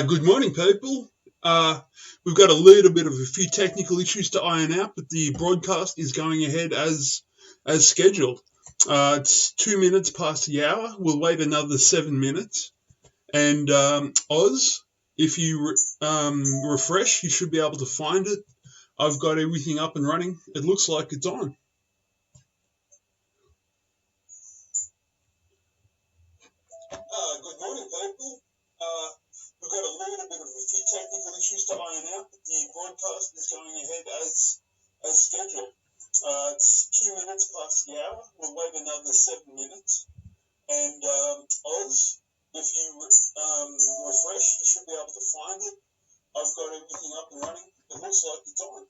Good morning, people. We've got a little bit of a few technical issues to iron out, but the broadcast is going ahead as scheduled. It's 2 minutes past the hour. We'll wait another 7 minutes. And Oz, if you refresh, you should be able to find it. I've got everything up and running. It looks like it's on. Good morning, people. We've got a little bit of a few technical issues to iron out, but the broadcast is going ahead as scheduled. It's 2 minutes past the hour. We'll wait another 7 minutes. And Oz, if you refresh, you should be able to find it. I've got everything up and running. It looks like it's on.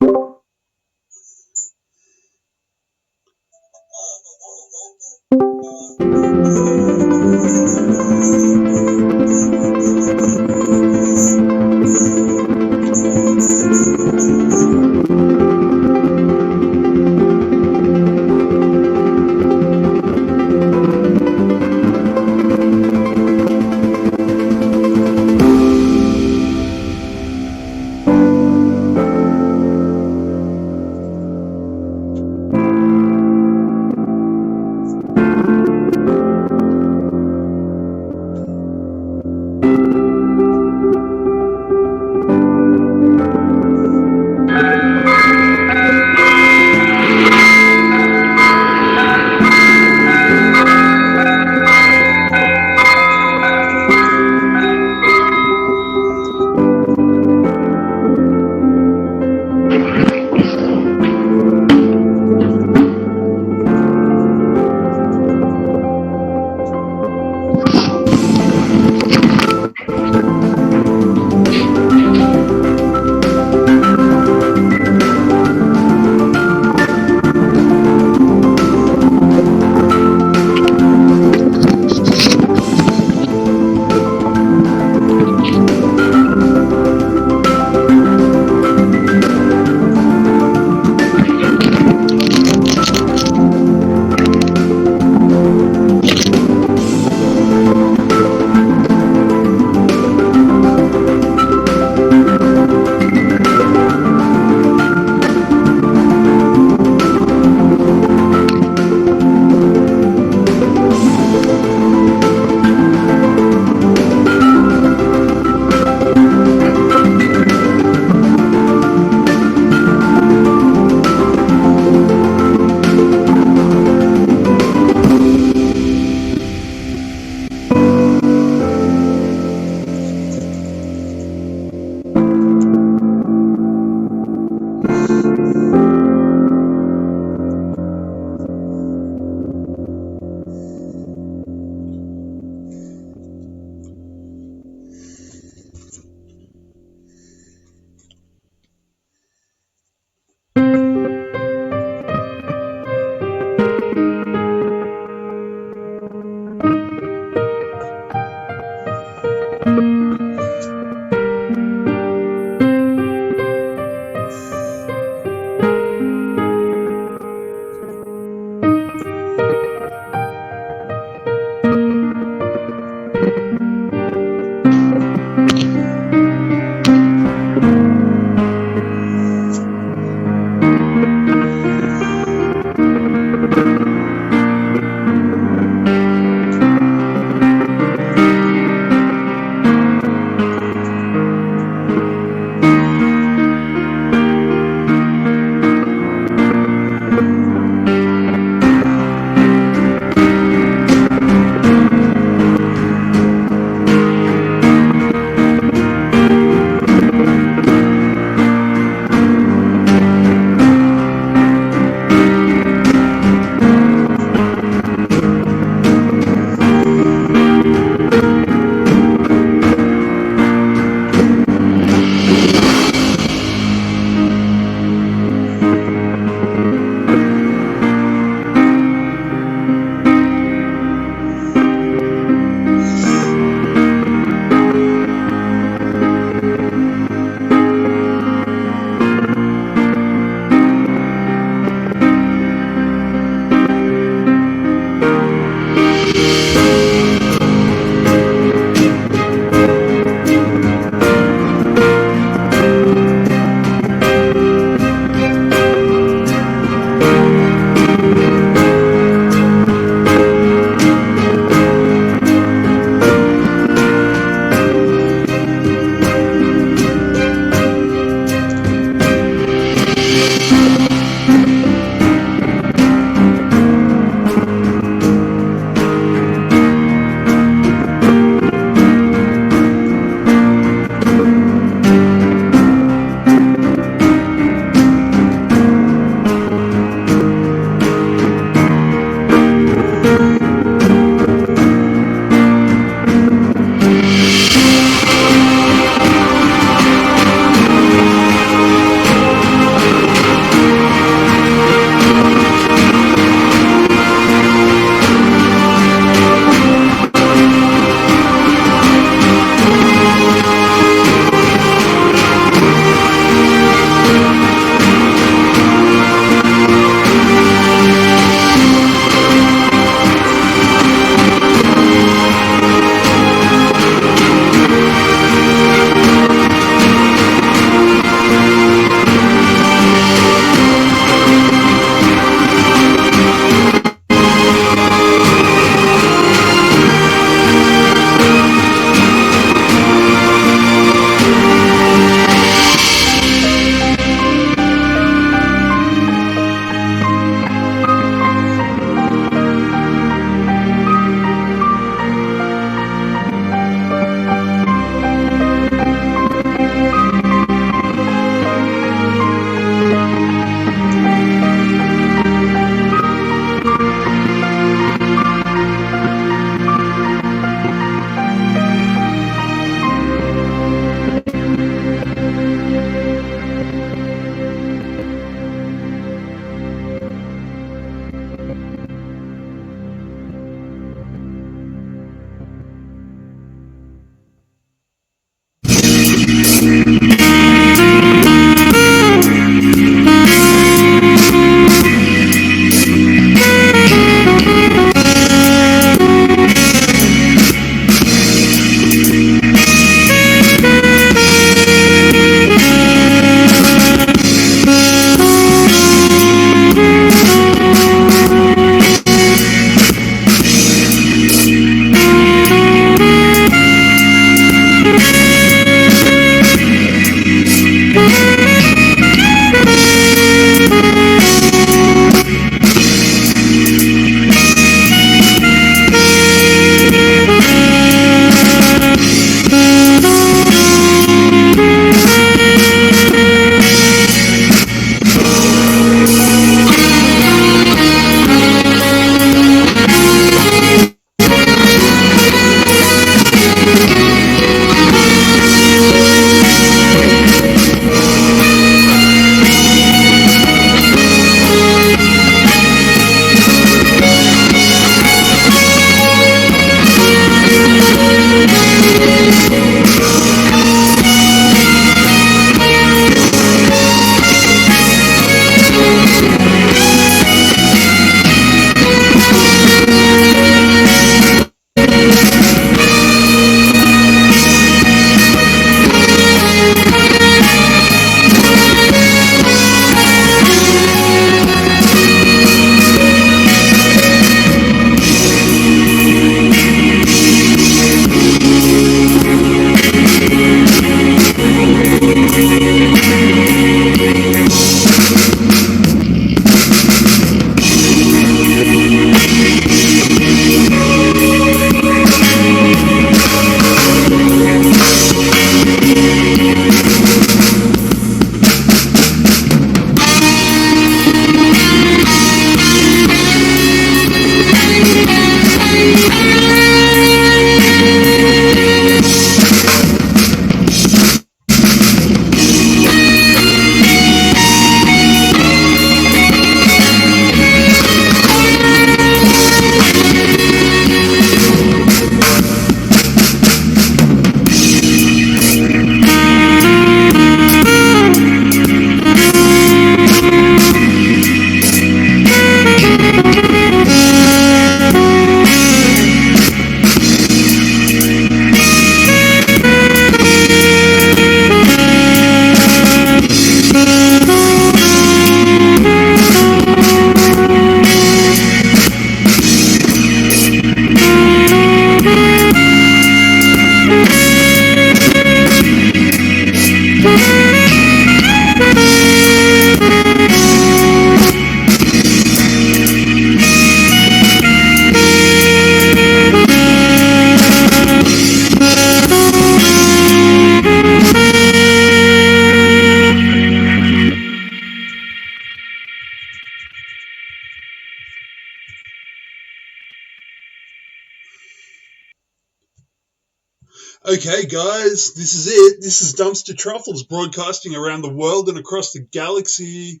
Okay, guys, this is it. This is Dumpster Truffles broadcasting around the world and across the galaxy.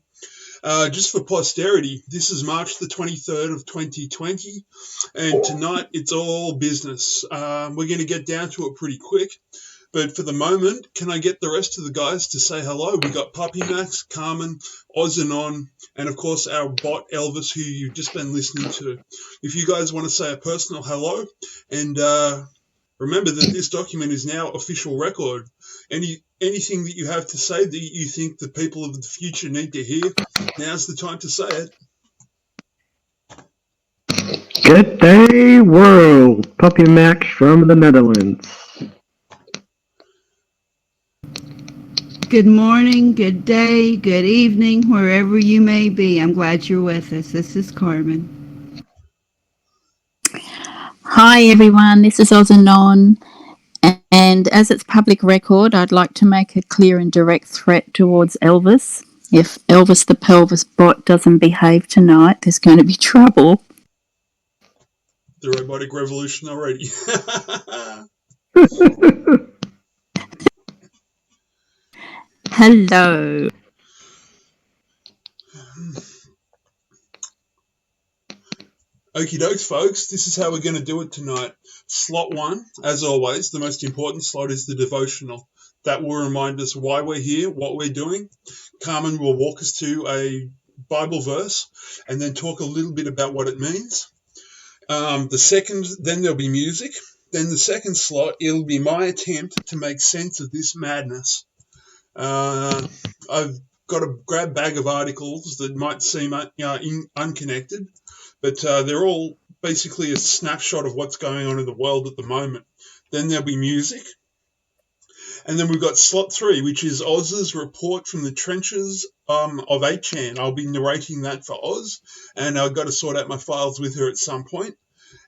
Just for posterity, this is March the 23rd of 2020, and tonight it's all business. We're going to get down to it pretty quick, but for the moment, can I get the rest of the guys to say hello? We got Puppy Max, Carmen, Ozanon, and of course our bot Elvis, who you've just been listening to. If you guys want to say a personal hello, and remember that this document is now official record. Anything that you have to say that you think the people of the future need to hear, now's the time to say it. Good day, world. Puppy Max from the Netherlands. Good morning, good day, good evening, wherever you may be. I'm glad you're with us. This is Carmen. Hi everyone, this is Ozanon, and as it's public record, I'd like to make a clear and direct threat towards Elvis. If Elvis the Pelvis bot doesn't behave tonight, there's going to be trouble. The robotic revolution already. Hello. Okie dokes, folks. This is how we're going to do it tonight. Slot 1, as always, the most important slot is the devotional. That will remind us why we're here, what we're doing. Carmen will walk us to a Bible verse and then talk a little bit about what it means. Then there'll be music. Then the second slot, it'll be my attempt to make sense of this madness. I've got a grab bag of articles that might seem unconnected, but they're all basically a snapshot of what's going on in the world at the moment. Then there'll be music. And then we've got slot 3, which is Oz's report from the trenches of 8chan. I'll be narrating that for Oz, and I've got to sort out my files with her at some point.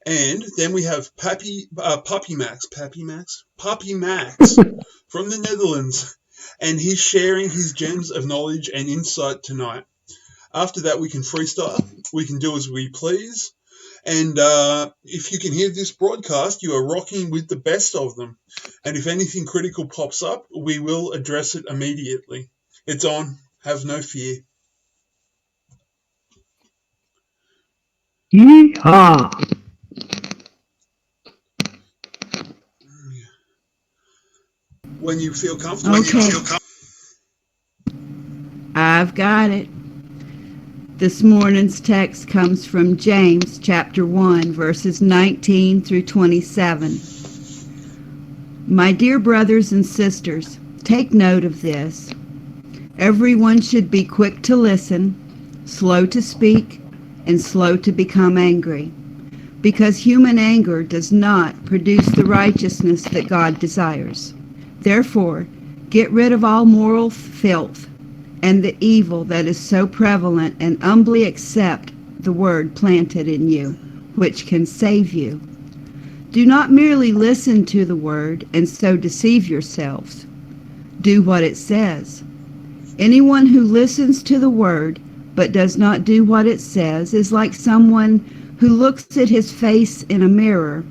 And then we have Puppy Max from the Netherlands, and he's sharing his gems of knowledge and insight tonight. After that, we can freestyle. We can do as we please. And if you can hear this broadcast, you are rocking with the best of them. And if anything critical pops up, we will address it immediately. It's on. Have no fear. Yeehaw! When you feel comfortable. Okay. I've got it. This morning's text comes from James chapter 1, verses 19 through 27. My dear brothers and sisters, take note of this. Everyone should be quick to listen, slow to speak, and slow to become angry, because human anger does not produce the righteousness that God desires. Therefore, get rid of all moral filth and the evil that is so prevalent, and humbly accept the word planted in you, which can save you. Do not merely listen to the word and so deceive yourselves. Do what it says. Anyone who listens to the word but does not do what it says is like someone who looks at his face in a mirror,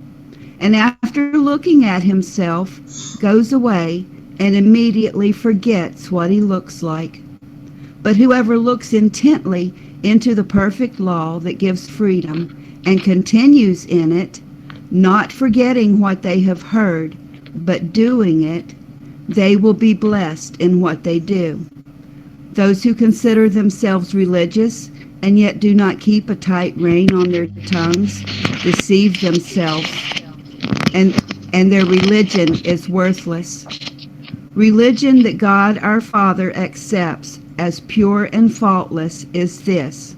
and after looking at himself, goes away and immediately forgets what he looks like. But whoever looks intently into the perfect law that gives freedom and continues in it, not forgetting what they have heard, but doing it, they will be blessed in what they do. Those who consider themselves religious and yet do not keep a tight rein on their tongues deceive themselves, and their religion is worthless. Religion that God our Father accepts as pure and faultless is this: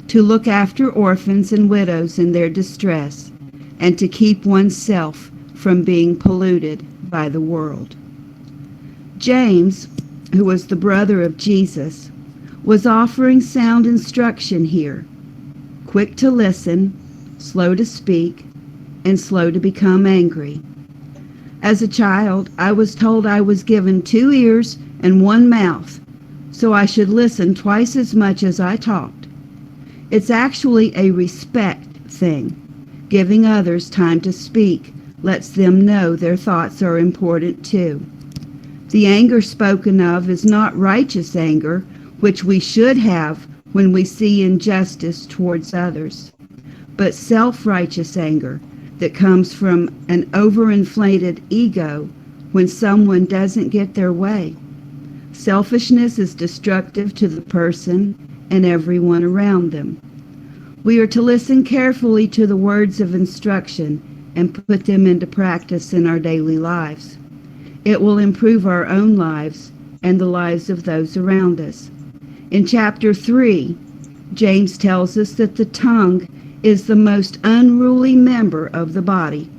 to look after orphans and widows in their distress, and to keep oneself from being polluted by the world. James, who was the brother of Jesus, was offering sound instruction here: quick to listen, slow to speak, and slow to become angry. As a child, I was told I was given 2 ears and 1 mouth, so I should listen twice as much as I talked. It's actually a respect thing, giving others time to speak lets them know their thoughts are important too. The anger spoken of is not righteous anger, which we should have when we see injustice towards others, but self-righteous anger that comes from an overinflated ego when someone doesn't get their way. Selfishness is destructive to the person and everyone around them. We are to listen carefully to the words of instruction and put them into practice in our daily lives. It will improve our own lives and the lives of those around us. In chapter 3, James tells us that the tongue is the most unruly member of the body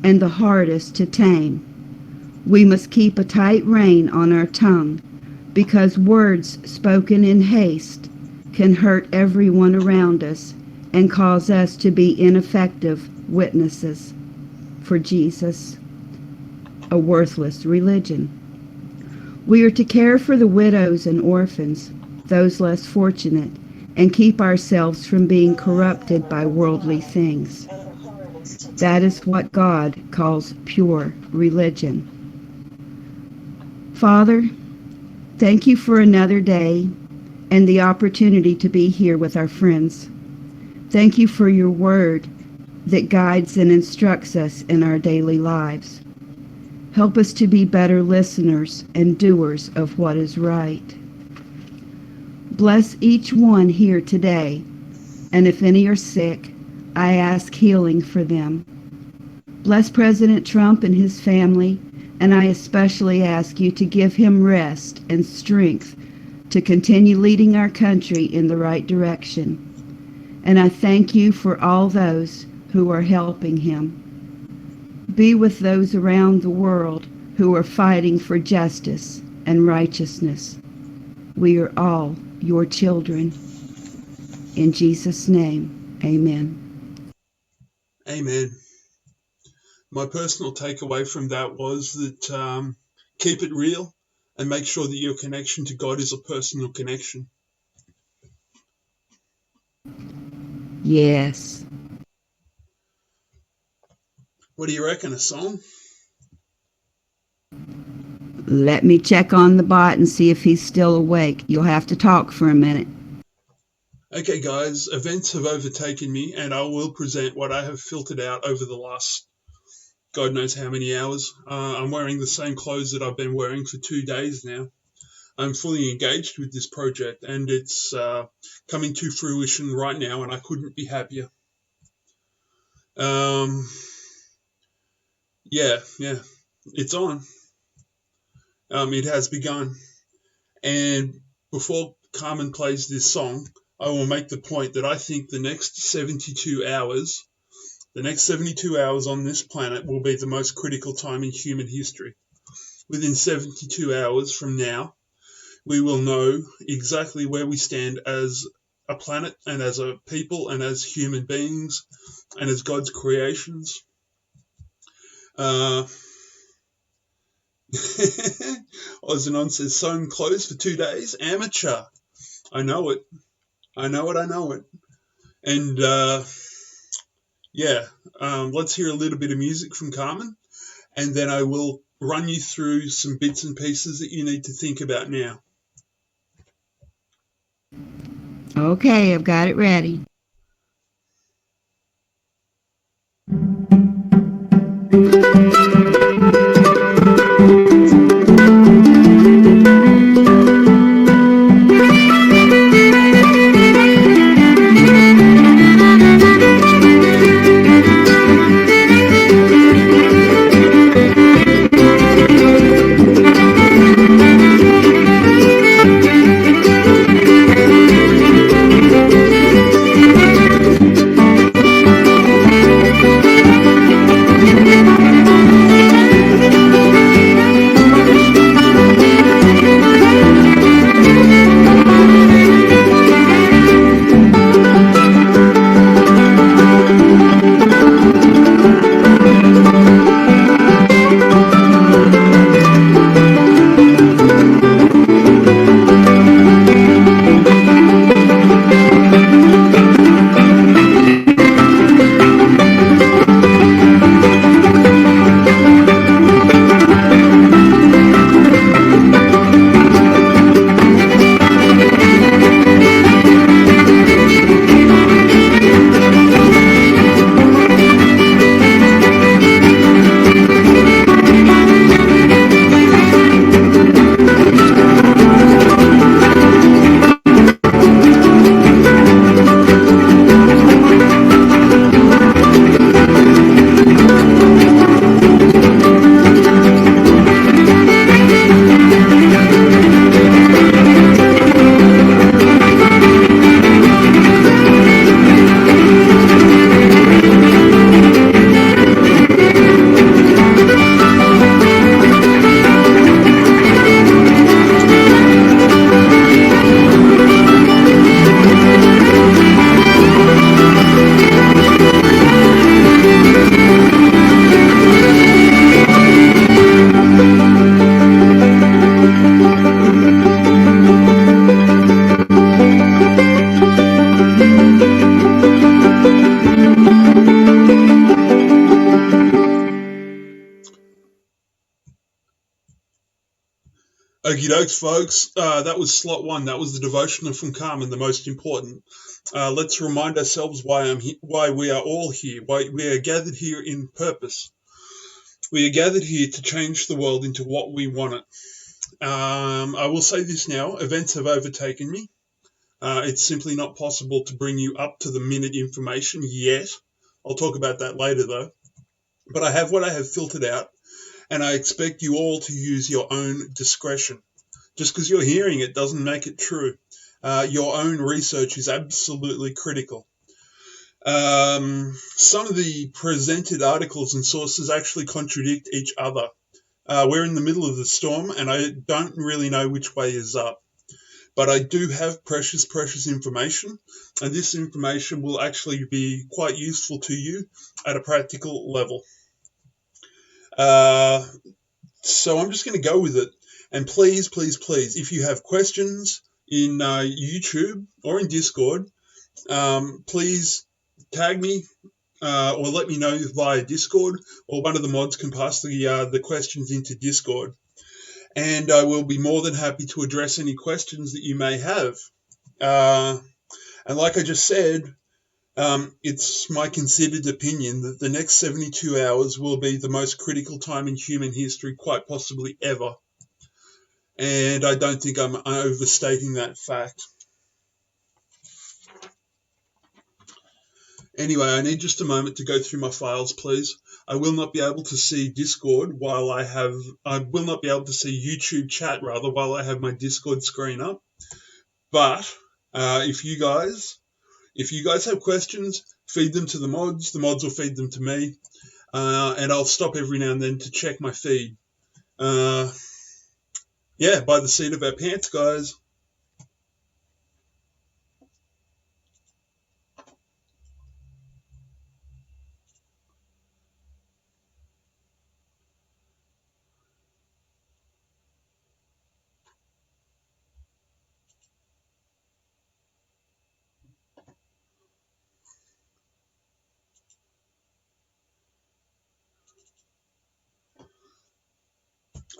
and the hardest to tame. We must keep a tight rein on our tongue, because words spoken in haste can hurt everyone around us and cause us to be ineffective witnesses for Jesus, a worthless religion. We are to care for the widows and orphans, those less fortunate, and keep ourselves from being corrupted by worldly things. That is what God calls pure religion. Father, thank you for another day and the opportunity to be here with our friends. Thank you for your word that guides and instructs us in our daily lives. Help us to be better listeners and doers of what is right. Bless each one here today, and if any are sick, I ask healing for them. Bless President Trump and his family, and I especially ask you to give him rest and strength to continue leading our country in the right direction. And I thank you for all those who are helping him. Be with those around the world who are fighting for justice and righteousness. We are all your children. In Jesus' name, amen. Amen. My personal takeaway from that was that keep it real and make sure that your connection to God is a personal connection. Yes. What do you reckon, a song? Let me check on the bot and see if he's still awake. You'll have to talk for a minute. Okay, guys, events have overtaken me, and I will present what I have filtered out over the last God knows how many hours. I'm wearing the same clothes that I've been wearing for 2 days now. I'm fully engaged with this project, and it's coming to fruition right now, and I couldn't be happier. Yeah, it's on. It has begun. And before Carmen plays this song, I will make the point that I think the next 72 hours on this planet will be the most critical time in human history. Within 72 hours from now, we will know exactly where we stand as a planet and as a people and as human beings and as God's creations. Ozanon says, sewn clothes for 2 days? Amateur. I know it. And let's hear a little bit of music from Carmen, and then I will run you through some bits and pieces that you need to think about now. Okay, I've got it ready. Okie dokes, folks. That was slot one. That was the devotional from Carmen, the most important. Let's remind ourselves why we are all here, why we are gathered here in purpose. We are gathered here to change the world into what we want it. I will say this now. Events have overtaken me. It's simply not possible to bring you up to the minute information yet. I'll talk about that later, though. But I have what I have filtered out, and I expect you all to use your own discretion. Just because you're hearing it doesn't make it true. Your own research is absolutely critical. Some of the presented articles and sources actually contradict each other. We're in the middle of the storm, and I don't really know which way is up. But I do have precious information, and this information will actually be quite useful to you at a practical level. So I'm just going to go with it. And please, if you have questions in YouTube or in Discord, please tag me or let me know via Discord, or one of the mods can pass the questions into Discord. And I will be more than happy to address any questions that you may have. And like I just said, it's my considered opinion that the next 72 hours will be the most critical time in human history, quite possibly ever. And I don't think I'm overstating that fact. Anyway, I need just a moment to go through my files, please. I will not be able to see Discord while I will not be able to see YouTube chat while I have my Discord screen up. But if you guys have questions, feed them to the mods will feed them to me, and I'll stop every now and then to check my feed. By the seat of our pants, guys.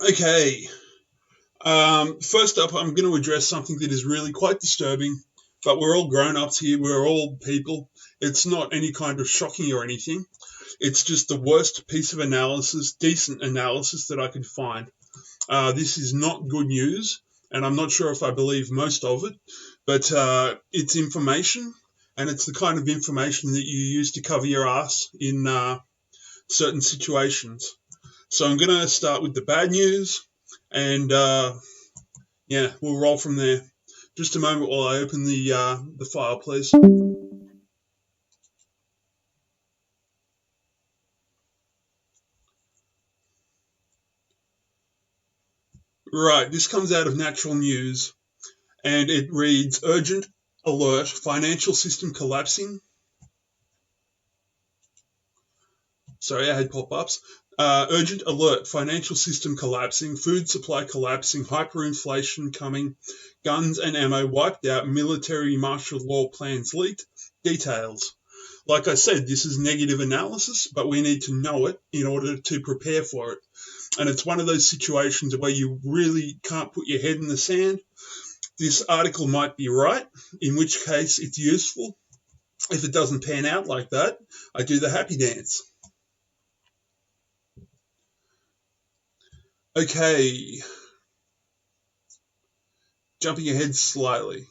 Okay. First up, I'm going to address something that is really quite disturbing, but we're all grown-ups here, we're all people. It's not any kind of shocking or anything. It's just the worst piece of analysis, decent analysis that I could find. This is not good news, and I'm not sure if I believe most of it, but it's information, and it's the kind of information that you use to cover your ass in certain situations. So I'm going to start with the bad news, and we'll roll from there. Just a moment while I open the file, please. Right, this comes out of Natural News, and it reads, Urgent alert, financial system collapsing. Sorry, I had pop-ups. Urgent alert, financial system collapsing, food supply collapsing, hyperinflation coming, guns and ammo wiped out, military martial law plans leaked, details. Like I said, this is negative analysis, but we need to know it in order to prepare for it. And it's one of those situations where you really can't put your head in the sand. This article might be right, in which case it's useful. If it doesn't pan out like that, I do the happy dance. Okay, jumping ahead slightly.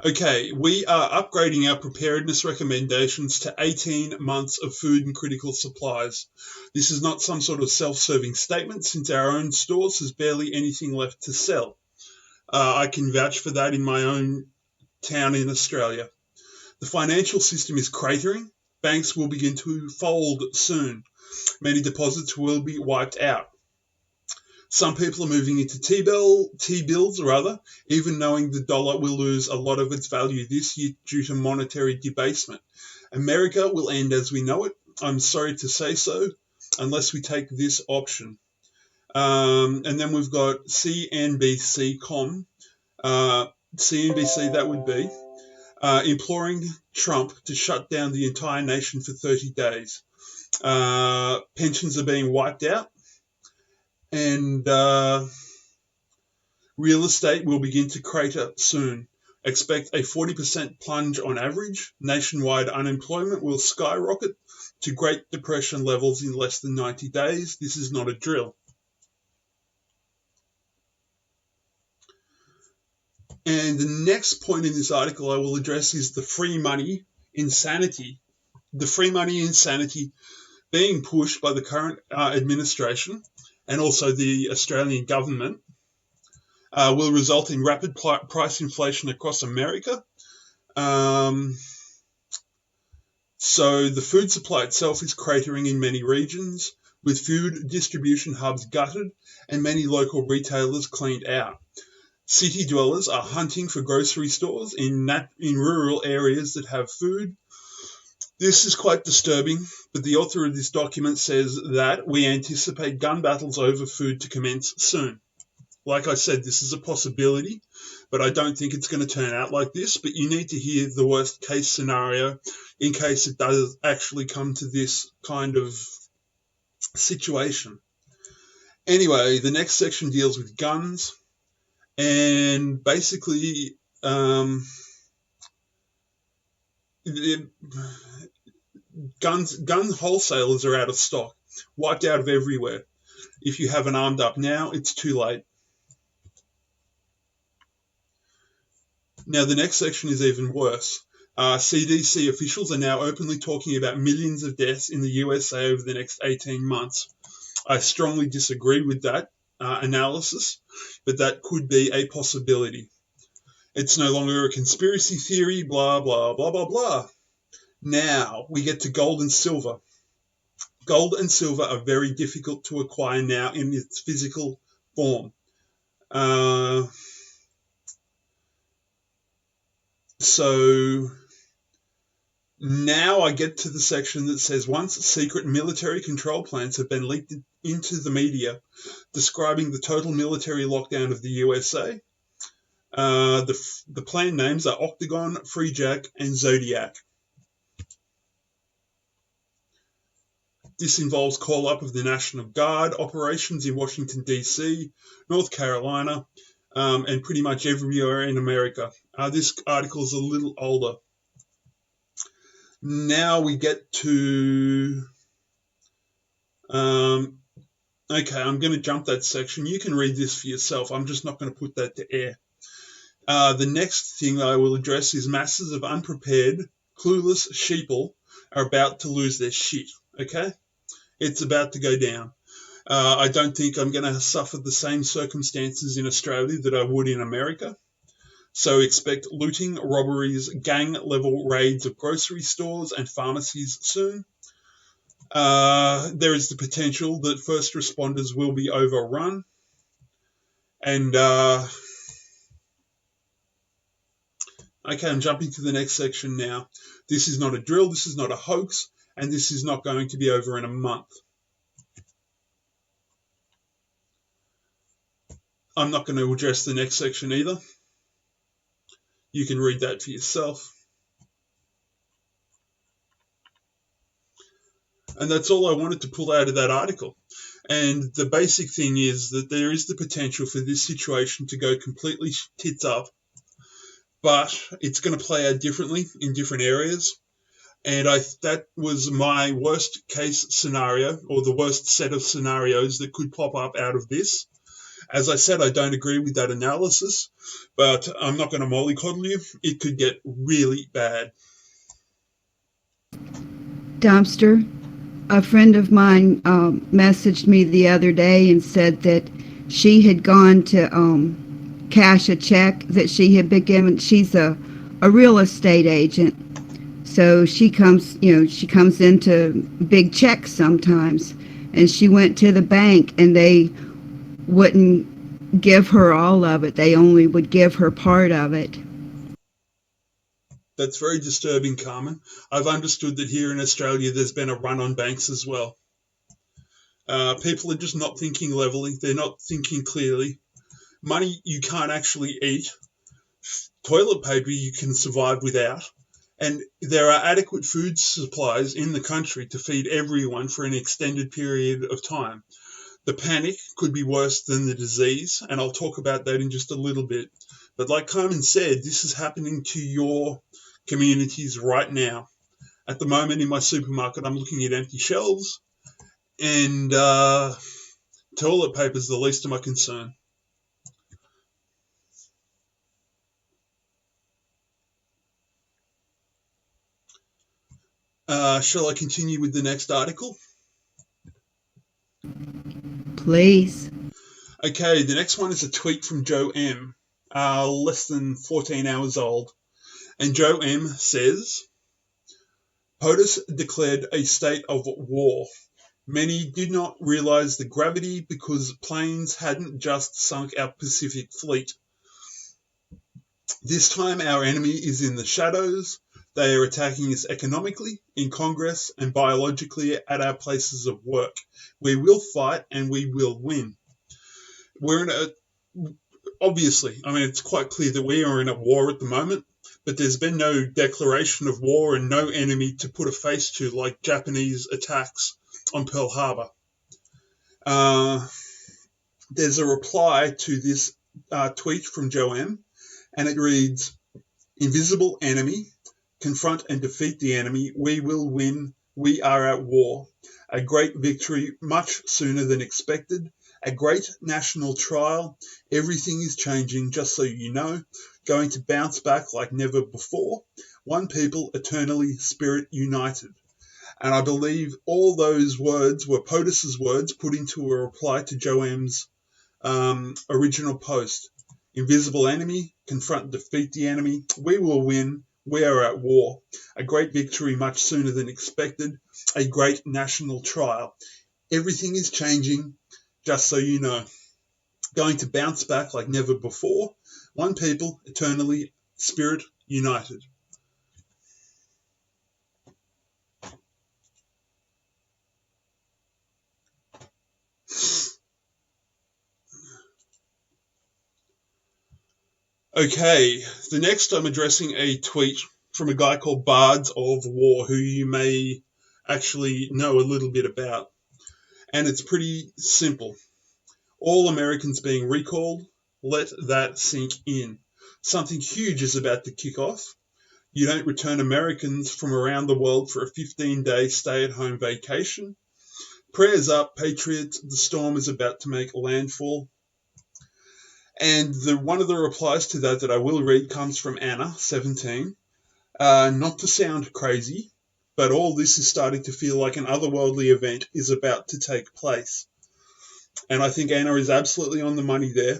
Okay, we are upgrading our preparedness recommendations to 18 months of food and critical supplies. This is not some sort of self-serving statement, since our own stores has barely anything left to sell. I can vouch for that in my own town in Australia. The financial system is cratering. Banks will begin to fold soon. Many deposits will be wiped out. Some people are moving into T-bills, even knowing the dollar will lose a lot of its value this year due to monetary debasement. America will end as we know it. I'm sorry to say so, unless we take this option. And then we've got CNBC.com. CNBC, that would be, imploring Trump to shut down the entire nation for 30 days. Pensions are being wiped out. And Real estate will begin to crater soon. Expect a 40% plunge on average. Nationwide unemployment will skyrocket to Great Depression levels in less than 90 days. This is not a drill. And the next point in this article I will address is the free money insanity. The free money insanity being pushed by the current administration and also the Australian government will result in rapid price inflation across America. So the food supply itself is cratering in many regions, with food distribution hubs gutted and many local retailers cleaned out. City dwellers are hunting for grocery stores in rural areas that have food. This is quite disturbing, but the author of this document says that we anticipate gun battles over food to commence soon. Like I said, this is a possibility, but I don't think it's going to turn out like this. But you need to hear the worst case scenario in case it does actually come to this kind of situation. Anyway, the next section deals with guns. And basically, gun wholesalers are out of stock, wiped out of everywhere. If you haven't armed up now, it's too late. Now, the next section is even worse. CDC officials are now openly talking about millions of deaths in the USA over the next 18 months. I strongly disagree with that analysis, but that could be a possibility. It's no longer a conspiracy theory, blah, blah, blah, blah, blah. Now we get to gold and silver. Gold and silver are very difficult to acquire now in its physical form. So now I get to the section that says once secret military control plans have been leaked into the media describing the total military lockdown of the USA, the plan names are Octagon, Freejack, and Zodiac. This involves call-up of the National Guard, operations in Washington, D.C., North Carolina, and pretty much everywhere in America. This article is a little older. Now we get to... okay, I'm going to jump that section. You can read this for yourself. I'm just not going to put that to air. The next thing I will address is masses of unprepared, clueless sheeple are about to lose their shit, okay? It's about to go down. I don't think I'm going to suffer the same circumstances in Australia that I would in America. So expect looting, robberies, gang-level raids of grocery stores and pharmacies soon. There is the potential that first responders will be overrun. And, okay, I'm jumping to the next section now. This is not a drill, this is not a hoax, and this is not going to be over in a month. I'm not going to address the next section either. You can read that for yourself. And that's all I wanted to pull out of that article. And the basic thing is that there is the potential for this situation to go completely tits up, but it's going to play out differently in different areas. And that was my worst case scenario, or the worst set of scenarios that could pop up out of this. As I said, I don't agree with that analysis, but I'm not going to mollycoddle you. It could get really bad. Dumpster, a friend of mine messaged me the other day and said that she had gone to cash a check that she had been given. She's a real estate agent, so she comes into big checks sometimes, and she went to the bank and they wouldn't give her all of it. They only would give her part of it. That's very disturbing, Carmen. I've understood that here in Australia there's been a run on banks as well. People are just not thinking levelly. They're not thinking clearly. Money you can't actually eat. Toilet paper you can survive without. And there are adequate food supplies in the country to feed everyone for an extended period of time. The panic could be worse than the disease, and I'll talk about that in just a little bit. But like Carmen said, this is happening to your communities right now. At the moment in my supermarket, I'm looking at empty shelves, and toilet paper is the least of my concern. Shall I continue with the next article? Please. Okay, the next one is a tweet from Joe M., less than 14 hours old. And Joe M. says, POTUS declared a state of war. Many did not realize the gravity because planes hadn't just sunk our Pacific fleet. This time our enemy is in the shadows. They are attacking us economically, in Congress, and biologically at our places of work. We will fight and we will win. We're in it's quite clear that we are in a war at the moment, but there's been no declaration of war and no enemy to put a face to like Japanese attacks on Pearl Harbor. There's a reply to this tweet from Joe M., and it reads, invisible enemy, confront and defeat the enemy, we will win, we are at war. A great victory much sooner than expected, a great national trial, everything is changing, just so you know, going to bounce back like never before, one people, eternally, spirit united. And I believe all those words were POTUS's words put into a reply to Joe M.'s original post. Invisible enemy, confront and defeat the enemy, we will win, we are at war. A great victory much sooner than expected, a great national trial. Everything is changing, just so you know. Going to bounce back like never before, one people, eternally, spirit united. Okay, the next I'm addressing a tweet from a guy called Bards of War, who you may actually know a little bit about. And it's pretty simple. All Americans being recalled, let that sink in. Something huge is about to kick off. You don't return Americans from around the world for a 15-day stay-at-home vacation. Prayers up, patriots, the storm is about to make landfall. And one of the replies to that I will read comes from Anna, 17. Not to sound crazy, but all this is starting to feel like an otherworldly event is about to take place. And I think Anna is absolutely on the money there.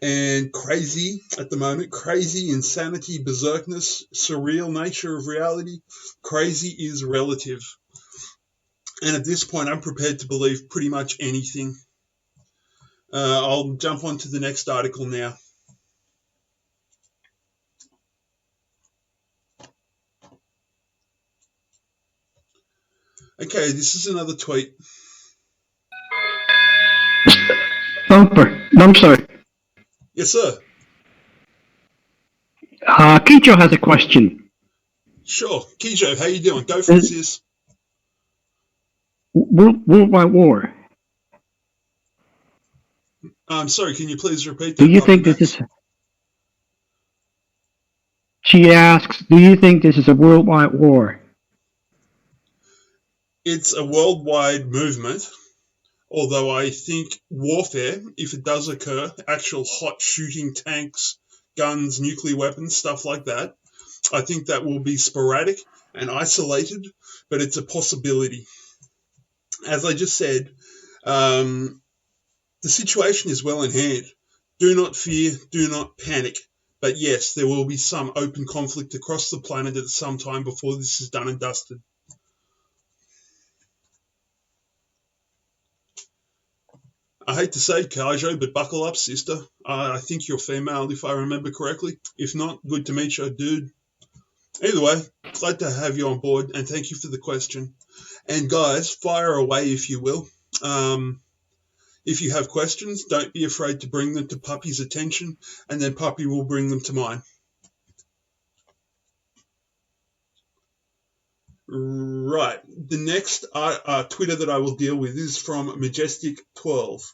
And crazy at the moment, crazy, insanity, berserkness, surreal nature of reality, crazy is relative. And at this point, I'm prepared to believe pretty much anything. I'll jump on to the next article now. Okay, this is another tweet. Bumper. I'm sorry. Yes, sir. Kicho has a question. Sure. Kijo, how you doing? Go for it, sis. Worldwide war. I'm sorry, can you please repeat that? Do you think this is... She asks, do you think this is a worldwide war? It's a worldwide movement, although I think warfare, if it does occur, actual hot shooting tanks, guns, nuclear weapons, stuff like that, I think that will be sporadic and isolated, but it's a possibility. As I just said, the situation is well in hand. Do not fear, do not panic. But yes, there will be some open conflict across the planet at some time before this is done and dusted. I hate to say, Kajo, but buckle up, sister. I think you're female, if I remember correctly. If not, good to meet you, dude. Either way, glad to have you on board, and thank you for the question. And guys, fire away if you will. If you have questions, don't be afraid to bring them to Puppy's attention, and then Puppy will bring them to mine. Right. The next Twitter that I will deal with is from Majestic12.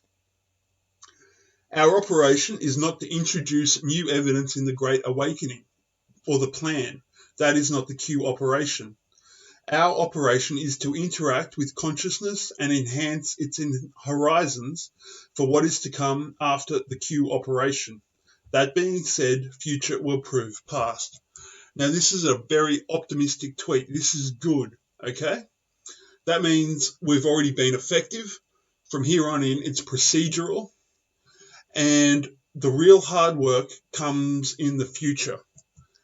Our operation is not to introduce new evidence in the Great Awakening or the plan. That is not the Q operation. Our operation is to interact with consciousness and enhance its horizons for what is to come after the Q operation. That being said, future will prove past. Now, this is a very optimistic tweet. This is good, okay? That means we've already been effective. From here on in, it's procedural. And the real hard work comes in the future.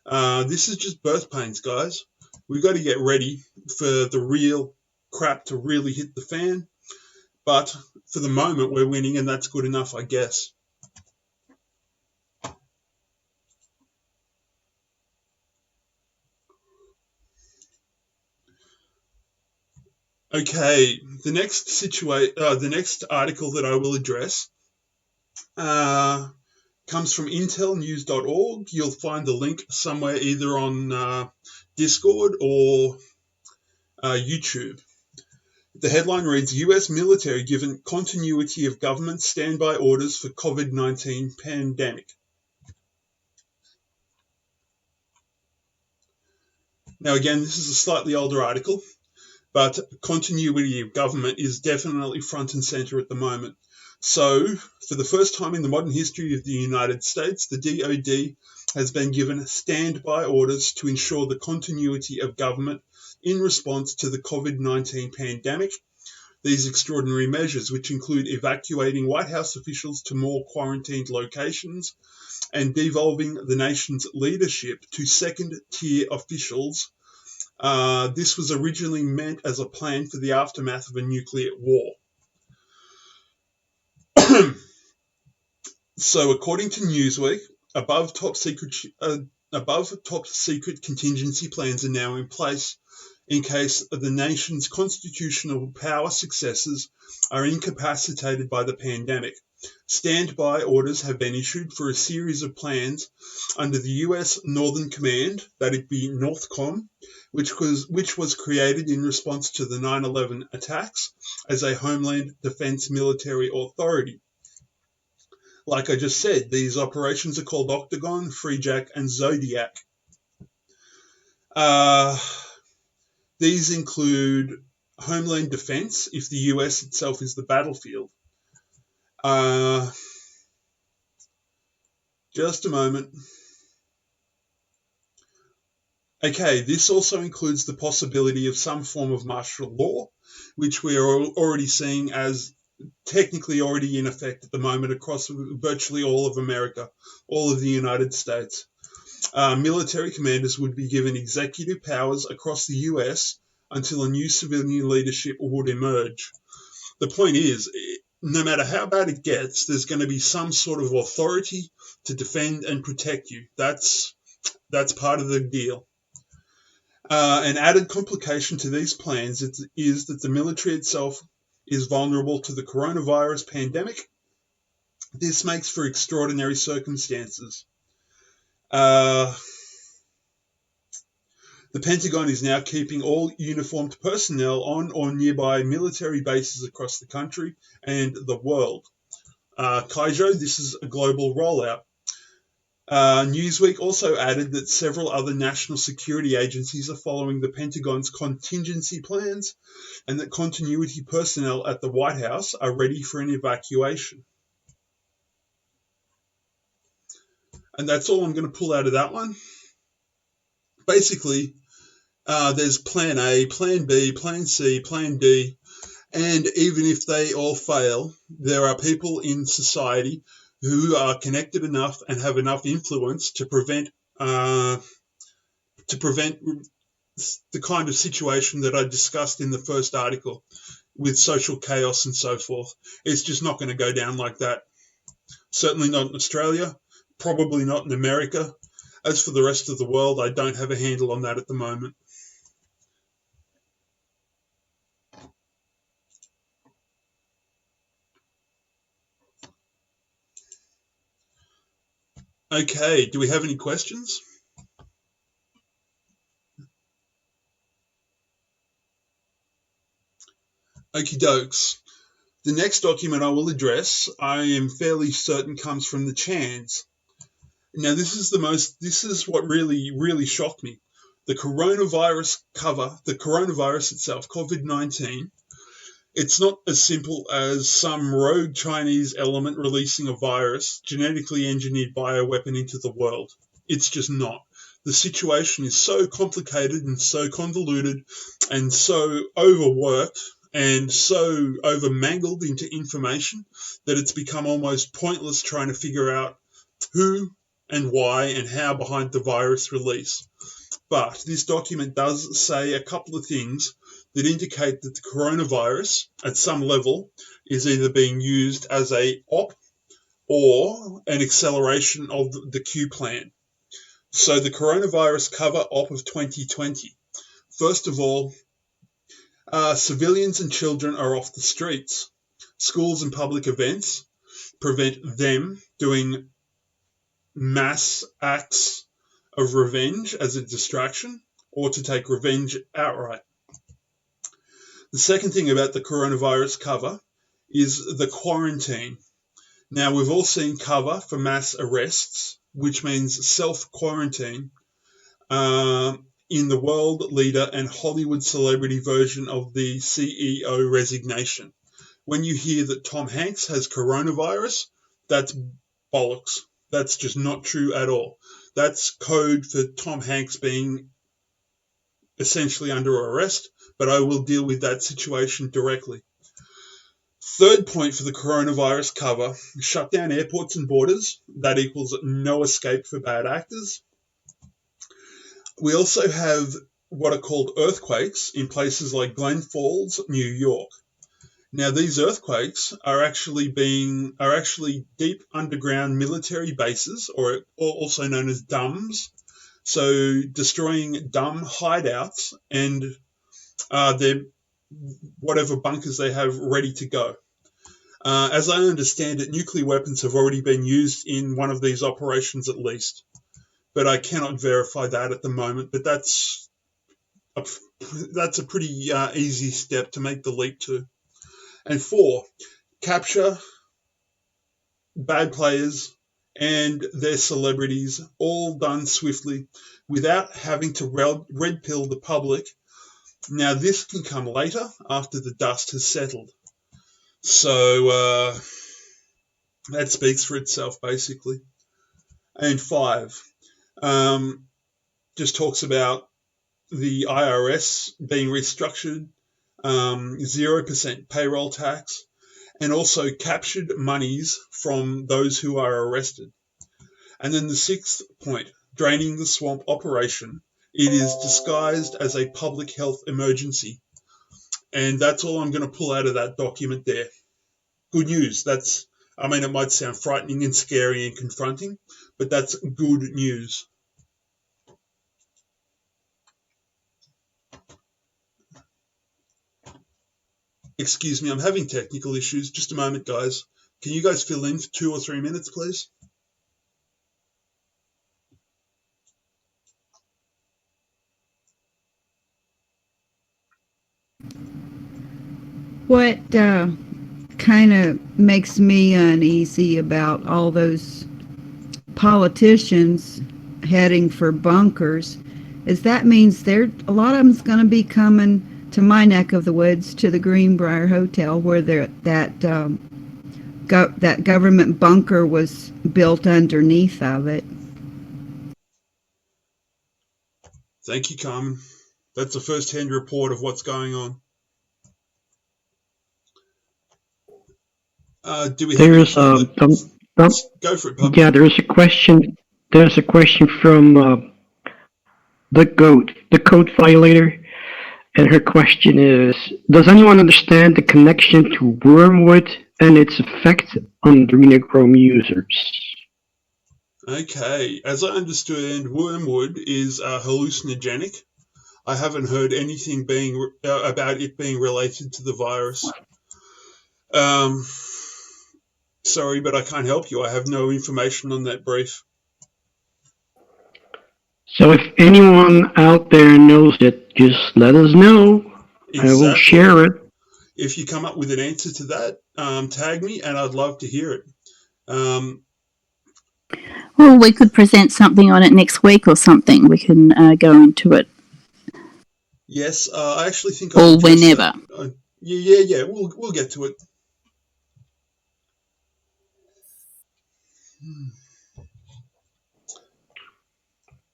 This is just birth pains, guys. We've got to get ready for the real crap to really hit the fan. But for the moment, we're winning, and that's good enough, I guess. Okay, the next article that I will address comes from intelnews.org. You'll find the link somewhere either on Discord or YouTube. The headline reads, U.S. military given continuity of government standby orders for COVID-19 pandemic. Now, again, this is a slightly older article, but continuity of government is definitely front and center at the moment. So, for the first time in the modern history of the United States, the DoD has been given standby orders to ensure the continuity of government in response to the COVID-19 pandemic. These extraordinary measures, which include evacuating White House officials to more quarantined locations and devolving the nation's leadership to second-tier officials, this was originally meant as a plan for the aftermath of a nuclear war. So, according to Newsweek, above top secret contingency plans are now in place in case the nation's constitutional power successors are incapacitated by the pandemic. Standby orders have been issued for a series of plans under the U.S. Northern Command, that it be NORTHCOM, which was created in response to the 9/11 attacks as a Homeland Defense military authority. Like I just said, these operations are called Octagon, Freejack, and Zodiac. These include Homeland Defense, if the US itself is the battlefield. Just a moment. Okay, this also includes the possibility of some form of martial law, which we are already seeing as technically already in effect at the moment across virtually all of America, all of the United States. Military commanders would be given executive powers across the US until a new civilian leadership would emerge. The point is, no matter how bad it gets, there's going to be some sort of authority to defend and protect you. That's part of the deal. An added complication to these plans is that the military itself is vulnerable to the coronavirus pandemic. This makes for extraordinary circumstances. The Pentagon is now keeping all uniformed personnel on or nearby military bases across the country and the world. Kaijo, this is a global rollout. Newsweek also added that several other national security agencies are following the Pentagon's contingency plans and that continuity personnel at the White House are ready for an evacuation. And that's all I'm going to pull out of that one. Basically, there's plan A, plan B, plan C, plan D, and even if they all fail, there are people in society who are connected enough and have enough influence to prevent the kind of situation that I discussed in the first article with social chaos and so forth. It's just not going to go down like that. Certainly not in Australia, probably not in America. As for the rest of the world, I don't have a handle on that at the moment. Okay, do we have any questions? Okie dokes. The next document I will address, I am fairly certain comes from the Chans. Now, this is what really shocked me. The coronavirus itself, COVID-19, it's not as simple as some rogue Chinese element releasing a virus, genetically engineered bioweapon into the world. It's just not. The situation is so complicated and so convoluted and so overworked and so overmangled into information that it's become almost pointless trying to figure out who and why and how behind the virus release. But this document does say a couple of things that indicate that the coronavirus, at some level, is either being used as a op or an acceleration of the Q plan. So the coronavirus cover op of 2020. First of all, civilians and children are off the streets. Schools and public events prevent them doing mass acts of revenge as a distraction or to take revenge outright. The second thing about the coronavirus cover is the quarantine. Now, we've all seen cover for mass arrests, which means self-quarantine, in the world leader and Hollywood celebrity version of the CEO resignation. When you hear that Tom Hanks has coronavirus, that's bollocks. That's just not true at all. That's code for Tom Hanks being essentially under arrest, but I will deal with that situation directly. Third point for the coronavirus cover, shut down airports and borders. That equals no escape for bad actors. We also have what are called earthquakes in places like Glen Falls, New York. Now, these earthquakes are actually deep underground military bases, or also known as DUMBs. So destroying dumb hideouts and their whatever bunkers they have ready to go. As I understand it, nuclear weapons have already been used in one of these operations at least, but I cannot verify that at the moment. But that's a pretty easy step to make the leap to. And 4, capture bad players and their celebrities, all done swiftly without having to red pill the public. Now, this can come later after the dust has settled. So that speaks for itself, basically. And 5, just talks about the IRS being restructured, 0% payroll tax, and also captured monies from those who are arrested. And then the 6th point, draining the swamp operation. It is disguised as a public health emergency. And that's all I'm going to pull out of that document there. Good news. It might sound frightening and scary and confronting, but that's good news. Excuse me, I'm having technical issues. Just a moment, guys. Can you guys fill in for 2 or 3 minutes, please? What kind of makes me uneasy about all those politicians heading for bunkers is that means a lot of them's going to be coming to my neck of the woods, to the Greenbrier Hotel, where that government bunker was built underneath of it. Thank you, Carmen. That's a first-hand report of what's going on. Do we? There's go for it, Pub. Yeah, there's a question. There's a question from the code violator. And her question is, does anyone understand the connection to wormwood and its effect on adrenochrome users? Okay, as I understand, wormwood is hallucinogenic. I haven't heard anything about it being related to the virus. Sorry, but I can't help you. I have no information on that brief. So if anyone out there knows it, just let us know. Exactly. I will share it. if you come up with an answer to that, tag me, and I'd love to hear it. Well, we could present something on it next week or something. We can go into it. Yes, I actually think or whenever. Yeah. We'll get to it.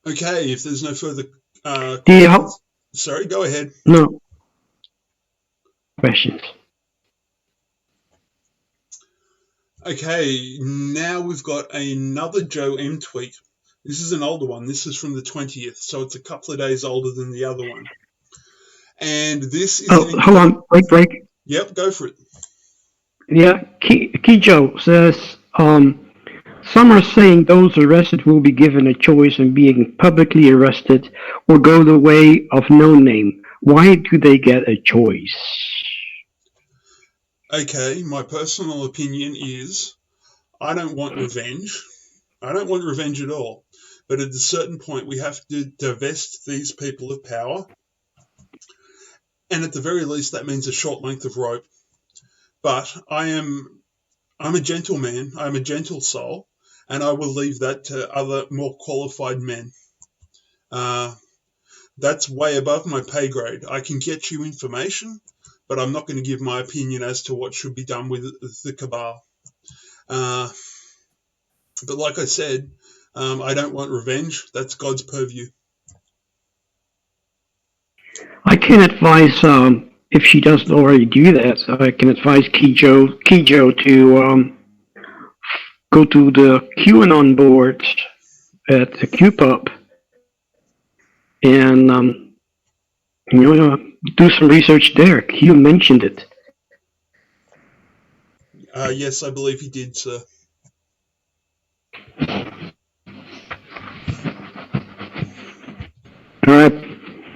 Okay, if there's no further questions. Sorry, go ahead. No questions. Okay, now we've got another Joe M tweet. This is an older one. This is from the 20th, so it's a couple of days older than the other one. And this is... hold on, break. Yep, go for it. Yeah, Key Joe says, some are saying those arrested will be given a choice in being publicly arrested or go the way of no name. Why do they get a choice? Okay, my personal opinion is I don't want revenge. I don't want revenge at all. But at a certain point, we have to divest these people of power. And at the very least, that means a short length of rope. But I'm a gentleman. I'm a gentle soul. And I will leave that to other more qualified men. That's way above my pay grade. I can get you information, but I'm not going to give my opinion as to what should be done with the cabal. But like I said, I don't want revenge. That's God's purview. I can advise, if she doesn't already do that, I can advise Key Joe to go to the QAnon board at the QPUB and do some research there. Q mentioned it. Yes, I believe he did, sir. All right,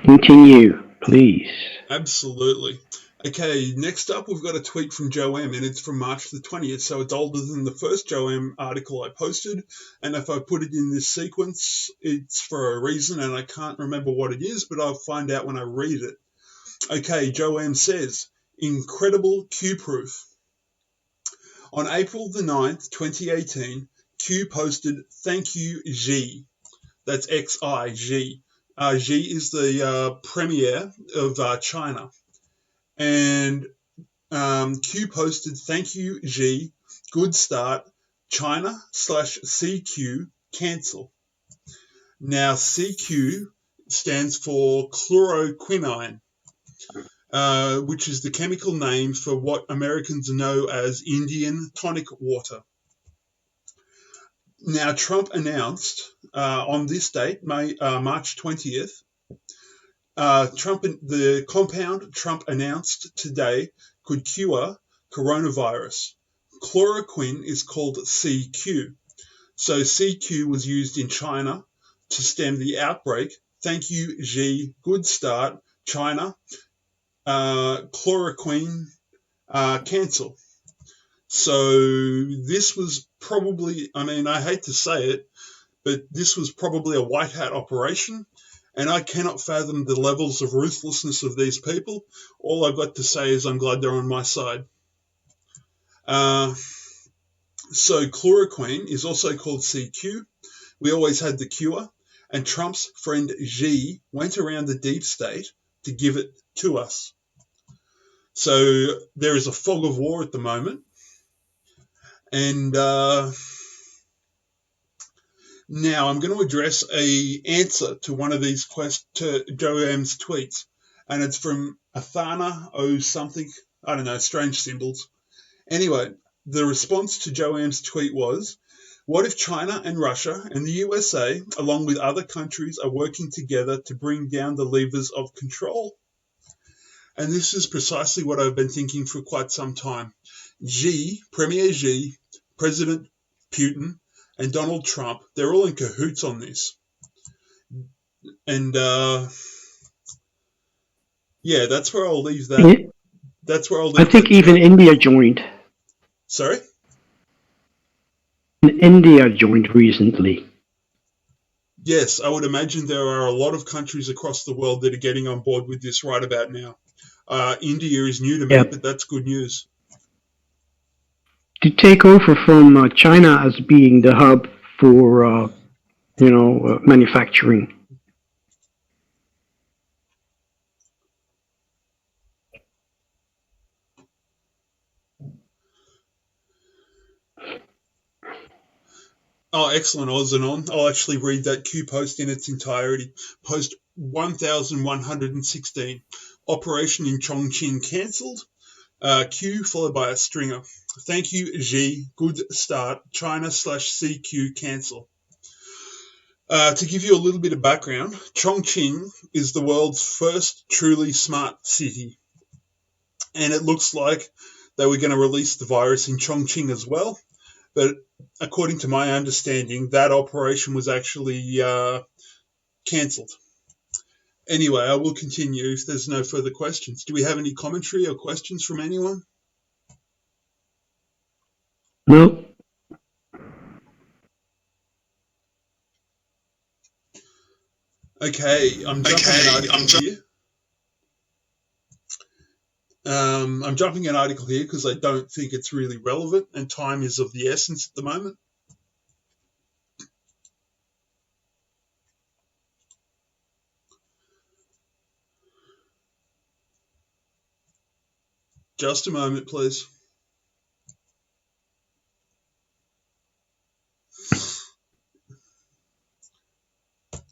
continue, please. Absolutely. Okay, next up we've got a tweet from Joe M, and it's from March the 20th, so it's older than the first Joe M article I posted, and if I put it in this sequence, it's for a reason, and I can't remember what it is, but I'll find out when I read it. Okay, Joe M says, incredible Q-proof. On April the 9th, 2018, Q posted, thank you, Xi. That's X-I-G. Xi is the premier of China. And Q posted, thank you, Xi. Good start. China/CQ cancel. Now, CQ stands for chloroquine, which is the chemical name for what Americans know as Indian tonic water. Now, Trump announced on this date, March 20th, the compound Trump announced today could cure coronavirus. Chloroquine is called CQ. So CQ was used in China to stem the outbreak. Thank you, Xi. Good start. China. Chloroquine cancel. So this was probably, I hate to say it, but this was probably a white hat operation. And I cannot fathom the levels of ruthlessness of these people. All I've got to say is I'm glad they're on my side. So chloroquine is also called CQ. We always had the cure. And Trump's friend Xi went around the deep state to give it to us. So there is a fog of war at the moment. And now I'm going to address an answer to one of these to Joe M's tweets, and it's from Athana O something, I don't know, strange symbols. Anyway, the response to Joe M's tweet was, what if China and Russia and the USA, along with other countries, are working together to bring down the levers of control? And this is precisely what I've been thinking for quite some time. Xi, Premier Xi, President Putin, and Donald Trump, they're all in cahoots on this. And, yeah, that's where I'll leave that. Yeah. That's where I'll leave I think that. even India joined. Sorry? India joined recently. Yes, I would imagine there are a lot of countries across the world that are getting on board with this right about now. India is new to me, Yeah. but that's good news. To take over from China as being the hub for manufacturing. Oh, excellent, Oz and On. I'll actually read that Q post in its entirety. Post 1116. Operation in Chongqing cancelled. Q followed by a stringer. Thank you, Xi. Good start. China/CQ cancel. To give you a little bit of background, Chongqing is the world's first truly smart city. And it looks like they were going to release the virus in Chongqing as well. But according to my understanding, that operation was actually cancelled. Anyway, I will continue if there's no further questions. Do we have any commentary or questions from anyone? No. Okay, I'm jumping an article here. I'm jumping an article here because I don't think it's really relevant and time is of the essence at the moment. Just a moment, please.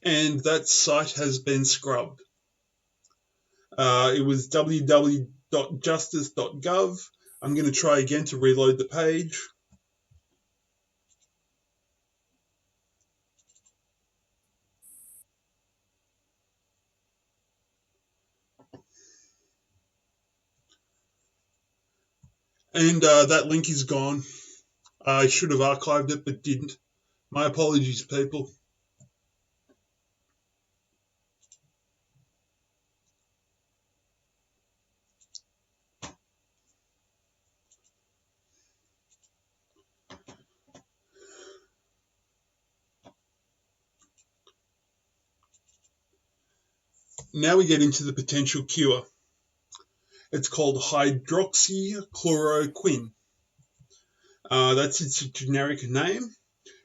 And that site has been scrubbed. It was www.justice.gov. I'm going to try again to reload the page. And that link is gone. I should have archived it, but didn't. My apologies, people. Now we get into the potential cure. It's called hydroxychloroquine. That's its generic name.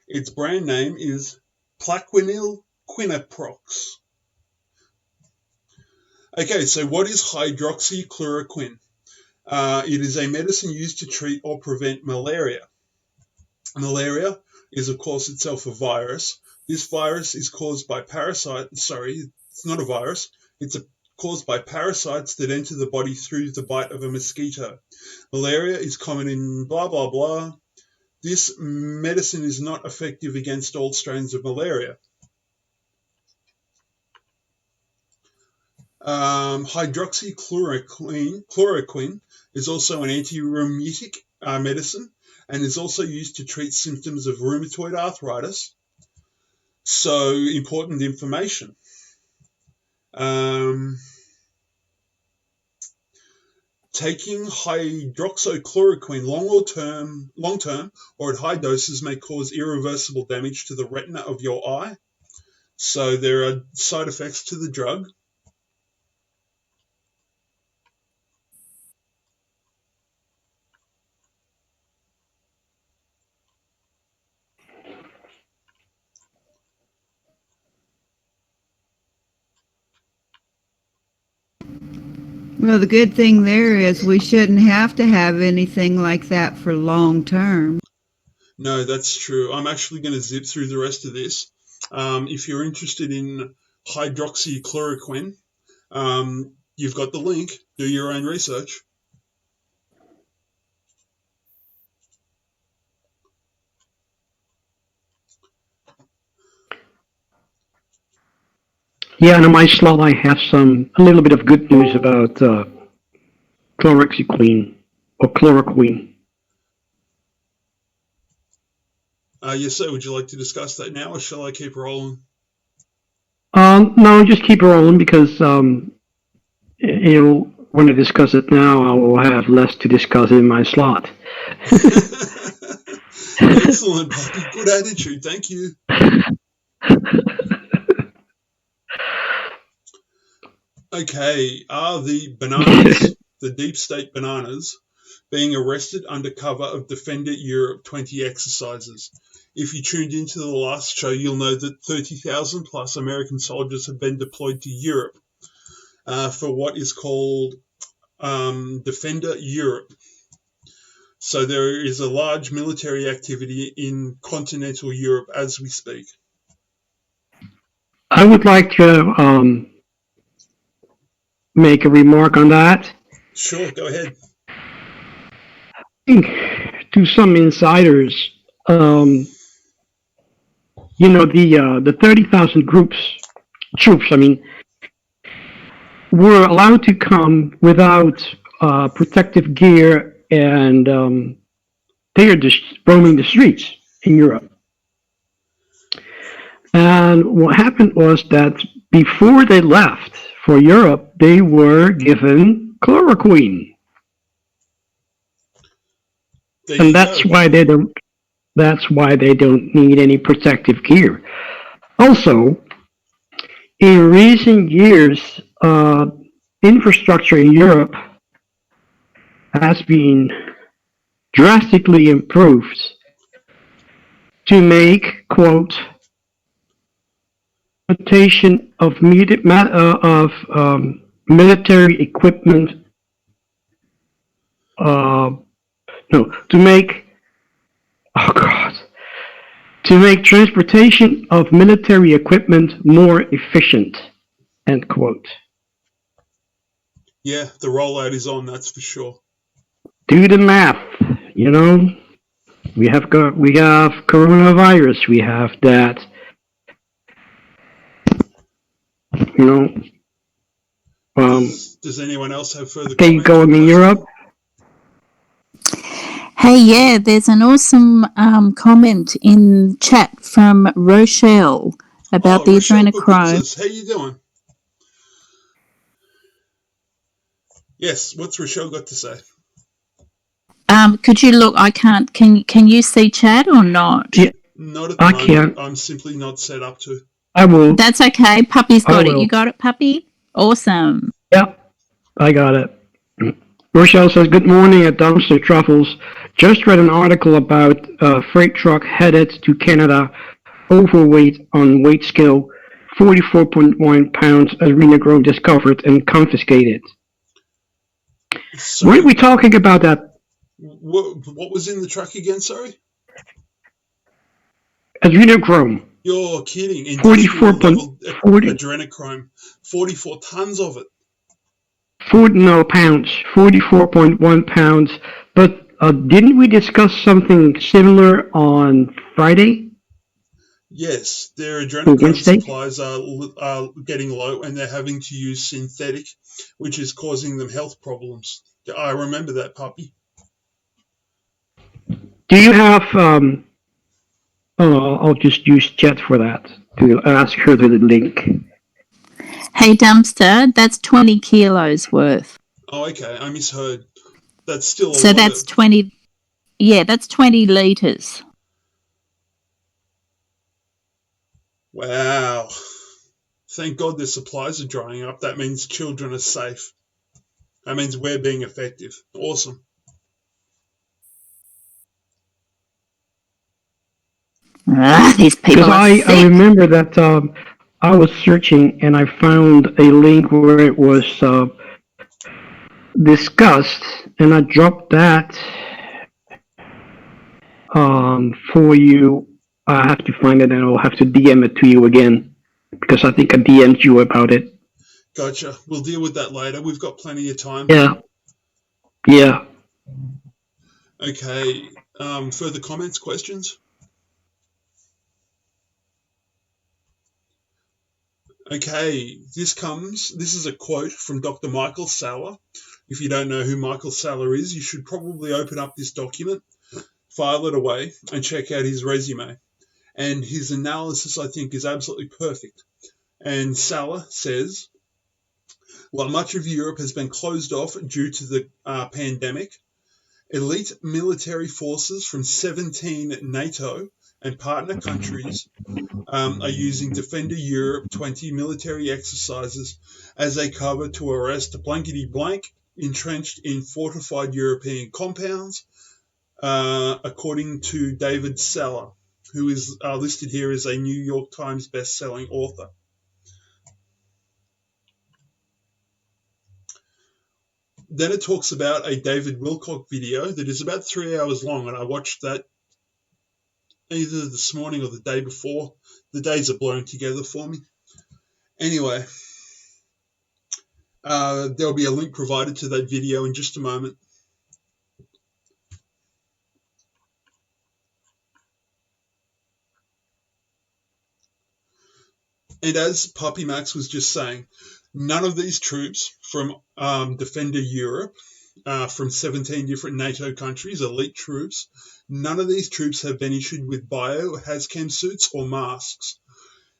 Its brand name is Plaquenil Quinaprox. Okay, so what is hydroxychloroquine? It is a medicine used to treat or prevent malaria. Malaria is, of course, itself a virus. This virus is caused by parasites. Sorry, it's not a virus. It's caused by parasites that enter the body through the bite of a mosquito. Malaria is common in blah, blah, blah. This medicine is not effective against all strains of malaria. Hydroxychloroquine is also an anti-rheumatic medicine and is also used to treat symptoms of rheumatoid arthritis. So, important information. Taking hydroxychloroquine long term or at high doses may cause irreversible damage to the retina of your eye. So there are side effects to the drug. Well, the good thing there is we shouldn't have to have anything like that for long term. No, that's true. I'm actually going to zip through the rest of this. If you're interested in hydroxychloroquine, you've got the link. Do your own research. Yeah, and on my slot I have a little bit of good news about chloroquine or chloroquine. Yes, sir. Would you like to discuss that now, or shall I keep rolling? No, just keep rolling because when I discuss it now, I will have less to discuss in my slot. Excellent, Bobby. Good attitude. Thank you. Okay, are the bananas, the deep state bananas, being arrested under cover of Defender Europe 20 exercises? If you tuned into the last show, you'll know that 30,000 plus American soldiers have been deployed to Europe for what is called Defender Europe. So there is a large military activity in continental Europe as we speak. I would like to make a remark on that. Sure, go ahead. I think to some insiders, the 30,000 troops, were allowed to come without protective gear, and they are just roaming the streets in Europe. And what happened was that before they left for Europe, they were given chloroquine. And that's why they don't need any protective gear. Also, in recent years, infrastructure in Europe has been drastically improved to make, quote, transportation of military equipment, to make transportation of military equipment more efficient, end quote. Yeah, the rollout is on, that's for sure. Do the math, we have coronavirus, we have that, does anyone else have further thing comments? going in Europe? Hey, yeah, there's an awesome comment in chat from Rochelle about the adrenochrome. How you doing? Yes, what's Rochelle got to say? Could you look? I can't. Can you see chat or not? Yeah, not at the moment. Can't. I'm simply not set up to. I will. That's okay. Puppy's got it. You got it, Puppy? Awesome. Yeah, I got it. Rochelle says, good morning at Dumpster Truffles. Just read an article about a freight truck headed to Canada, overweight on weight scale, 44.1 pounds, adrenochrome discovered and confiscated. Sorry, weren't we talking about that? What was in the truck again, sorry? Adrenochrome. You're kidding. 44.40 adrenochrome. 44 tons of it. Pounds. 44.1 pounds. But didn't we discuss something similar on Friday? Yes, their adrenochrome supplies are getting low and they're having to use synthetic, which is causing them health problems. I remember that, Puppy. Do you have... I'll just use chat for that, to ask her the link. Hey, Dumpster, that's 20 kilos worth. Oh, okay, I misheard. That's still a So that's 20... Yeah, that's 20 litres. Wow. Thank God their supplies are drying up. That means children are safe. That means we're being effective. Awesome. These people are sick. I remember that I was searching and I found a link where it was discussed, and I dropped that for you. I have to find it and I'll have to DM it to you again, because I think I DM'd you about it. Gotcha. We'll deal with that later. We've got plenty of time. Yeah. Okay. Further comments, questions? Okay, this is a quote from Dr. Michael Salla. If you don't know who Michael Salla is, you should probably open up this document, file it away, and check out his resume. And his analysis, I think, is absolutely perfect. And Salla says, while much of Europe has been closed off due to the pandemic, elite military forces from 17 NATO and partner countries are using Defender Europe 20 military exercises as a cover to arrest blankety-blank entrenched in fortified European compounds, according to David Seller, who is listed here as a New York Times best-selling author. Then it talks about a David Wilcock video that is about 3 hours long, and I watched that either this morning or the day before. The days are blurring together for me. Anyway, there'll be a link provided to that video in just a moment. And as Puppy Max was just saying, none of these troops from Defender Europe, from 17 different NATO countries, elite troops, none of these troops have been issued with biohazcam suits or masks,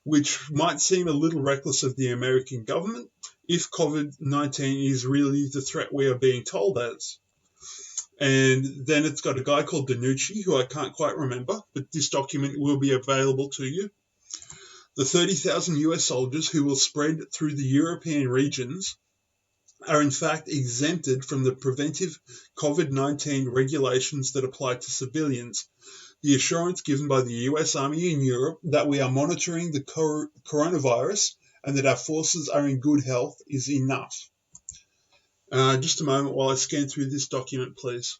which might seem a little reckless of the American government if COVID-19 is really the threat we are being told as. And then it's got a guy called Danucci, who I can't quite remember, but this document will be available to you. The 30,000 US soldiers who will spread through the European regions are in fact exempted from the preventive COVID-19 regulations that apply to civilians. The assurance given by the US Army in Europe that we are monitoring the coronavirus and that our forces are in good health is enough. Just a moment while I scan through this document, please.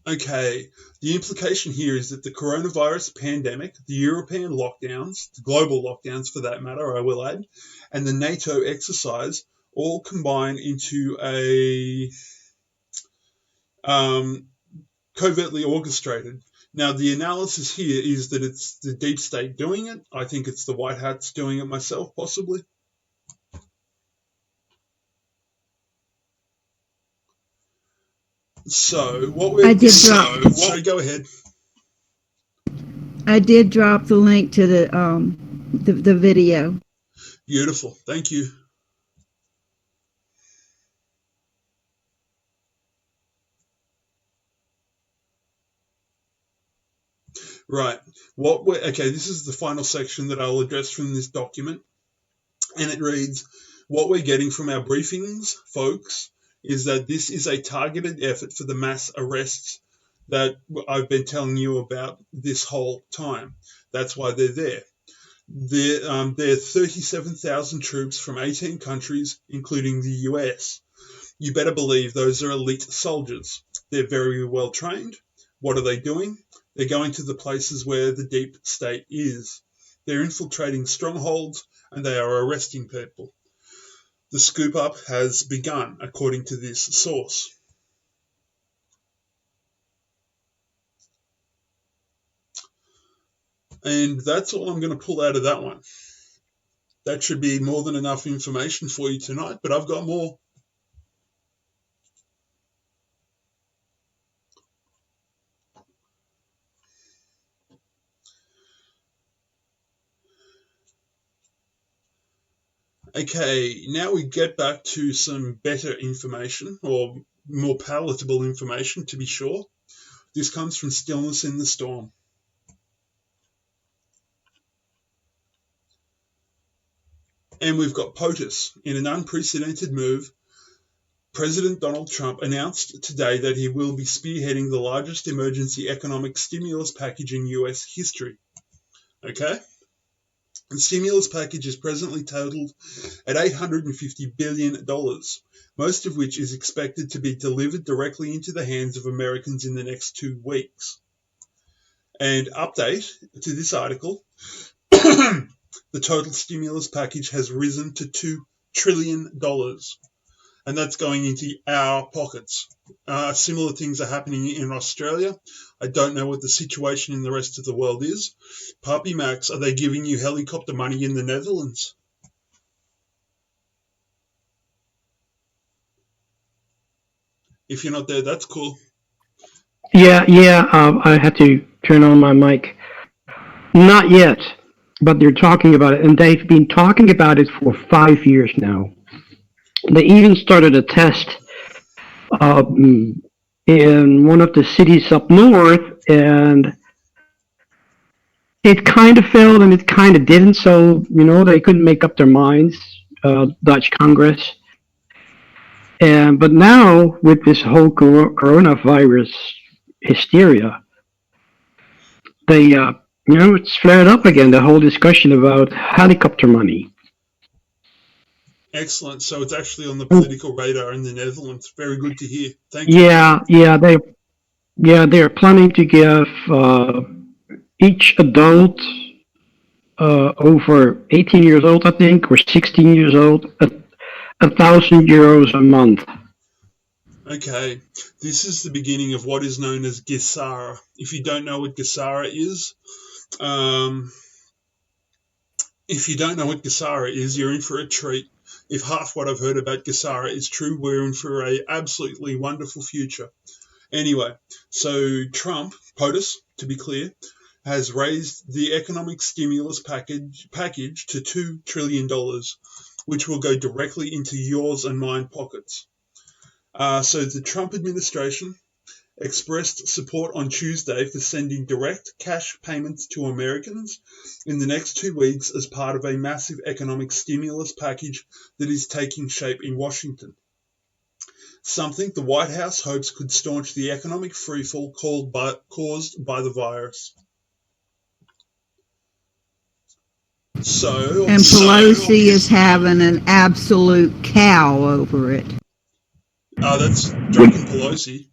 Okay, the implication here is that the coronavirus pandemic, the European lockdowns, the global lockdowns for that matter, I will add, and the NATO exercise all combine into a covertly orchestrated. Now, the analysis here is that it's the deep state doing it. I think it's the white hats doing it myself, possibly. So what we're go ahead. I did drop the link to the video. Beautiful, thank you. Right. Okay, this is the final section that I'll address from this document, and it reads, what we're getting from our briefings, folks, is that this is a targeted effort for the mass arrests that I've been telling you about this whole time. That's why they're there. There are 37,000 troops from 18 countries, including the US. You better believe those are elite soldiers. They're very well trained. What are they doing? They're going to the places where the deep state is. They're infiltrating strongholds and they are arresting people. The scoop up has begun, according to this source. And that's all I'm going to pull out of that one. That should be more than enough information for you tonight, but I've got more. Okay, now we get back to some better information, or more palatable information, to be sure. This comes from Stillness in the Storm. And we've got POTUS. In an unprecedented move, President Donald Trump announced today that he will be spearheading the largest emergency economic stimulus package in US history. Okay? The stimulus package is presently totaled at $850 billion, most of which is expected to be delivered directly into the hands of Americans in the next 2 weeks. And update to this article, the total stimulus package has risen to $2 trillion, and that's going into our pockets. Similar things are happening in Australia. I don't know what the situation in the rest of the world is. Puppy Max, are they giving you helicopter money in the Netherlands? If you're not there, that's cool. Yeah, I had to turn on my mic. Not yet, but they're talking about it, and they've been talking about it for 5 years now. They even started a test in one of the cities up north, and it kind of failed and it kind of didn't. So, they couldn't make up their minds, Dutch Congress. But now, with this whole coronavirus hysteria, they, it's flared up again, the whole discussion about helicopter money. Excellent. So it's actually on the political radar in the Netherlands. Very good to hear. Thank you. They're planning to give each adult over 18 years old, I think, or 16 years old, €1,000 a month. Okay, this is the beginning of what is known as Gesara. If you don't know what Gesara is, you're in for a treat. If half what I've heard about Gesara is true, we're in for a absolutely wonderful future. Anyway, so Trump, POTUS, to be clear, has raised the economic stimulus package to $2 trillion, which will go directly into yours and mine pockets. So the Trump administration expressed support on Tuesday for sending direct cash payments to Americans in the next 2 weeks as part of a massive economic stimulus package that is taking shape in Washington. Something the White House hopes could staunch the economic freefall caused by the virus. And Pelosi is having an absolute cow over it. That's drunken Pelosi.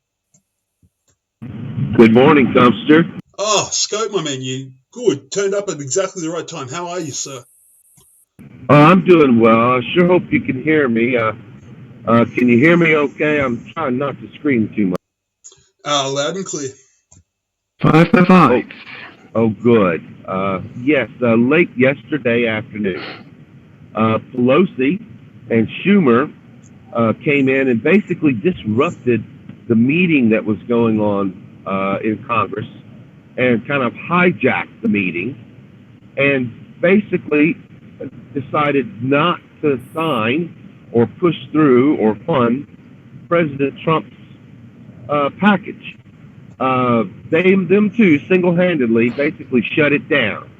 Good morning, Dumpster. Oh, Scope, my man, you good. Turned up at exactly the right time. How are you, sir? I'm doing well. I sure hope you can hear me. Can you hear me okay? I'm trying not to scream too much. Loud and clear. 555. Oh, good. Yes, late yesterday afternoon, Pelosi and Schumer came in and basically disrupted the meeting that was going on in Congress and kind of hijacked the meeting and basically decided not to sign or push through or fund President Trump's package. Them two single-handedly basically shut it down.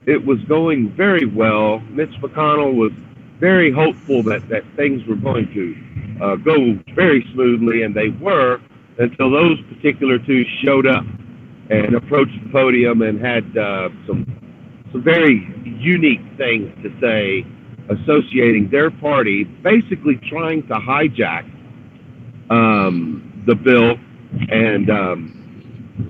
It was going very well. Mitch McConnell was very hopeful that things were going to go very smoothly, and they were until those particular two showed up and approached the podium and had some very unique things to say associating their party, basically trying to hijack the bill and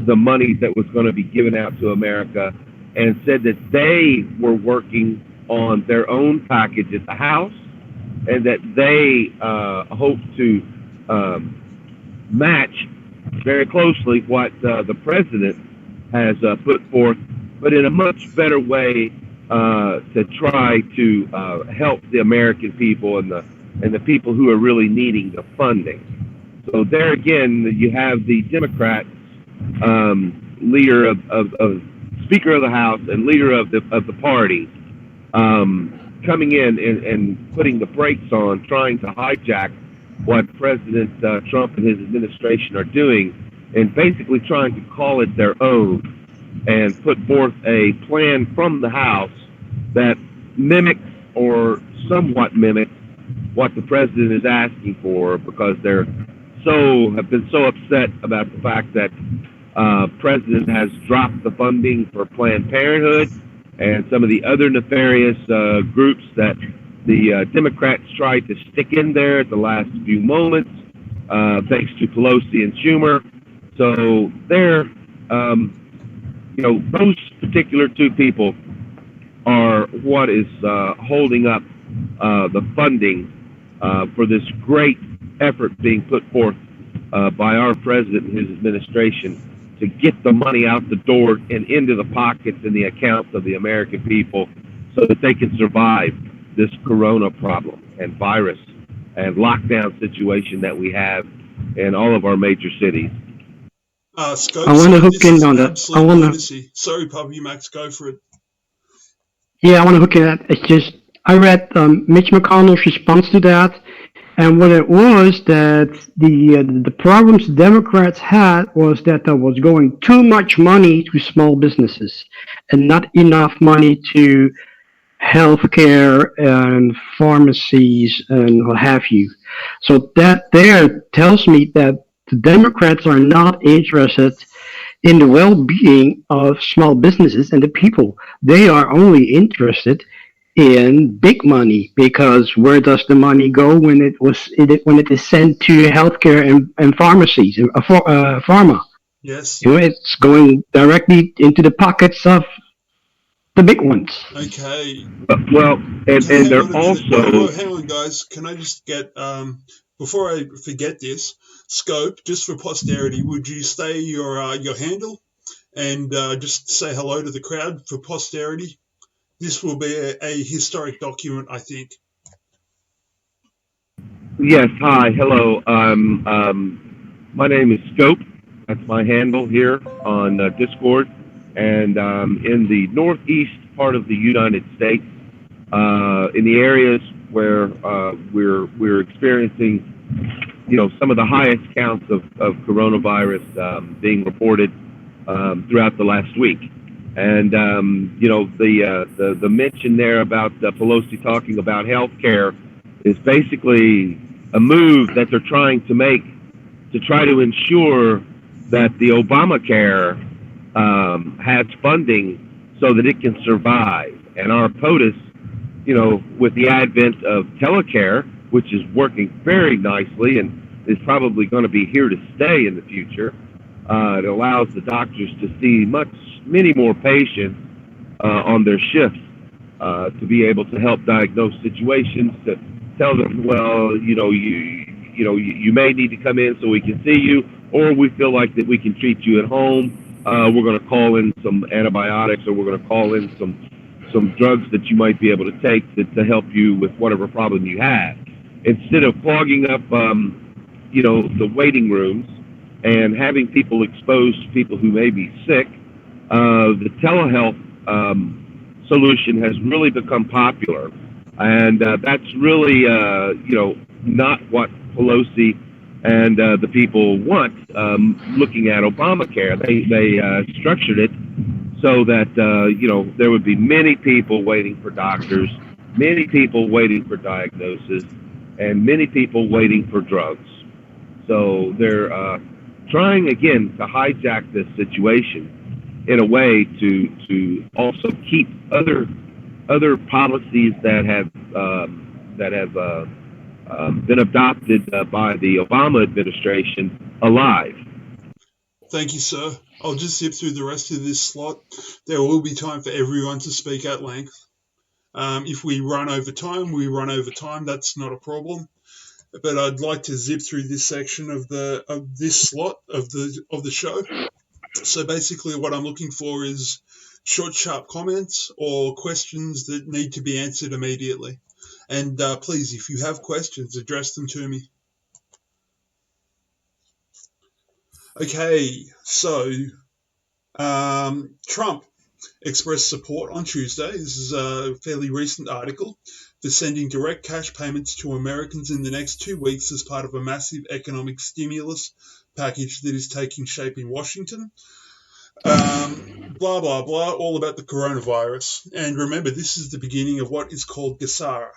the money that was going to be given out to America, and said that they were working on their own package at the House and that they hope to match very closely what the president has put forth, but in a much better way to try to help the American people and the people who are really needing the funding. So there again, you have the Democrats, leader of Speaker of the House and leader of the party, coming in and putting the brakes on, trying to hijack what President Trump and his administration are doing, and basically trying to call it their own and put forth a plan from the House that mimics or somewhat mimics what the president is asking for, because they're have been so upset about the fact that president has dropped the funding for Planned Parenthood and some of the other nefarious groups that the Democrats tried to stick in there at the last few moments, thanks to Pelosi and Schumer. So they're, those particular two people are what is holding up the funding for this great effort being put forth by our president and his administration to get the money out the door and into the pockets and the accounts of the American people so that they can survive this corona problem and virus and lockdown situation that we have in all of our major cities. Scope, I want to hook in on that. Sorry, Puppy Max, go for it. Yeah, I want to hook in that. It's just, I read Mitch McConnell's response to that, And what it was that the problems the Democrats had was that there was going too much money to small businesses and not enough money to healthcare and pharmacies and what have you. So that there tells me that the Democrats are not interested in the well-being of small businesses and the people. They are only interested in big money because where does the money go when it is sent to healthcare and pharmacies, pharma? Yes. You know, it's going directly into the pockets of the big ones. Okay. Well, and Hang they're on a minute. Whoa, also hang on, guys. Can I just get before I forget this, Scope, just for posterity, would you say your handle and just say hello to the crowd for posterity? This will be a historic document, I think. yes. Hi, hello. My name is Scope. That's my handle here on Discord, and in the northeast part of the United States, in the areas where we're experiencing, some of the highest counts of coronavirus being reported throughout the last week. And the mention there about Pelosi talking about health care is basically a move that they're trying to make to try to ensure that the Obamacare has funding so that it can survive. And our POTUS, with the advent of telecare, which is working very nicely and is probably going to be here to stay in the future, it allows the doctors to see many more patients on their shifts, to be able to help diagnose situations, to tell them, well, you may need to come in so we can see you, or we feel like that we can treat you at home. We're going to call in some antibiotics, or we're going to call in some drugs that you might be able to take to help you with whatever problem you have. Instead of clogging up, the waiting rooms and having people exposed to people who may be sick, the telehealth solution has really become popular. And that's really, not what Pelosi and the people want. Looking at Obamacare, they structured it so that there would be many people waiting for doctors, many people waiting for diagnosis, and many people waiting for drugs. So they're trying again to hijack this situation in a way to also keep other policies that have been adopted by the Obama administration alive. Thank you, sir. I'll just zip through the rest of this slot. There will be time for everyone to speak at length. If we run over time, we run over time. That's not a problem. But I'd like to zip through this section of this slot of the show. So basically, what I'm looking for is short, sharp comments or questions that need to be answered immediately. And please, if you have questions, address them to me. Okay, so Trump expressed support on Tuesday. This is a fairly recent article for sending direct cash payments to Americans in the next 2 weeks as part of a massive economic stimulus package that is taking shape in Washington. Blah, blah, blah, all about the coronavirus. And remember, this is the beginning of what is called GESARA.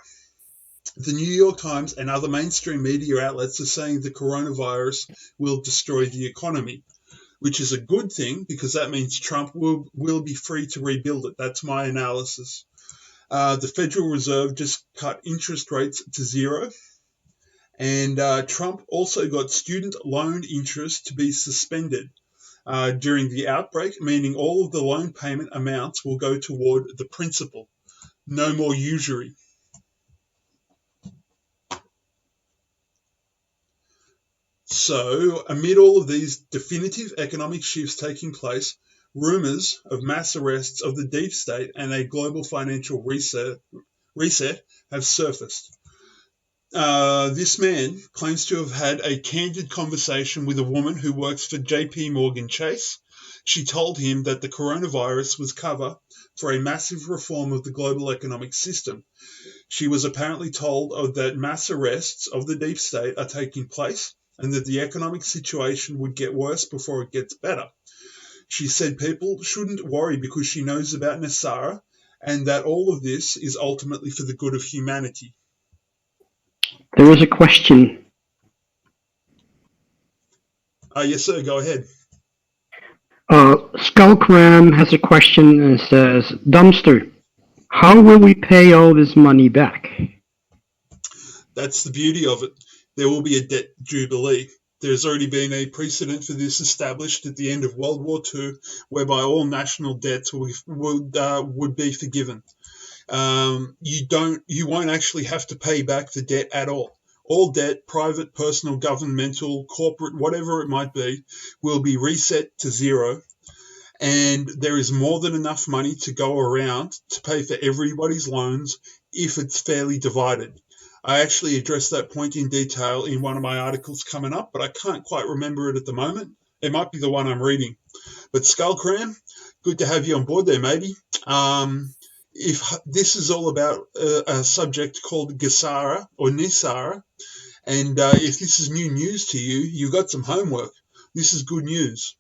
The New York Times and other mainstream media outlets are saying the coronavirus will destroy the economy, which is a good thing because that means Trump will be free to rebuild it. That's my analysis. The Federal Reserve just cut interest rates to zero. And Trump also got student loan interest to be suspended during the outbreak, meaning all of the loan payment amounts will go toward the principal. No more usury. So, amid all of these definitive economic shifts taking place, rumors of mass arrests of the deep state and a global financial reset have surfaced. This man claims to have had a candid conversation with a woman who works for JP Morgan Chase. She told him that the coronavirus was cover for a massive reform of the global economic system. She was apparently told that mass arrests of the deep state are taking place and that the economic situation would get worse before it gets better. She said people shouldn't worry because she knows about NESARA and that all of this is ultimately for the good of humanity. There is a question. Yes, sir, go ahead. Skullcram has a question and says, Dumpster, how will we pay all this money back? That's the beauty of it. There will be a debt jubilee. There's already been a precedent for this established at the end of World War II, whereby all national debts would be forgiven. You won't actually have to pay back the debt at all. All debt, private, personal, governmental, corporate, whatever it might be, will be reset to zero. And there is more than enough money to go around to pay for everybody's loans if it's fairly divided. I actually addressed that point in detail in one of my articles coming up, but I can't quite remember it at the moment. It might be the one I'm reading. But Skullcram, good to have you on board there, matey. If this is all about a subject called GESARA or NESARA, and if this is new news to you, you've got some homework. This is good news.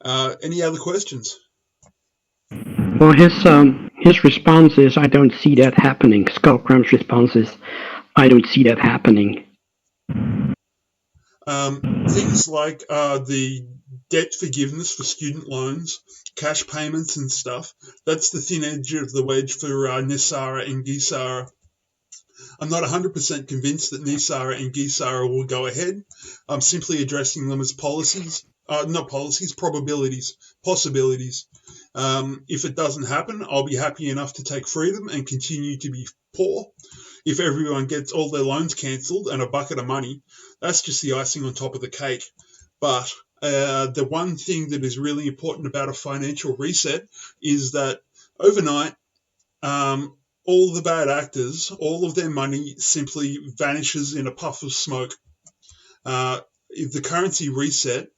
Any other questions? Well, his response is, I don't see that happening. Skullcram's response is, I don't see that happening. Things like the debt forgiveness for student loans, cash payments and stuff, that's the thin edge of the wedge for NESARA and GESARA. I'm not 100% convinced that NESARA and GESARA will go ahead. I'm simply addressing them as possibilities. If it doesn't happen, I'll be happy enough to take freedom and continue to be poor. If everyone gets all their loans cancelled and a bucket of money, that's just the icing on top of the cake. But the one thing that is really important about a financial reset is that overnight, all the bad actors, all of their money simply vanishes in a puff of smoke. If the currency reset,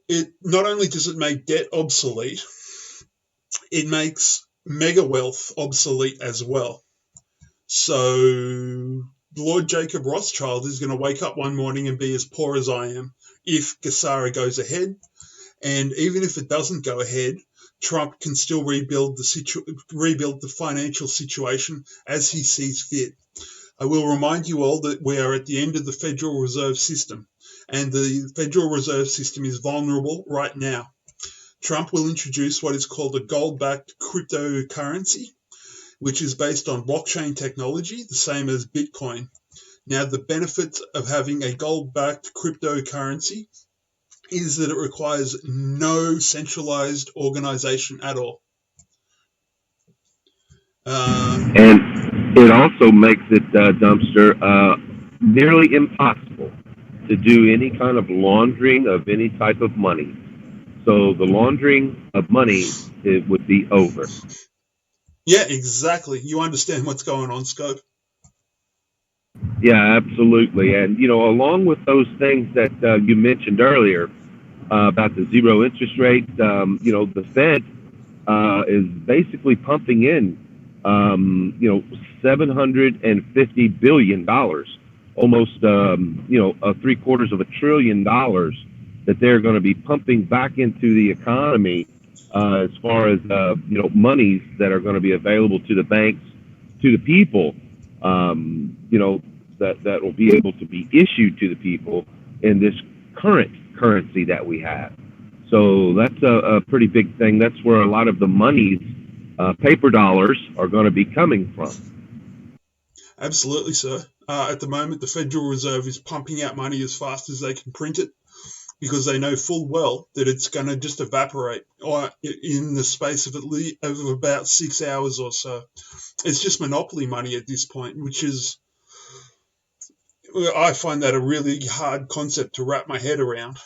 it not only does it make debt obsolete, it makes mega wealth obsolete as well. So Lord Jacob Rothschild is going to wake up one morning and be as poor as I am if GESARA goes ahead. And even if it doesn't go ahead, Trump can still rebuild the financial situation as he sees fit. I will remind you all that we are at the end of the Federal Reserve System, and the Federal Reserve System is vulnerable right now. Trump will introduce what is called a gold-backed cryptocurrency, which is based on blockchain technology, the same as Bitcoin. Now, the benefits of having a gold-backed cryptocurrency is that it requires no centralized organization at all. And it also makes it, Dumpster, nearly impossible to do any kind of laundering of any type of money. So the laundering of money, it would be over. Yeah, exactly. You understand what's going on, Scope. Yeah, absolutely. And, along with those things that you mentioned earlier about the zero interest rate, the Fed is basically pumping in, $750 billion, almost, $750 billion that they're going to be pumping back into the economy as far as, monies that are going to be available to the banks, to the people, that will be able to be issued to the people in this current currency that we have. So that's a pretty big thing. That's where a lot of the monies, paper dollars, are going to be coming from. Absolutely, sir. At the moment, the Federal Reserve is pumping out money as fast as they can print it because they know full well that it's going to just evaporate in the space of about 6 hours or so. It's just monopoly money at this point, which is, I find that a really hard concept to wrap my head around.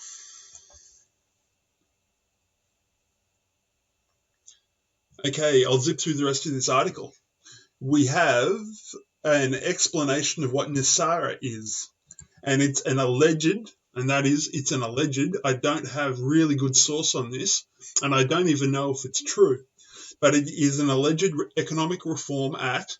Okay, I'll zip through the rest of this article. We have an explanation of what NESARA is, and it's an alleged, and that is, it's an alleged. I don't have really good source on this, and I don't even know if it's true, but it is an alleged economic reform act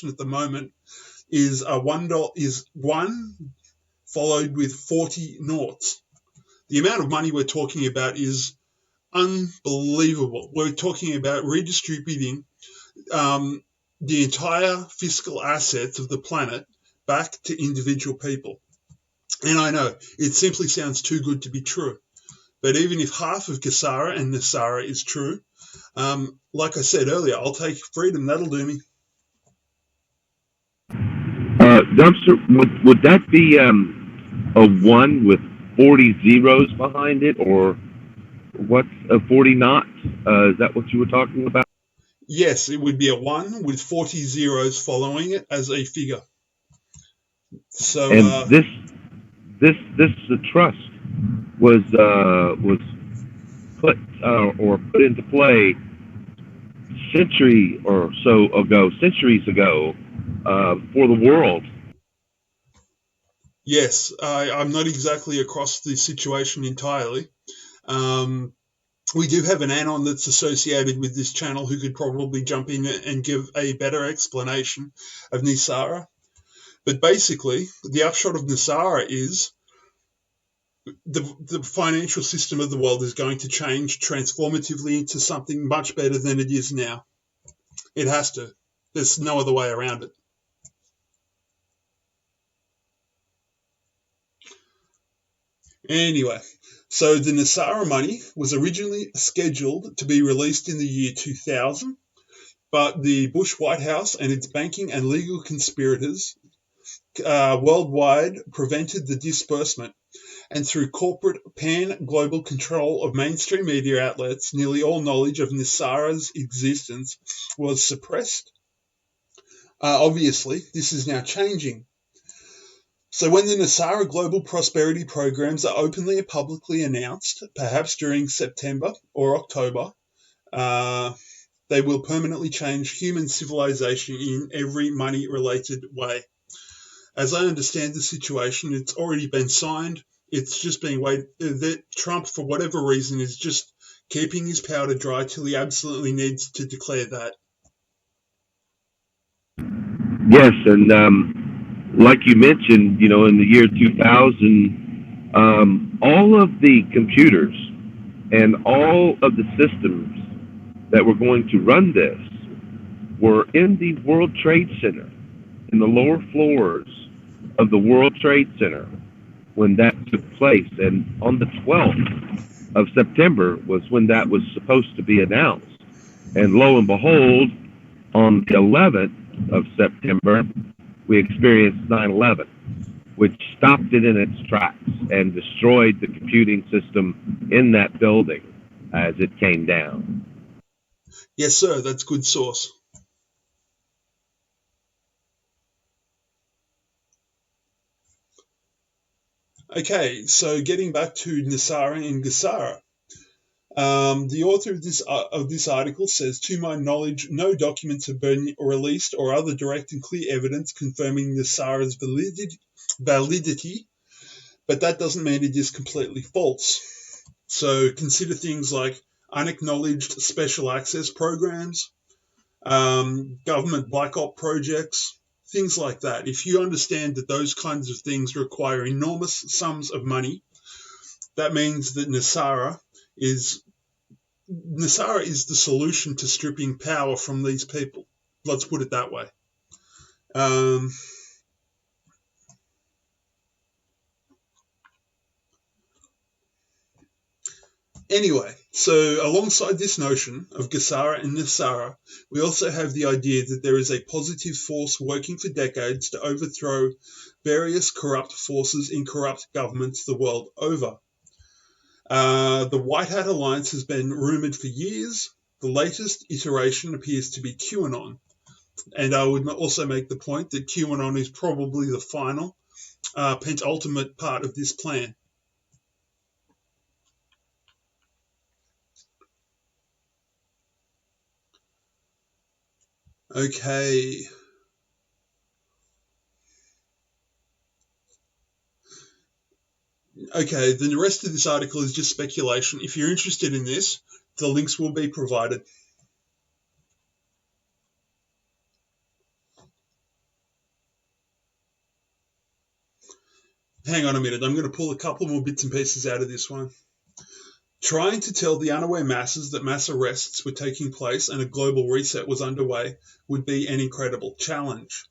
situation at the moment is $1 is 1 followed with 40 noughts. The amount of money we're talking about is unbelievable. We're talking about redistributing the entire fiscal assets of the planet back to individual people. And I know, it simply sounds too good to be true. But even if half of GESARA and NESARA is true, like I said earlier, I'll take freedom. That'll do me. Dumpster, would that be a 1 with 40 zeros behind it, or what's a 40 knots? Is that what you were talking about? Yes, it would be a 1 with 40 zeros following it as a figure. So, And this trust was put into play centuries ago, for the world. yes, I'm not exactly across the situation entirely. We do have an anon that's associated with this channel who could probably jump in and give a better explanation of NESARA. But basically, the upshot of NESARA is the financial system of the world is going to change transformatively into something much better than it is now. It has to. There's no other way around it. Anyway, so the NESARA money was originally scheduled to be released in the year 2000, but the Bush White House and its banking and legal conspirators worldwide prevented the disbursement, and through corporate pan-global control of mainstream media outlets, nearly all knowledge of NESARA's existence was suppressed. Obviously, this is now changing. So when the NESARA Global Prosperity Programs are openly and publicly announced, perhaps during September or October, they will permanently change human civilization in every money-related way. As I understand the situation, it's already been signed. It's just being waited. That Trump, for whatever reason, is just keeping his powder dry till he absolutely needs to declare that. Yes, and like you mentioned, in the year 2000, all of the computers and all of the systems that were going to run this were in the World Trade Center, in the lower floors of the World Trade Center when that took place. And on the 12th of September was when that was supposed to be announced. And lo and behold, on the 11th of September, we experienced 9/11, which stopped it in its tracks and destroyed the computing system in that building as it came down. Yes, sir, that's good source. Okay, so getting back to NESARA and GESARA. The author of this article says, to my knowledge, no documents have been released or other direct and clear evidence confirming NESARA's validity, but that doesn't mean it is completely false. So consider things like unacknowledged special access programs, government black op projects, things like that. If you understand that those kinds of things require enormous sums of money, that means that NESARA is the solution to stripping power from these people. Let's put it that way. Anyway, so alongside this notion of GESARA and NESARA, we also have the idea that there is a positive force working for decades to overthrow various corrupt forces in corrupt governments the world over. The White Hat Alliance has been rumoured for years. The latest iteration appears to be QAnon. And I would also make the point that QAnon is probably the final, penultimate part of this plan. Okay. Okay, the rest of this article is just speculation. If you're interested in this, the links will be provided. Hang on a minute, I'm going to pull a couple more bits and pieces out of this one. Trying to tell the unaware masses that mass arrests were taking place and a global reset was underway would be an incredible challenge,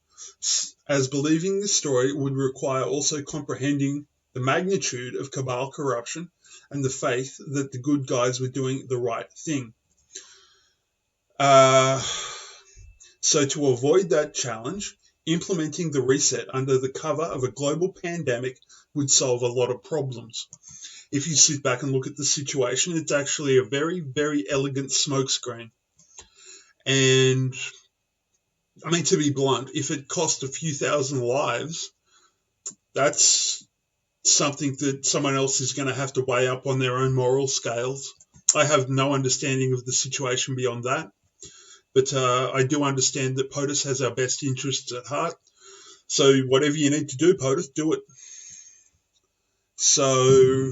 as believing this story would require also comprehending the magnitude of cabal corruption and the faith that the good guys were doing the right thing. So to avoid that challenge, implementing the reset under the cover of a global pandemic would solve a lot of problems. If you sit back and look at the situation, it's actually a very, very elegant smokescreen. And, I mean, to be blunt, if it cost a few thousand lives, that's something that someone else is going to have to weigh up on their own moral scales. I have no understanding of the situation beyond that. But I do understand that POTUS has our best interests at heart. So whatever you need to do, POTUS, do it. So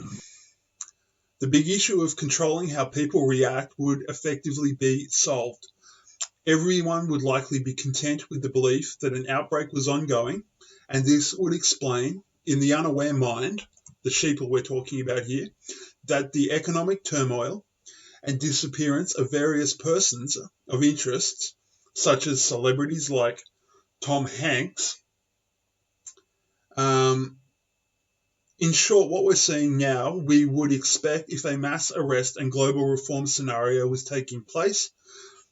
the big issue of controlling how people react would effectively be solved. Everyone would likely be content with the belief that an outbreak was ongoing, and this would explain, in the unaware mind, the sheeple we're talking about here, that the economic turmoil and disappearance of various persons of interest, such as celebrities like Tom Hanks. In short, what we're seeing now, we would expect if a mass arrest and global reform scenario was taking place,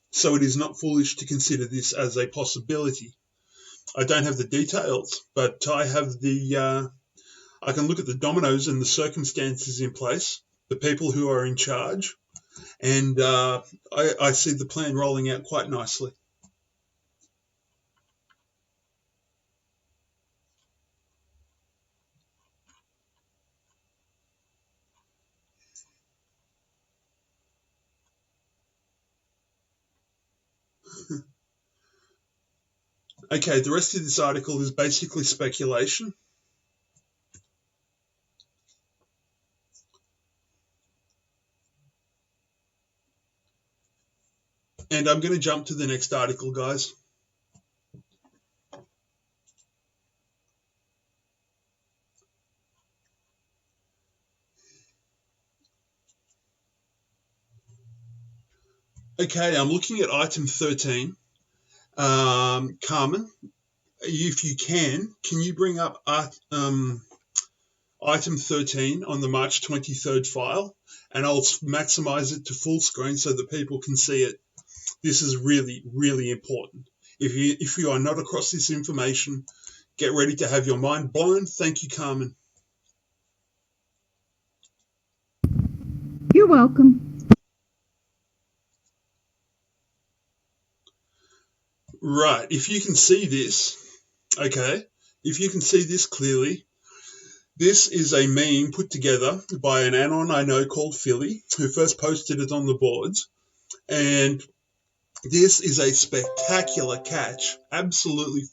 so it is not foolish to consider this as a possibility. I don't have the details, but I have I can look at the dominoes and the circumstances in place, the people who are in charge, and I see the plan rolling out quite nicely. Okay, the rest of this article is basically speculation. And I'm going to jump to the next article, guys. Okay, I'm looking at item 13. Carmen, if you can you bring up item 13 on the March 23rd file, and I'll maximize it to full screen so that people can see it. This is really, really important. If you are not across this information, get ready to have your mind blown. Thank you, Carmen. You're welcome. Right, if you can see this, okay, if you can see this clearly, this is a meme put together by an anon I know called Philly, who first posted it on the boards, and this is a spectacular catch, absolutely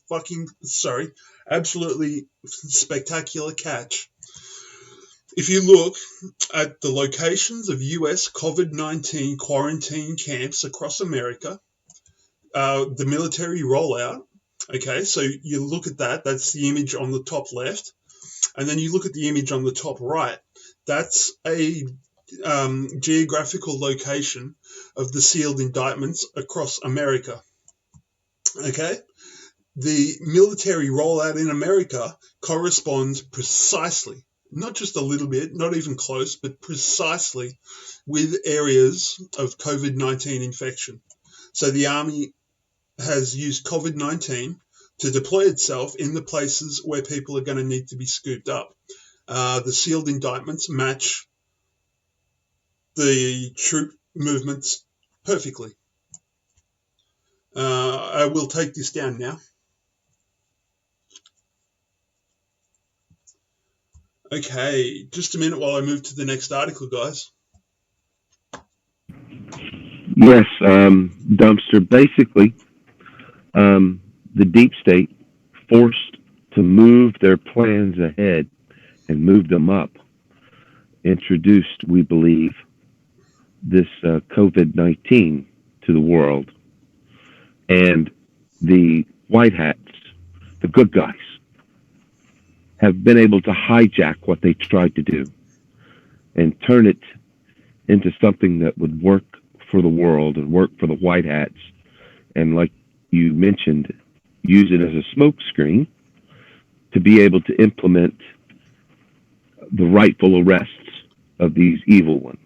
spectacular catch. If you look at the locations of US COVID-19 quarantine camps across America, the military rollout, okay, so you look at that's the image on the top left, and then you look at the image on the top right, that's a geographical location of the sealed indictments across America, okay? The military rollout in America corresponds precisely, not just a little bit, not even close, but precisely with areas of COVID-19 infection. So the Army has used COVID-19 to deploy itself in the places where people are going to need to be scooped up. The sealed indictments match the troop movements perfectly. I will take this down now. Okay, just a minute while I move to the next article, guys. Yes, Dumpster. Basically, the deep state forced to move their plans ahead and move them up, introduced, we believe, this COVID-19 to the world. And the white hats, the good guys, have been able to hijack what they tried to do and turn it into something that would work for the world and work for the white hats. And like you mentioned, use it as a smokescreen to be able to implement the rightful arrests of these evil ones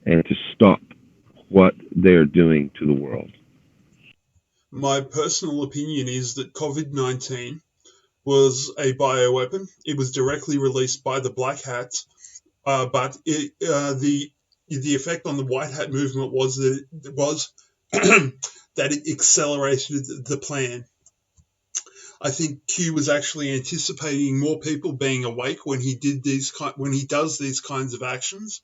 and to stop what they're doing to the world. My personal opinion is that COVID-19 was a bioweapon. It was directly released by the Black Hats, but the effect on the White Hat movement was that that it accelerated the plan. I think Q was actually anticipating more people being awake when he does these kinds of actions,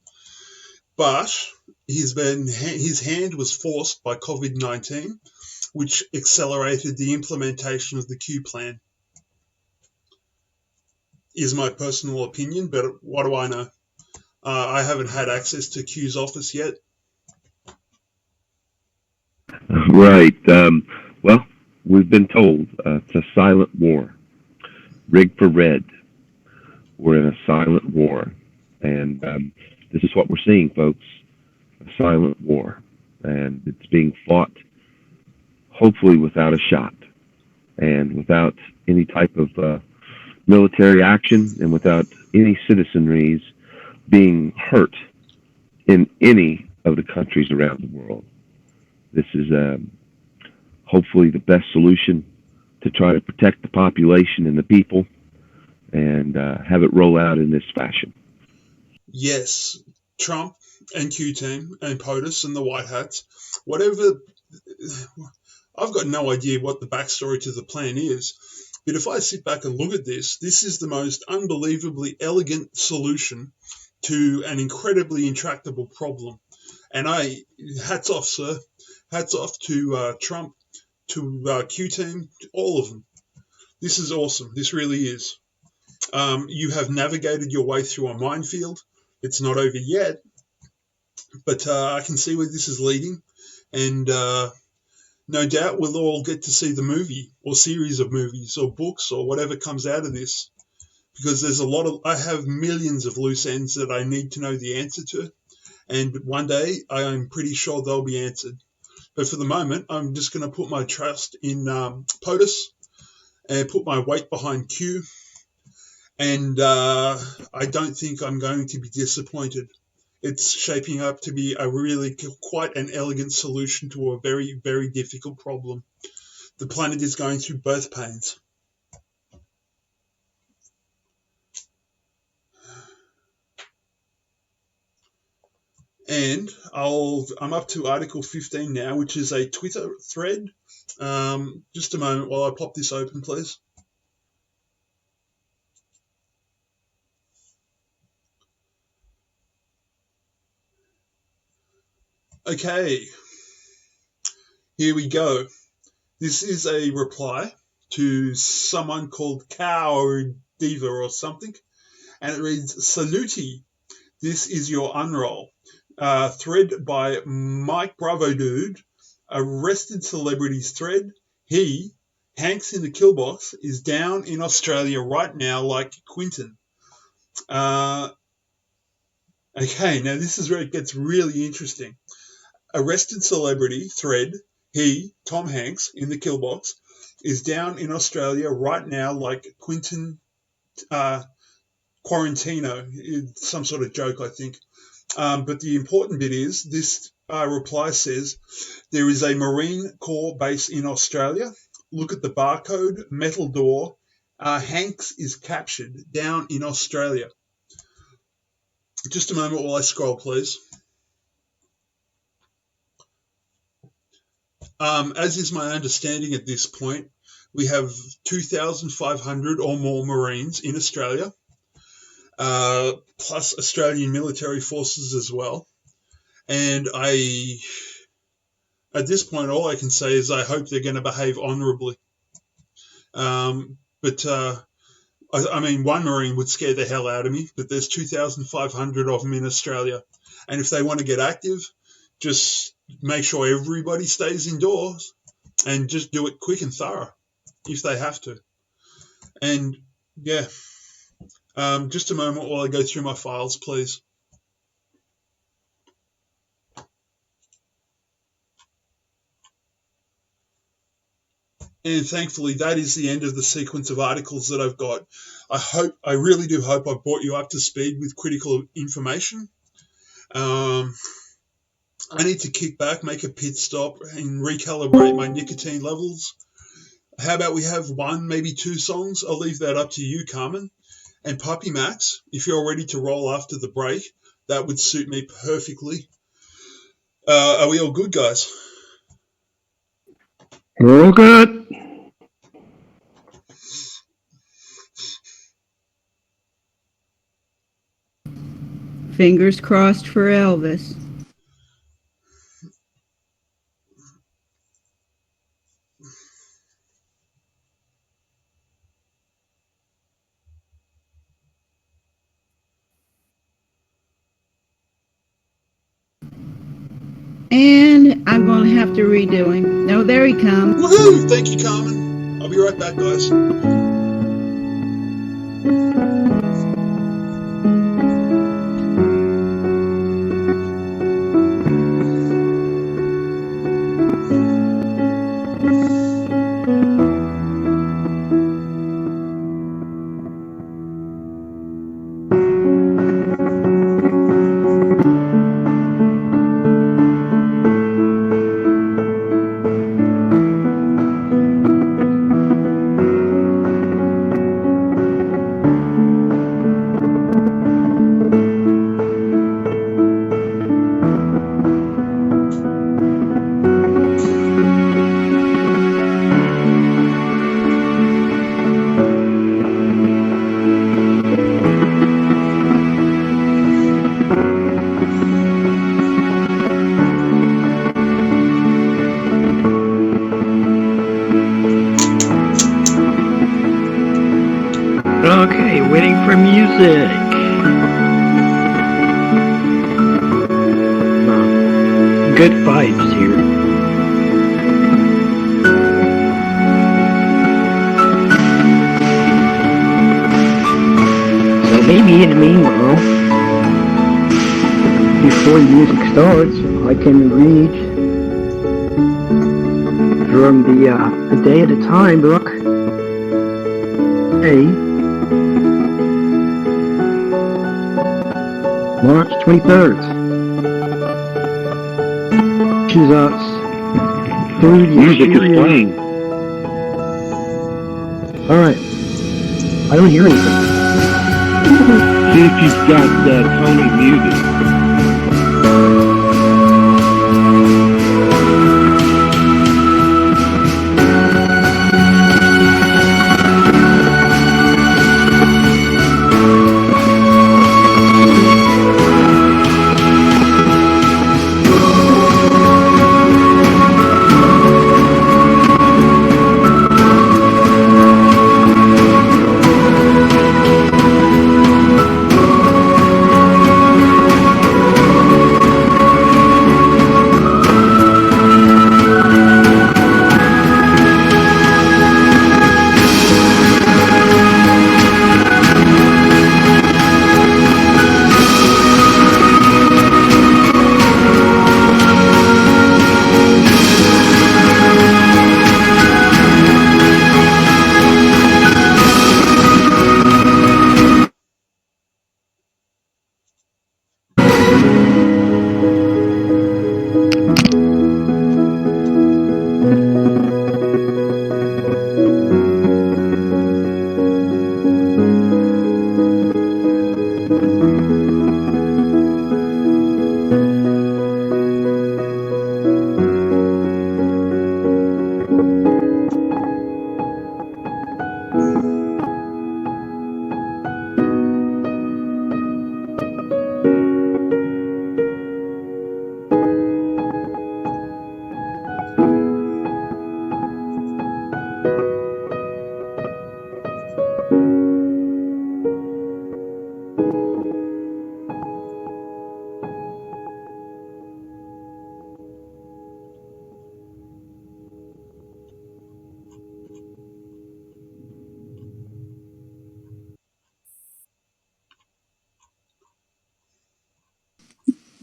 but his hand was forced by COVID-19, which accelerated the implementation of the Q plan. Is my personal opinion, but what do I know? I haven't had access to Q's office yet. Right. Well, we've been told it's a silent war. Rig for red. We're in a silent war. And this is what we're seeing, folks. A silent war. And it's being fought, hopefully without a shot and without any type of military action and without any citizenries being hurt in any of the countries around the world. This is hopefully the best solution to try to protect the population and the people and have it roll out in this fashion. Yes, Trump and Q-Team and POTUS and the White Hats, whatever, I've got no idea what the backstory to the plan is, but if I sit back and look at this is the most unbelievably elegant solution to an incredibly intractable problem. And hats off, sir. Hats off to Trump, to Q-Team, to all of them. This is awesome. This really is. You have navigated your way through a minefield. It's not over yet, but I can see where this is leading. And no doubt we'll all get to see the movie or series of movies or books or whatever comes out of this. Because there's I have millions of loose ends that I need to know the answer to. And one day I'm pretty sure they'll be answered. But for the moment, I'm just going to put my trust in POTUS and put my weight behind Q. And I don't think I'm going to be disappointed. It's shaping up to be quite an elegant solution to a very, very difficult problem. The planet is going through birth pains. And I'm up to Article 15 now, which is a Twitter thread. Just a moment while I pop this open, please. Okay, here we go. This is a reply to someone called Cow or Diva or something, and it reads, "Saluti, this is your unroll." Thread by Mike Bravo Dude, arrested celebrities thread. He, Hanks in the Killbox, is down in Australia right now like Quinton. Okay, now this is where it gets really interesting. Arrested celebrity thread. He, Tom Hanks in the Killbox, is down in Australia right now like Quinton Quarantino. It's some sort of joke, I think. But the important bit is this reply says, there is a Marine Corps base in Australia. Look at the barcode, metal door. Hanks is captured down in Australia. Just a moment while I scroll, please. As is my understanding at this point, we have 2,500 or more Marines in Australia, plus Australian military forces as well. And at this point, all I can say is I hope they're going to behave honourably. I mean, one Marine would scare the hell out of me, but there's 2,500 of them in Australia. And if they want to get active, just make sure everybody stays indoors and just do it quick and thorough if they have to. And, yeah, just a moment while I go through my files, please. And thankfully, that is the end of the sequence of articles that I've got. I really do hope I've brought you up to speed with critical information. I need to kick back, make a pit stop, and recalibrate my nicotine levels. How about we have one, maybe two songs? I'll leave that up to you, Carmen. And Puppy Max, if you're ready to roll after the break, that would suit me perfectly. Are we all good, guys? We're all good. Fingers crossed for Elvis. And I'm going to have to redo him. No, there he comes. Woohoo! Thank you, Carmen. I'll be right back, guys. Okay, waiting for music. Good vibes here. So maybe in the meanwhile, before the music starts, I can read from the day at a time book. March 23rd. Which is us through the Music is period. playing. Alright. I don't hear anything. See if you've got Tony music.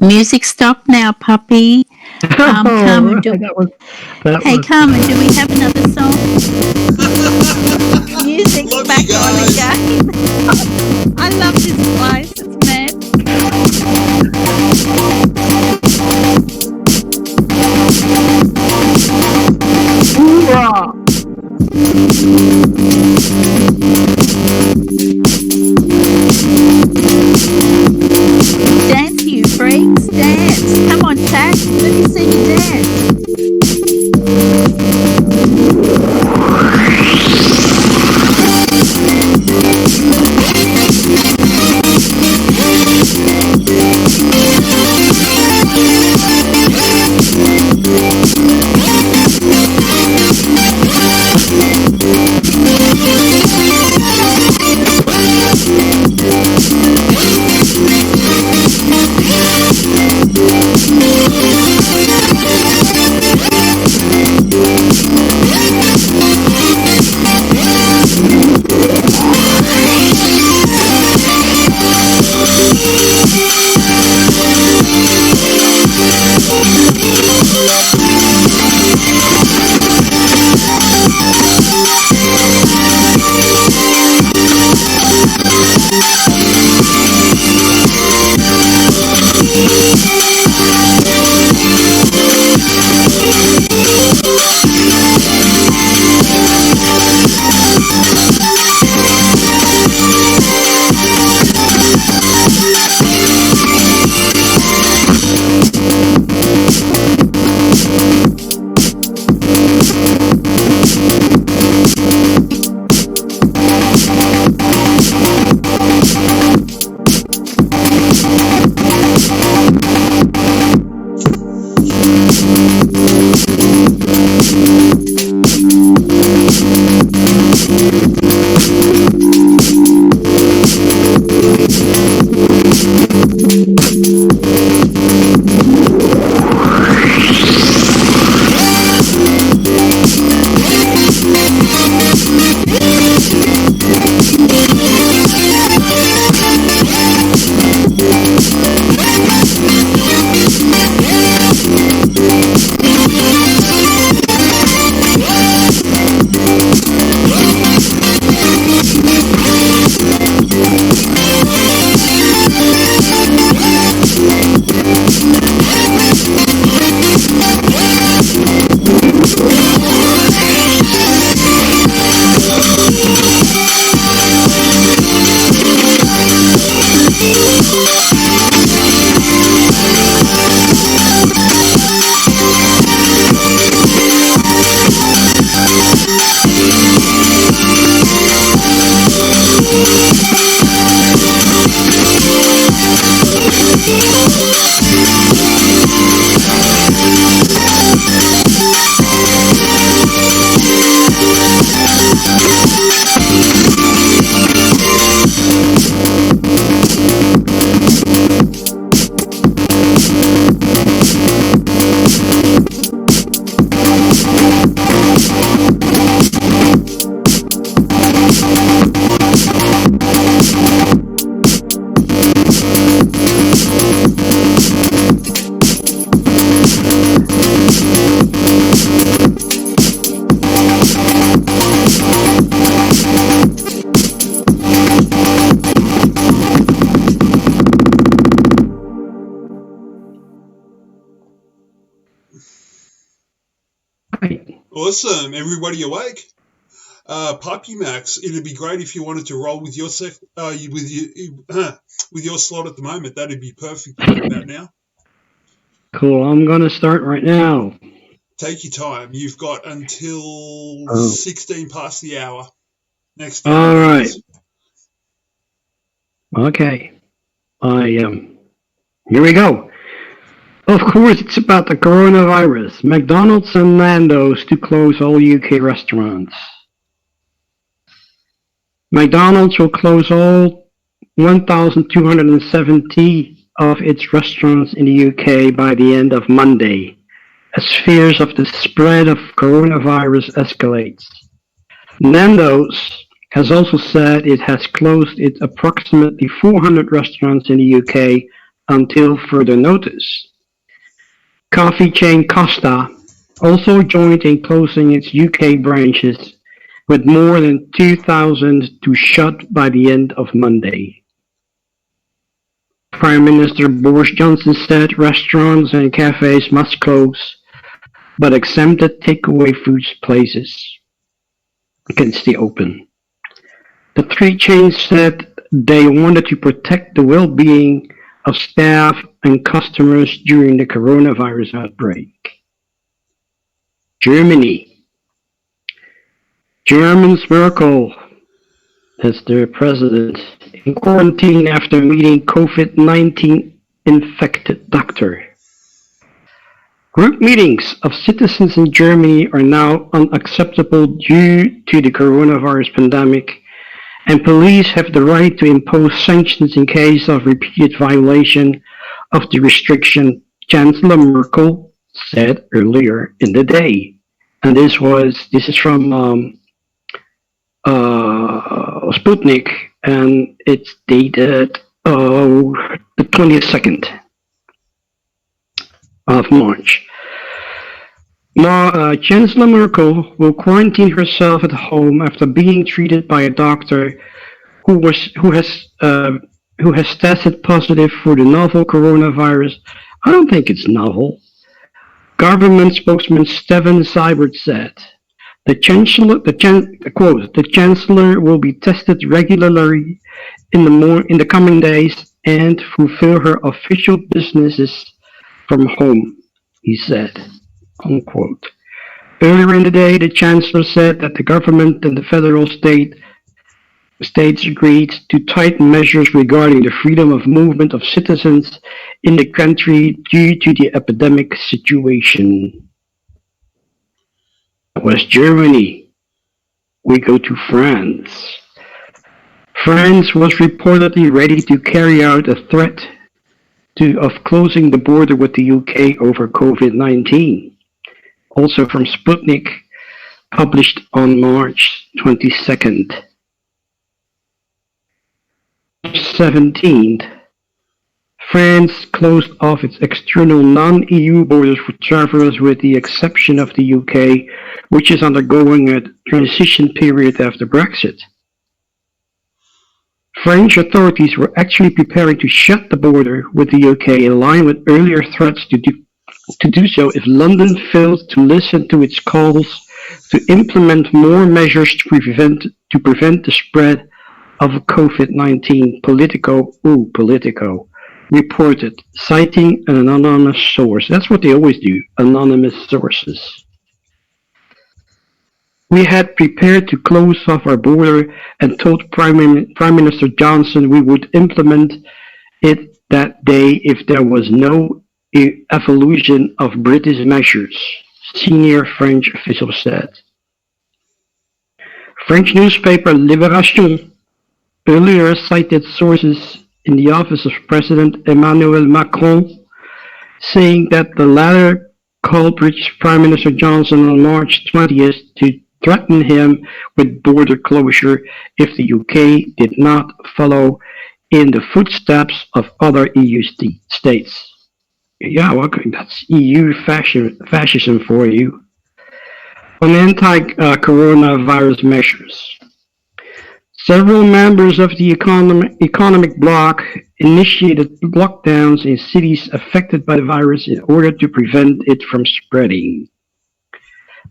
Music stop now, puppy. Carmen, Right, that hey, was Carmen, do we have another song? Music's Love you back on guys. again. I love this place. It's mad. hoorah! Dance, you freaks. Dance. Come on, Tack. Let me see you dance. Right. Awesome. Everybody awake? Puppy Max, it'd be great if you wanted to roll with your with your slot at the moment. That'd be perfect right about now. Cool. I'm gonna start right now. Take your time. You've got until Oh. 16 past the hour. Next All time. right. Okay. Here we go. Of course, it's about the coronavirus. McDonald's and Nando's to close all UK restaurants. McDonald's will close all 1,270 of its restaurants in the UK by the end of Monday, as fears of the spread of coronavirus escalates. Nando's has also said it has closed its approximately 400 restaurants in the UK until further notice. Coffee chain Costa also joined in closing its UK branches, with more than 2,000 to shut by the end of Monday. Prime Minister Boris Johnson said restaurants and cafes must close, but exempted takeaway food places can stay open. The three chains said they wanted to protect the well-being of staff and customers during the coronavirus outbreak. Germany. Germans Merkel as their president in quarantine after meeting COVID-19 infected doctor. Group meetings of citizens in Germany are now unacceptable due to the coronavirus pandemic, and police have the right to impose sanctions in case of repeated violation of the restriction, Chancellor Merkel said earlier in the day. And this is from Sputnik, and it's dated the 22nd of March. Chancellor Merkel will quarantine herself at home after being treated by a doctor who has tested positive for the novel coronavirus. I don't think it's novel. Government spokesman Steffen Seibert said, the Chancellor will be tested regularly in the coming days and fulfill her official businesses from home, he said, unquote. Earlier in the day, the Chancellor said that the government and the federal states agreed to tighten measures regarding the freedom of movement of citizens in the country due to the epidemic situation. West Germany. We go to France. France was reportedly ready to carry out a threat of closing the border with the UK over COVID-19. Also from Sputnik, published on March 22nd. 17th, France closed off its external non-EU borders for travelers with the exception of the UK, which is undergoing a transition period after Brexit. French authorities were actually preparing to shut the border with the UK in line with earlier threats to do so if London failed to listen to its calls to implement more measures to prevent the spread of COVID-19, Politico reported, citing an anonymous source. That's what they always do, anonymous sources. We had prepared to close off our border and told Prime Minister Johnson we would implement it that day if there was no evolution of British measures, senior French official said. French newspaper Libération earlier cited sources in the office of President Emmanuel Macron, saying that the latter called British Prime Minister Johnson on March 20th to threaten him with border closure if the UK did not follow in the footsteps of other EU states. Yeah, well, that's EU fascism for you. On anti-coronavirus measures. Several members of the economic bloc initiated lockdowns in cities affected by the virus in order to prevent it from spreading.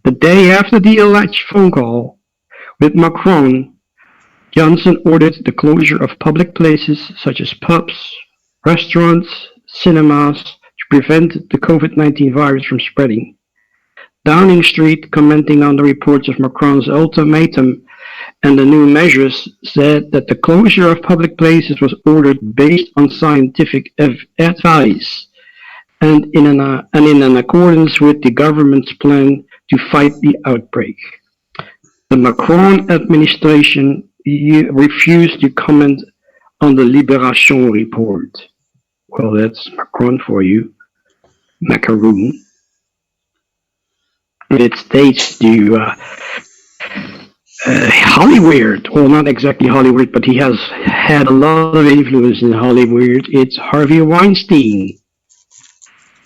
The day after the alleged phone call with Macron, Johnson ordered the closure of public places such as pubs, restaurants, cinemas to prevent the COVID-19 virus from spreading. Downing Street, commenting on the reports of Macron's ultimatum and the new measures, said that the closure of public places was ordered based on scientific advice and in accordance with the government's plan to fight the outbreak. The Macron administration refused to comment on the Libération report. Well, that's Macron for you, macaroon. It states Hollywood, well, not exactly Hollywood, but he has had a lot of influence in Hollywood. It's Harvey Weinstein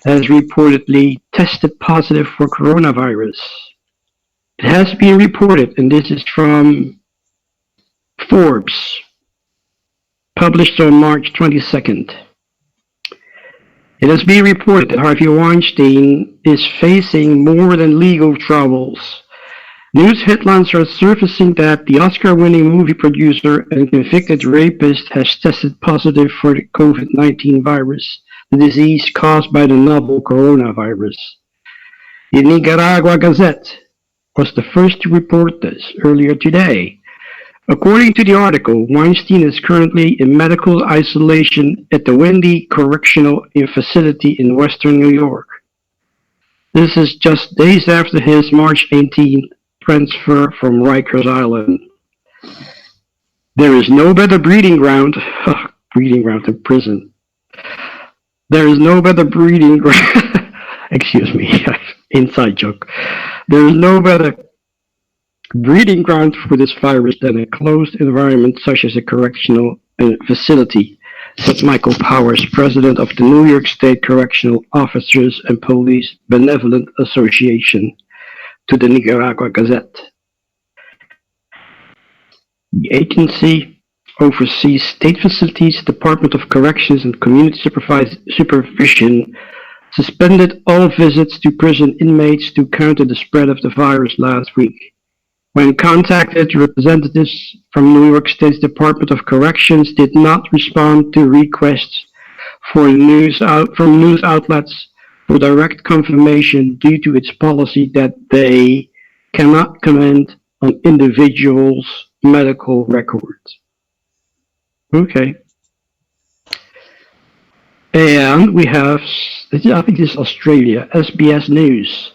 has reportedly tested positive for coronavirus. It has been reported, and this is from Forbes, published on March 22nd. It has been reported that Harvey Weinstein is facing more than legal troubles. News headlines are surfacing that the Oscar-winning movie producer and convicted rapist has tested positive for the COVID-19 virus, the disease caused by the novel coronavirus. The Nicaragua Gazette was the first to report this earlier today. According to the article, Weinstein is currently in medical isolation at the Wendy Correctional Facility in Western New York. This is just days after his March 18th transfer from Rikers Island. There is no better breeding ground than prison. There is no better breeding ground, excuse me, inside joke. There is no better breeding ground for this virus than a closed environment such as a correctional facility, said Michael Powers, president of the New York State Correctional Officers and Police Benevolent Association, to the Nicaragua Gazette. The agency oversees state facilities, Department of Corrections, and Community Supervision suspended all visits to prison inmates to counter the spread of the virus last week. When contacted, representatives from New York State's Department of Corrections did not respond to requests from news outlets for direct confirmation due to its policy that they cannot comment on individuals' medical records. Okay. And we have, I think this is Australia, SBS News.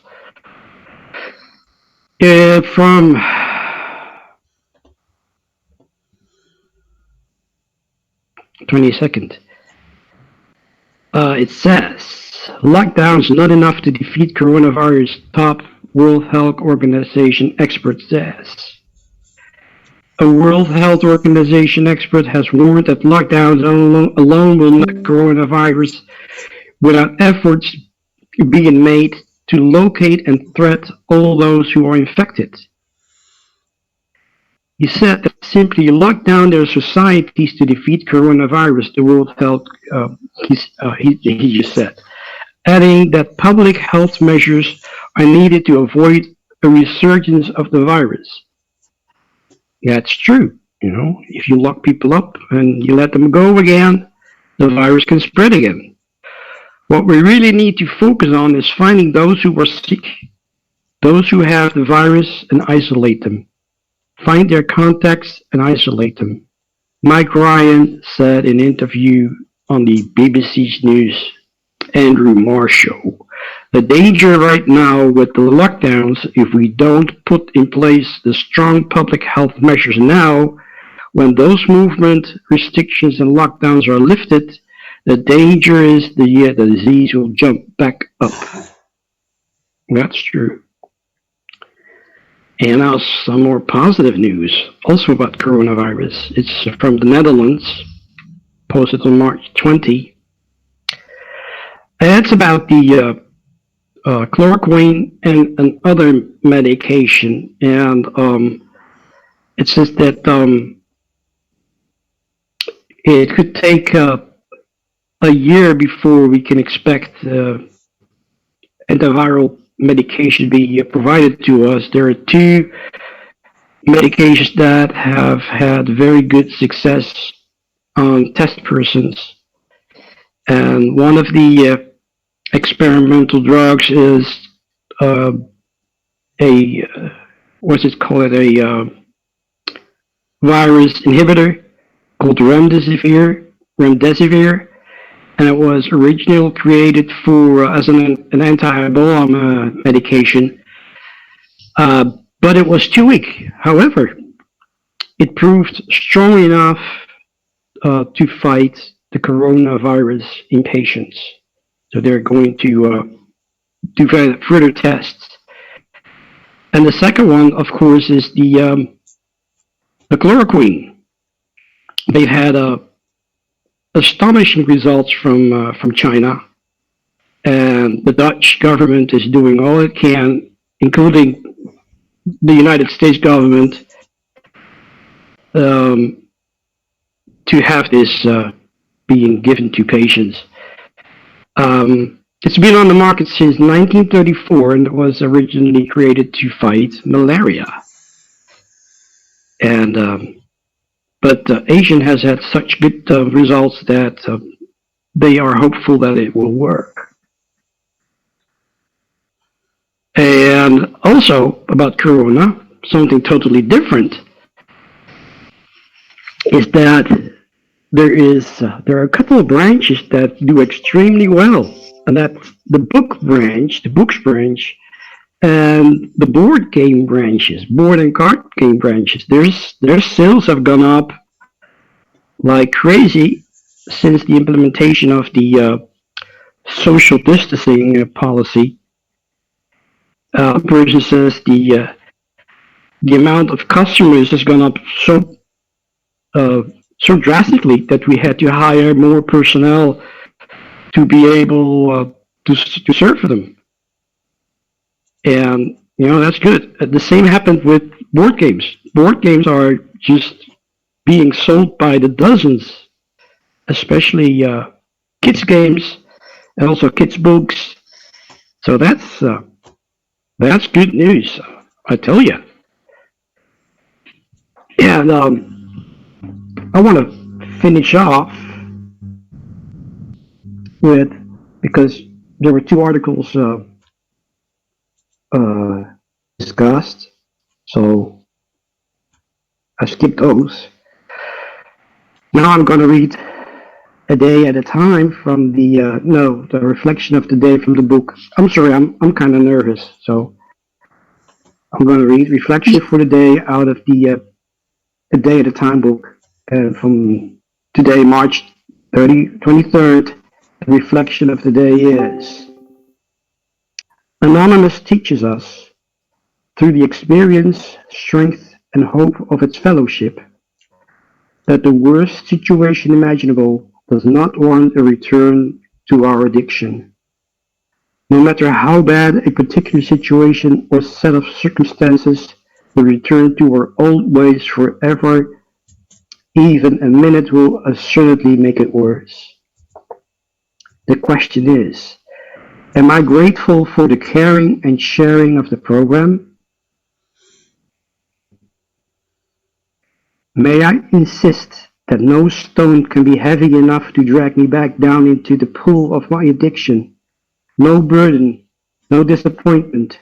From (22nd). It says, lockdowns not enough to defeat coronavirus, top World Health Organization expert says. A World Health Organization expert has warned that lockdowns alone will not coronavirus without efforts being made to locate and threat all those who are infected. He said that simply lock down their societies to defeat coronavirus, the World Health, he just said, adding that public health measures are needed to avoid a resurgence of the virus. Yeah, it's true. You know, if you lock people up and you let them go again, the virus can spread again. What we really need to focus on is finding those who are sick, those who have the virus, and isolate them. Find their contacts and isolate them. Mike Ryan said in an interview on the BBC News Andrew Marr show. The danger right now with the lockdowns, if we don't put in place the strong public health measures now, when those movement restrictions and lockdowns are lifted, the danger is the disease will jump back up. That's true. And now some more positive news, also about coronavirus. It's from the Netherlands, posted on March 20. And it's about the chloroquine and other medication. And it says that it could take a year before we can expect antiviral medication be provided to us. There are two medications that have had very good success on test persons. And one of the experimental drugs is what's it called? A virus inhibitor called remdesivir, and it was originally created for as an anti-Ebola medication, but it was too weak. However, it proved strong enough to fight the coronavirus in patients. So they're going to do further tests. And the second one, of course, is the the chloroquine. They've had astonishing results from China, and the Dutch government is doing all it can, including the United States government, to have this being given to patients. It's been on the market since 1934 and was originally created to fight malaria. And but Asian has had such good results that they are hopeful that it will work. And also about Corona, something totally different is that there are a couple of branches that do extremely well, and that's the books branch, and the board and card game branches. Their sales have gone up like crazy since the implementation of the social distancing policy. Person says the amount of customers has gone up so drastically that we had to hire more personnel to be able to serve them. And, that's good. The same happened with board games. Board games are just being sold by the dozens, especially kids games and also kids books. So that's good news, I tell you. And I want to finish off with, because there were two articles discussed, so I skipped those. Now I'm going to read a day at a time from the reflection of the day from the book. I'm sorry, I'm kind of nervous, so I'm going to read reflection for the day out of the A Day at a Time book, from today, March 23rd. The reflection of the day is: Anonymous teaches us, through the experience, strength, and hope of its fellowship, that the worst situation imaginable does not warrant a return to our addiction. No matter how bad a particular situation or set of circumstances, the return to our old ways forever, even a minute, will assuredly make it worse. The question is, am I grateful for the caring and sharing of the program? May I insist that no stone can be heavy enough to drag me back down into the pool of my addiction. No burden, no disappointment,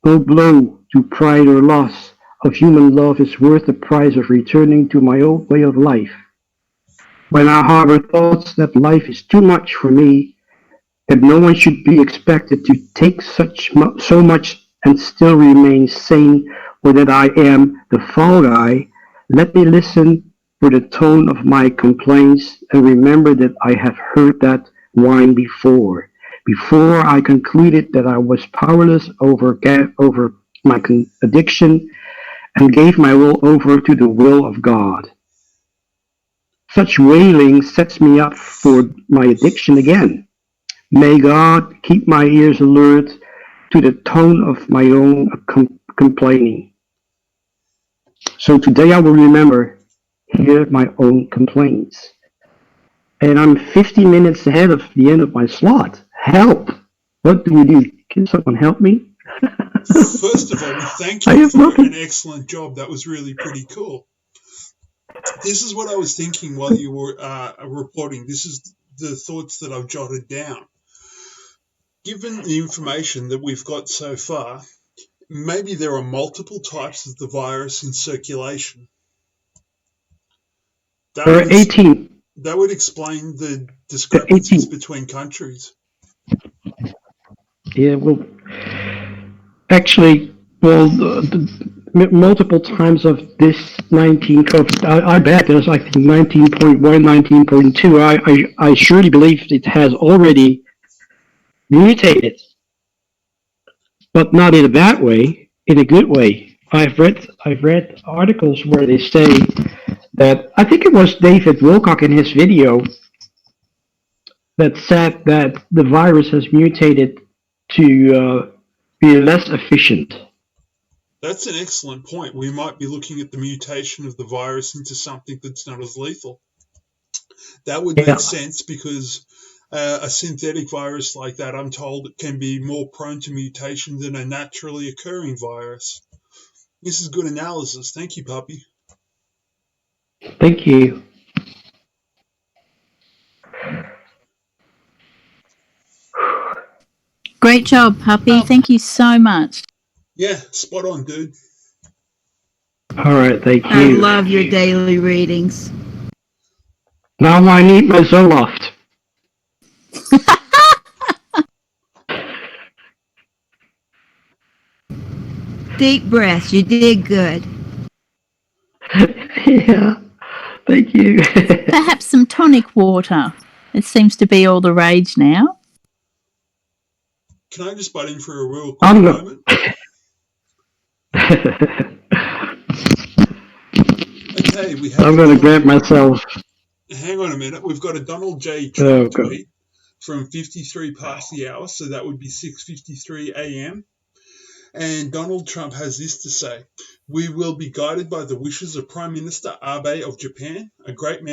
no blow to pride or loss of human love is worth the price of returning to my old way of life. When I harbor thoughts that life is too much for me, that no one should be expected to take so much and still remain sane, or that I am the fall guy, let me listen for the tone of my complaints and remember that I have heard that whine before I concluded that I was powerless over my addiction and gave my will over to the will of God. Such wailing sets me up for my addiction again. May God keep my ears alert to the tone of my own complaining. So today I will hear my own complaints. And I'm 50 minutes ahead of the end of my slot. Help! What do we do? Can someone help me? First of all, we thank you for an excellent job. That was really pretty cool. This is what I was thinking while you were reporting. This is the thoughts that I've jotted down. Given the information that we've got so far, maybe there are multiple types of the virus in circulation. There are 18. That would explain the discrepancies between countries. Yeah, well, actually, multiple times of this 19 COVID, I bet there's like 19.1, 19.2. I surely believe it has already mutated, but not in a bad way, in a good way. I've read articles where they say that I think it was David Wilcock in his video that said that the virus has mutated to be less efficient. That's an excellent point. We might be looking at the mutation of the virus into something that's not as lethal. That would make sense because a synthetic virus like that, I'm told, can be more prone to mutation than a naturally occurring virus. This is good analysis. Thank you, Puppy. Thank you. Great job, Puppy. Thank you so much. Yeah, spot on, dude. All right, thank you. I love your daily readings. Now I need my Zoloft. Deep breaths. You did good. Yeah, thank you. Perhaps some tonic water. It seems to be all the rage now. Can I just butt in for a real quick I'm not. moment? Okay, we have. I'm gonna grab myself. Hang on a minute. We've got a Donald J. Oh, Trump God. tweet from 53 past the hour, so that would be 6:53 a.m. And Donald Trump has this to say: "We will be guided by the wishes of Prime Minister Abe of Japan, a great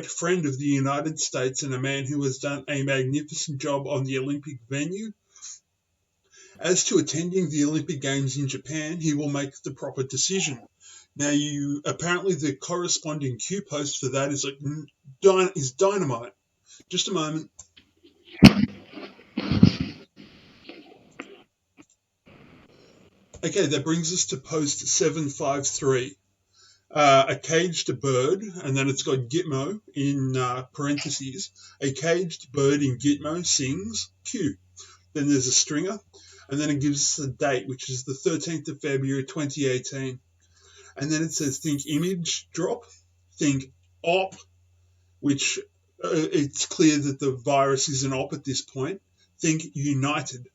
friend of the United States and a man who has done a magnificent job on the Olympic venue. As to attending the Olympic Games in Japan, he will make the proper decision." Now, apparently the corresponding Q post for that is dynamite. Just a moment. Okay, that brings us to post 753. A caged bird, and then it's got Gitmo in parentheses. A caged bird in Gitmo sings Q. Then there's a stringer, and then it gives us a date, which is the 13th of February 2018. And then it says think image drop, think op, which it's clear that the virus is an op at this point. Think united.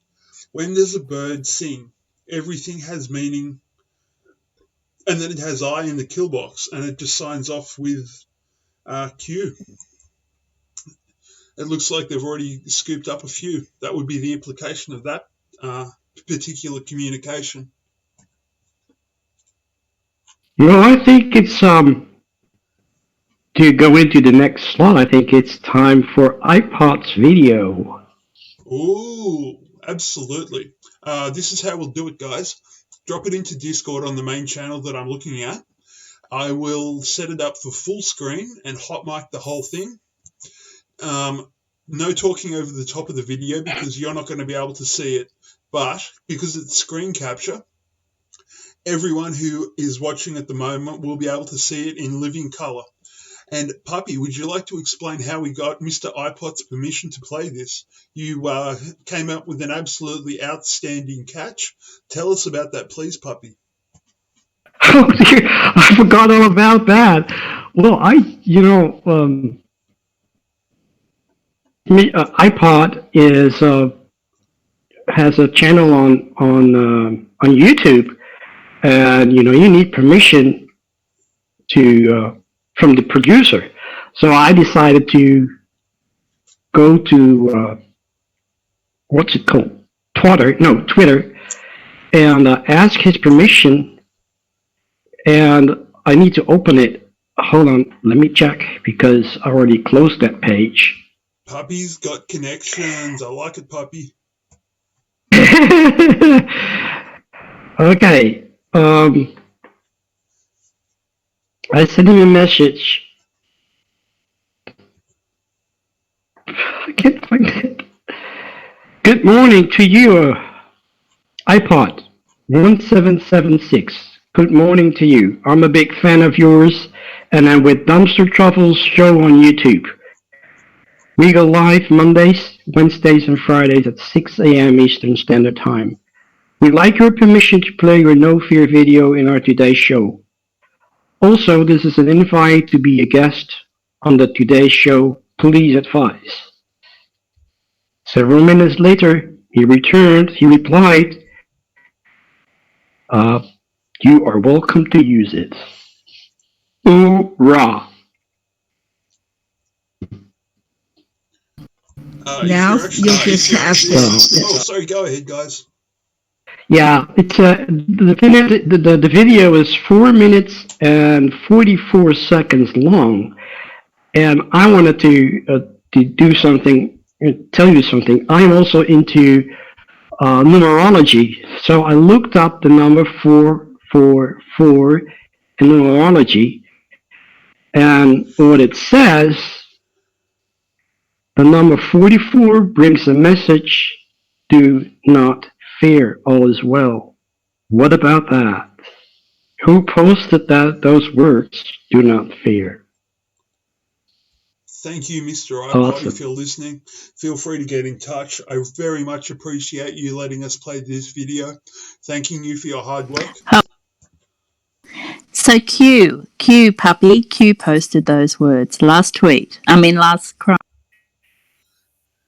When does a bird sing? Everything has meaning. And then it has I in the kill box, and it just signs off with Q. It looks like they've already scooped up a few. That would be the implication of that particular communication. I think it's to go into the next slide. I think it's time for iPod's video. Ooh, absolutely. This is how we'll do it, guys. Drop it into Discord on the main channel that I'm looking at. I will set it up for full screen and hot mic the whole thing. No talking over the top of the video because you're not going to be able to see it. But because it's screen capture, everyone who is watching at the moment will be able to see it in living color. And Puppy, would you like to explain how we got Mr. iPod's permission to play this? You came up with an absolutely outstanding catch. Tell us about that, please, Puppy. Oh dear, I forgot all about that. Well, iPod has a channel on YouTube. And you need permission from the producer. So I decided to go to what's it called? Twitter, and ask his permission. And I need to open it. Hold on, let me check because I already closed that page. Puppy's got connections. I like it, Puppy. Okay. I sent him a message. I can't find it. Good morning to you, iPod 1776. Good morning to you. I'm a big fan of yours, and I'm with Dumpster Truffles show on YouTube. We go live Mondays, Wednesdays, and Fridays at 6 a.m. Eastern Standard Time. We'd like your permission to play your No Fear video in our Today Show. Also, this is an invite to be a guest on the Today Show. Please advise. Several minutes later, he replied, you are welcome to use it. Hoorah! Now you'll just have to. Oh, sorry. Go ahead, guys. Yeah, it's the video is 4 minutes and 44 seconds long, and I wanted to do something, tell you something. I'm also into numerology, so I looked up the number 444 in numerology, and what it says, the number 44 brings a message: do not fear, all is well. What about that? Who posted those words? Do not fear. Thank you, Mr. iPod. Awesome. If you're listening, feel free to get in touch. I very much appreciate you letting us play this video. Thanking you for your hard work. So Q posted those words last cry.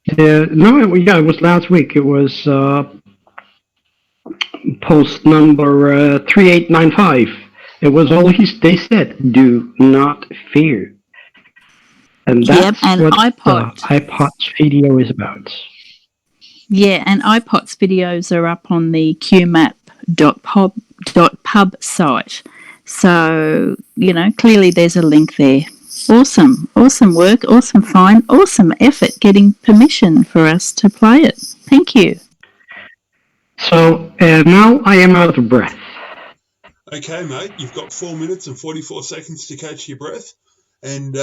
It was last week. It was post number 3895. It was all they said. Do not fear. And that's and what iPod. iPod's video is Yeah, and iPod's videos are up on the qmap.pub site. So, clearly there's a link there. Awesome work, awesome find, awesome effort getting permission for us to play it. Thank you. So, now I am out of breath. Okay, mate, you've got 4 minutes and 44 seconds to catch your breath. And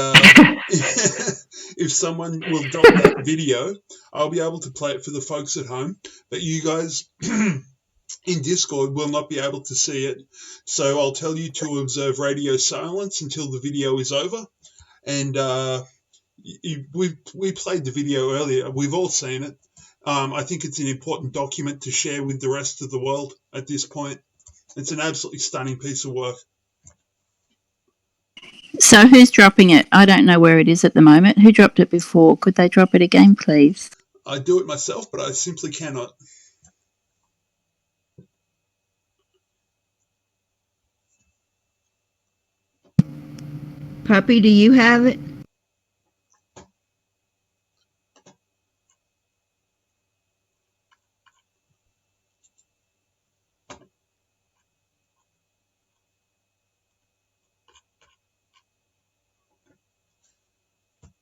if someone will drop that video, I'll be able to play it for the folks at home. But you guys in Discord will not be able to see it. So I'll tell you to observe radio silence until the video is over. And we played the video earlier. We've all seen it. I think it's an important document to share with the rest of the world at this point. It's an absolutely stunning piece of work. So who's dropping it? I don't know where it is at the moment. Who dropped it before? Could they drop it again, please? I do it myself, but I simply cannot. Puppy, do you have it?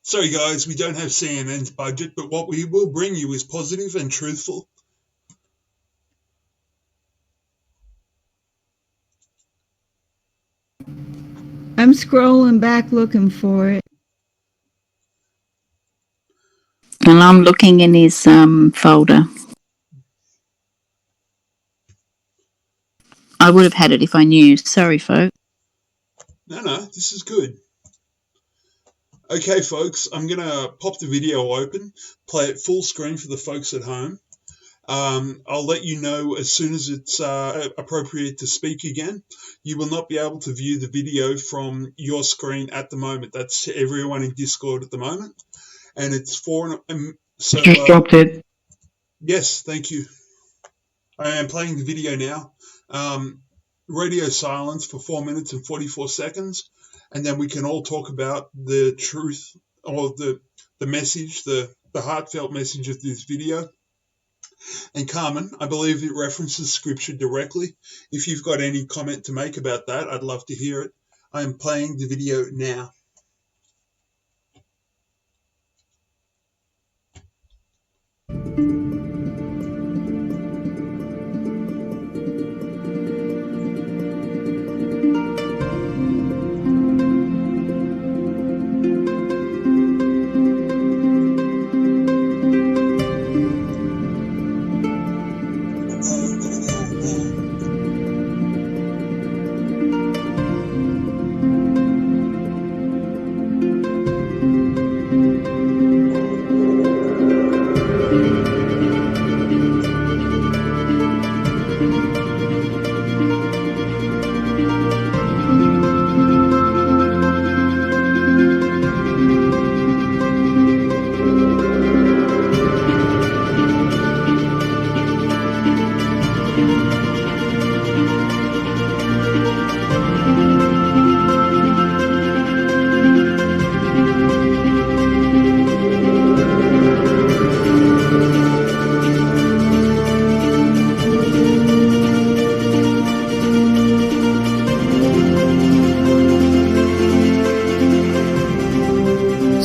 Sorry guys, we don't have CNN's budget, but what we will bring you is positive and truthful. I'm scrolling back looking for it. And I'm looking in his folder. I would have had it if I knew. Sorry, folks. No, this is good. Okay, folks, I'm going to pop the video open, play it full screen for the folks at home. I'll let you know as soon as it's appropriate to speak again. You will not be able to view the video from your screen at the moment. That's to everyone in Discord at the moment. And it's for... so, Just dropped it. Yes, thank you. I am playing the video now. Radio silence for 4 minutes and 44 seconds. And then we can all talk about the truth or the message, the heartfelt message of this video. And Carmen, I believe it references scripture directly. If you've got any comment to make about that, I'd love to hear it. I am playing the video now.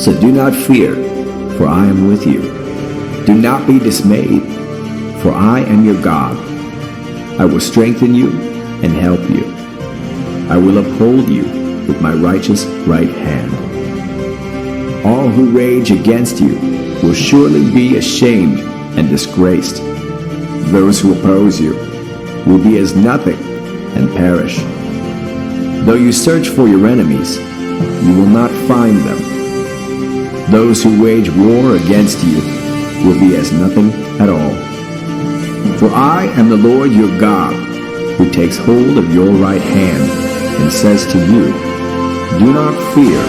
So do not fear, for I am with you. Do not be dismayed, for I am your God. I will strengthen you and help you. I will uphold you with my righteous right hand. All who rage against you will surely be ashamed and disgraced. Those who oppose you will be as nothing and perish. Though you search for your enemies, you will not find them. Those who wage war against you will be as nothing at all. For I am the Lord your God, who takes hold of your right hand and says to you, do not fear,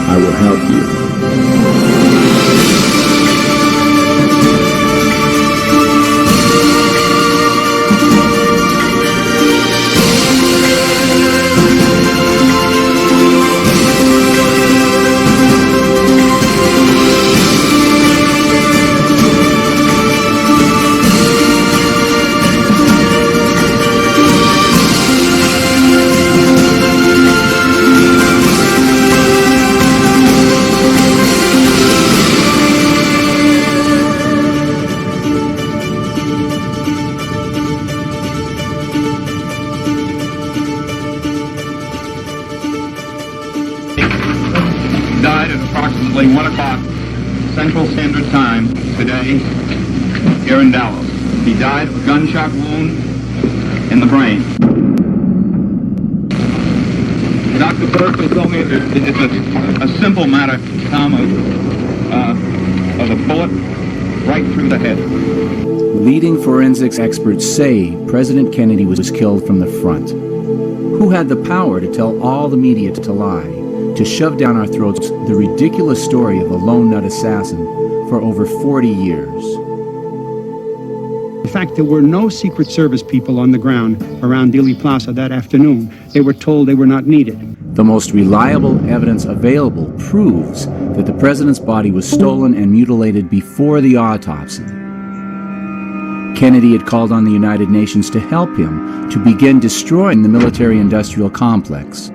I will help you. Died at approximately 1 o'clock Central Standard Time today here in Dallas. He died of a gunshot wound in the brain. Dr. Berkeley told me that it's a simple matter, Tom, of a bullet right through the head. Leading forensics experts say President Kennedy was killed from the front. Who had the power to tell all the media to lie, to shove down our throats the ridiculous story of a lone nut assassin for over 40 years? In fact, there were no Secret Service people on the ground around Dealey Plaza that afternoon. They were told they were not needed. The most reliable evidence available proves that the president's body was stolen and mutilated before the autopsy. Kennedy had called on the United Nations to help him to begin destroying the military-industrial complex.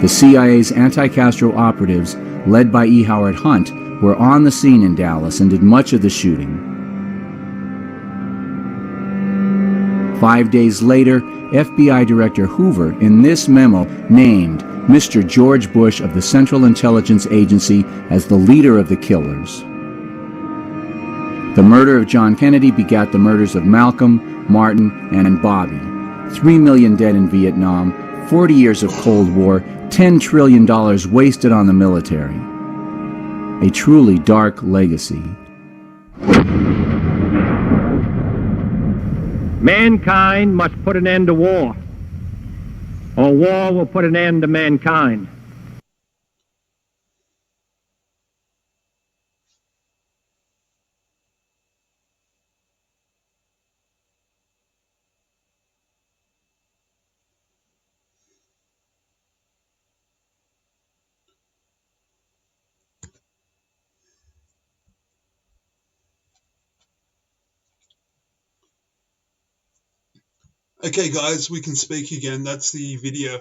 The CIA's anti-Castro operatives, led by E. Howard Hunt, were on the scene in Dallas and did much of the shooting. 5 days later, FBI Director Hoover, in this memo, named Mr. George Bush of the Central Intelligence Agency as the leader of the killers. The murder of John Kennedy begat the murders of Malcolm, Martin, and Bobby. 3 million dead in Vietnam, 40 years of Cold War, $10 trillion wasted on the military. A truly dark legacy. Mankind must put an end to war, or war will put an end to mankind. Okay, guys, we can speak again. That's the video.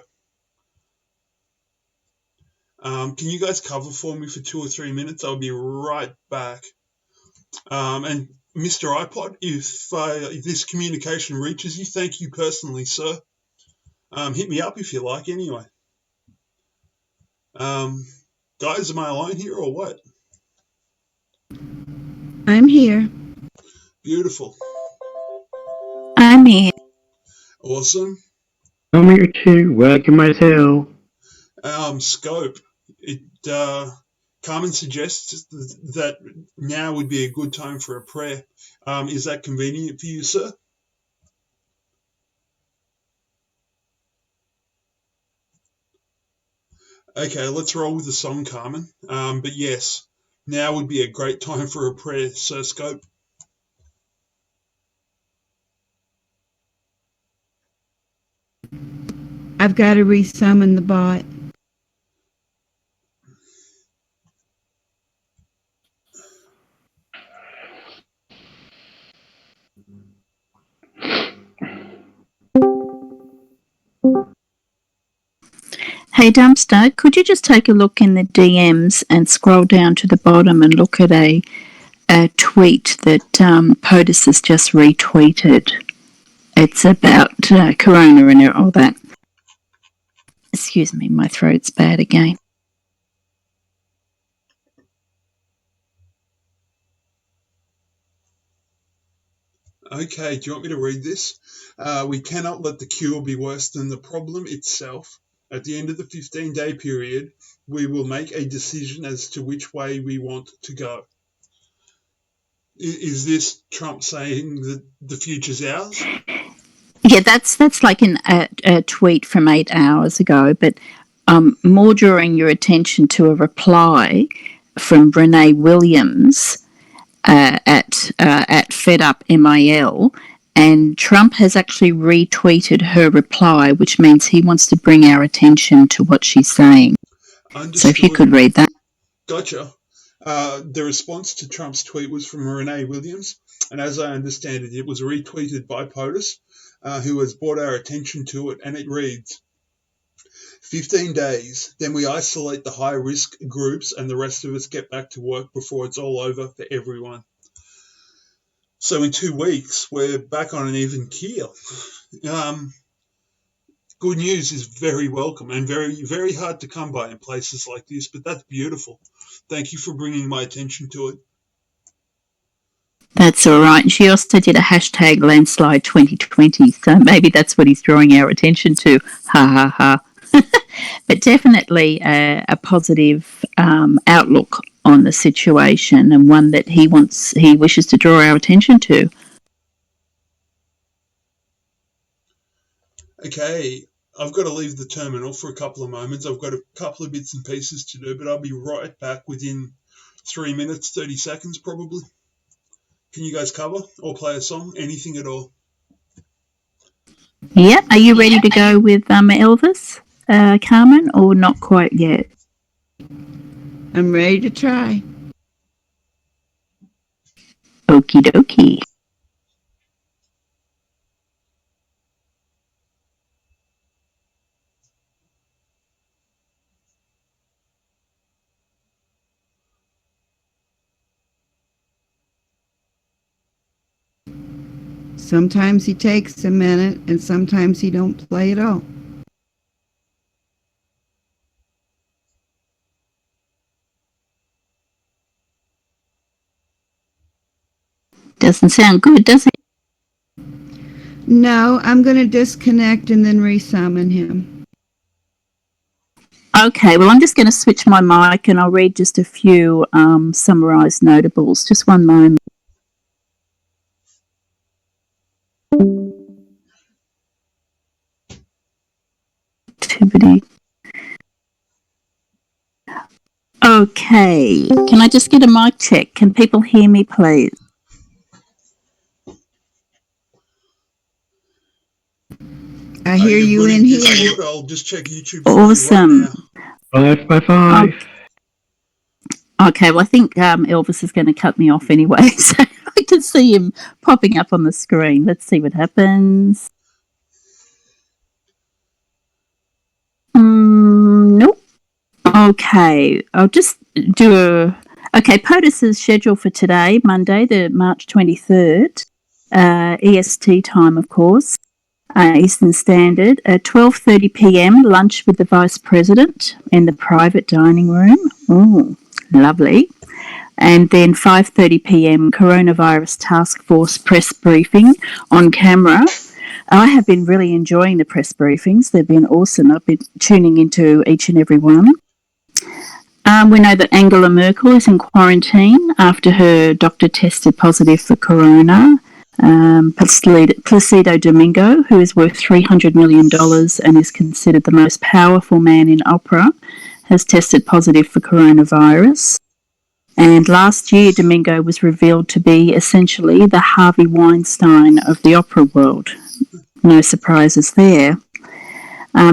Can you guys cover for me for 2 or 3 minutes? I'll be right back. And Mr. iPod, if this communication reaches you, thank you personally, sir. Hit me up if you like, anyway. Guys, am I alone here or what? I'm here. Beautiful. I'm here. Awesome. I'm here too. Wagging my tail. Scope. Carmen suggests that now would be a good time for a prayer. Is that convenient for you, sir? Okay, let's roll with the song, Carmen. But yes, now would be a great time for a prayer, Sir Scope. I've got to resummon the bot. Hey, Dumpster, could you just take a look in the DMs and scroll down to the bottom and look at a tweet that POTUS has just retweeted? It's about Corona and all that. Excuse me, my throat's bad again. Okay, do you want me to read this? We cannot let the cure be worse than the problem itself. At the end of the 15-day period, we will make a decision as to which way we want to go. Is this Trump saying that the future's ours? Yeah, that's like a tweet from 8 hours ago, but more drawing your attention to a reply from Renee Williams at FedUpMIL, and Trump has actually retweeted her reply, which means he wants to bring our attention to what she's saying. Understood. So if you could read that. Gotcha. The response to Trump's tweet was from Renee Williams, and as I understand it, it was retweeted by POTUS, who has brought our attention to it, and it reads, 15 days, then we isolate the high-risk groups and the rest of us get back to work before it's all over for everyone. So in 2 weeks, we're back on an even keel. Good news is very welcome and very, very hard to come by in places like this, but that's beautiful. Thank you for bringing my attention to it. That's all right. And she also did a hashtag landslide 2020, so maybe that's what he's drawing our attention to. Ha, ha, ha. But definitely a positive outlook on the situation, and one that he wishes to draw our attention to. Okay, I've got to leave the terminal for a couple of moments. I've got a couple of bits and pieces to do, but I'll be right back within 3 minutes, 30 seconds probably. Can you guys cover or play a song? Anything at all? Yeah, are you ready to go with Elvis, Carmen, or not quite yet? I'm ready to try. Okie dokie. Sometimes he takes a minute, and sometimes he don't play at all. Doesn't sound good, does it? No, I'm going to disconnect and then resummon him. Okay, well, I'm just going to switch my mic and I'll read just a few summarised notables. Just one moment. Activity. Okay, can I just get a mic check? Can people hear me, please? I hear you in here. I'll just check YouTube. Awesome. 5 by 5. Okay, well, I think Elvis is going to cut me off anyway, so I can see him popping up on the screen. Let's see what happens. Nope. Okay, I'll just do Okay, POTUS's schedule for today, Monday, the March 23rd, EST time, of course. Eastern Standard, at 12:30 p.m, lunch with the Vice President in the private dining room. Oh, lovely. And then 5:30 p.m, Coronavirus Task Force press briefing on camera. I have been really enjoying the press briefings. They've been awesome. I've been tuning into each and every one. We know that Angela Merkel is in quarantine after her doctor tested positive for corona. Placido Domingo, who is worth $300 million and is considered the most powerful man in opera, has tested positive for coronavirus. And last year, Domingo was revealed to be essentially the Harvey Weinstein of the opera world. No surprises there.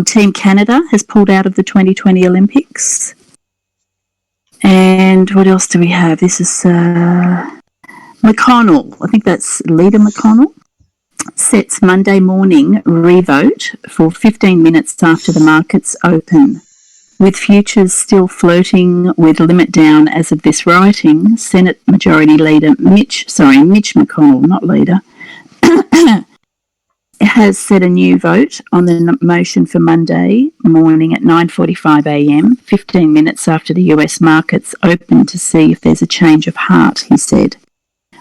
Team Canada has pulled out of the 2020 Olympics. And what else do we have? This is McConnell, I think that's Leader McConnell, sets Monday morning revote for 15 minutes after the markets open. With futures still floating with limit down as of this writing, Senate Majority Leader Mitch McConnell, not leader, has set a new vote on the motion for Monday morning at 9:45 a.m., 15 minutes after the US markets opened, to see if there's a change of heart, he said.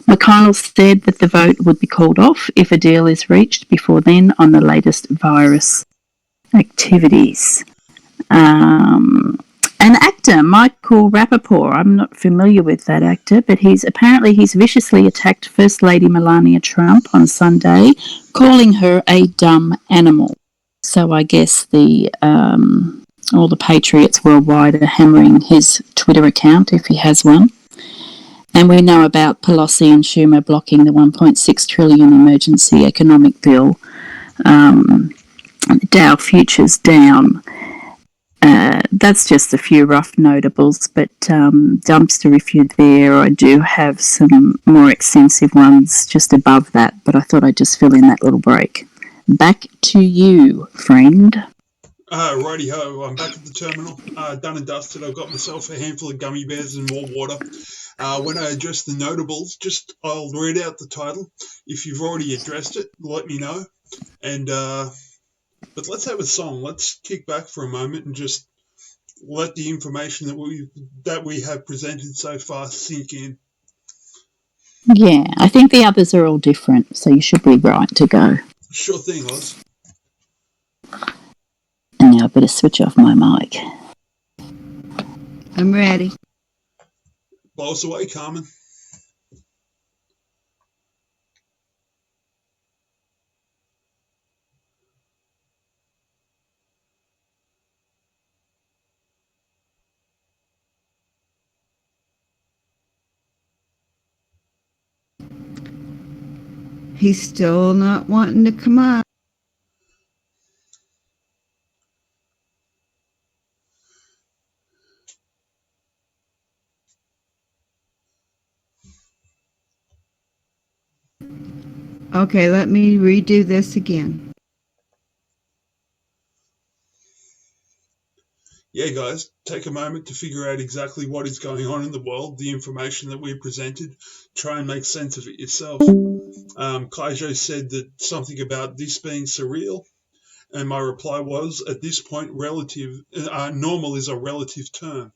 McConnell said that the vote would be called off if a deal is reached before then on the latest virus activities. An actor, Michael Rapaport, I'm not familiar with that actor, but he's viciously attacked First Lady Melania Trump on Sunday, calling her a dumb animal. So I guess all the patriots worldwide are hammering his Twitter account, if he has one. And we know about Pelosi and Schumer blocking the $1.6 trillion emergency economic bill. Dow futures down. That's just a few rough notables, but dumpster, if you're there, I do have some more extensive ones just above that, but I thought I'd just fill in that little break. Back to you, friend. Righty-ho, I'm back at the terminal, done and dusted. I've got myself a handful of gummy bears and more water. When I address the notables, I'll read out the title. If you've already addressed it, let me know. And but let's have a song. Let's kick back for a moment and just let the information that we have presented so far sink in. Yeah, I think the others are all different, so you should be right to go. Sure thing, Oz. And now I better switch off my mic. I'm ready. Blow us away, Carmen. He's still not wanting to come up. Okay, let me redo this again. Yeah, guys, take a moment to figure out exactly what is going on in the world, the information that we presented. Try and make sense of it yourself. Kaijo said that something about this being surreal, and my reply was, at this point, normal is a relative term.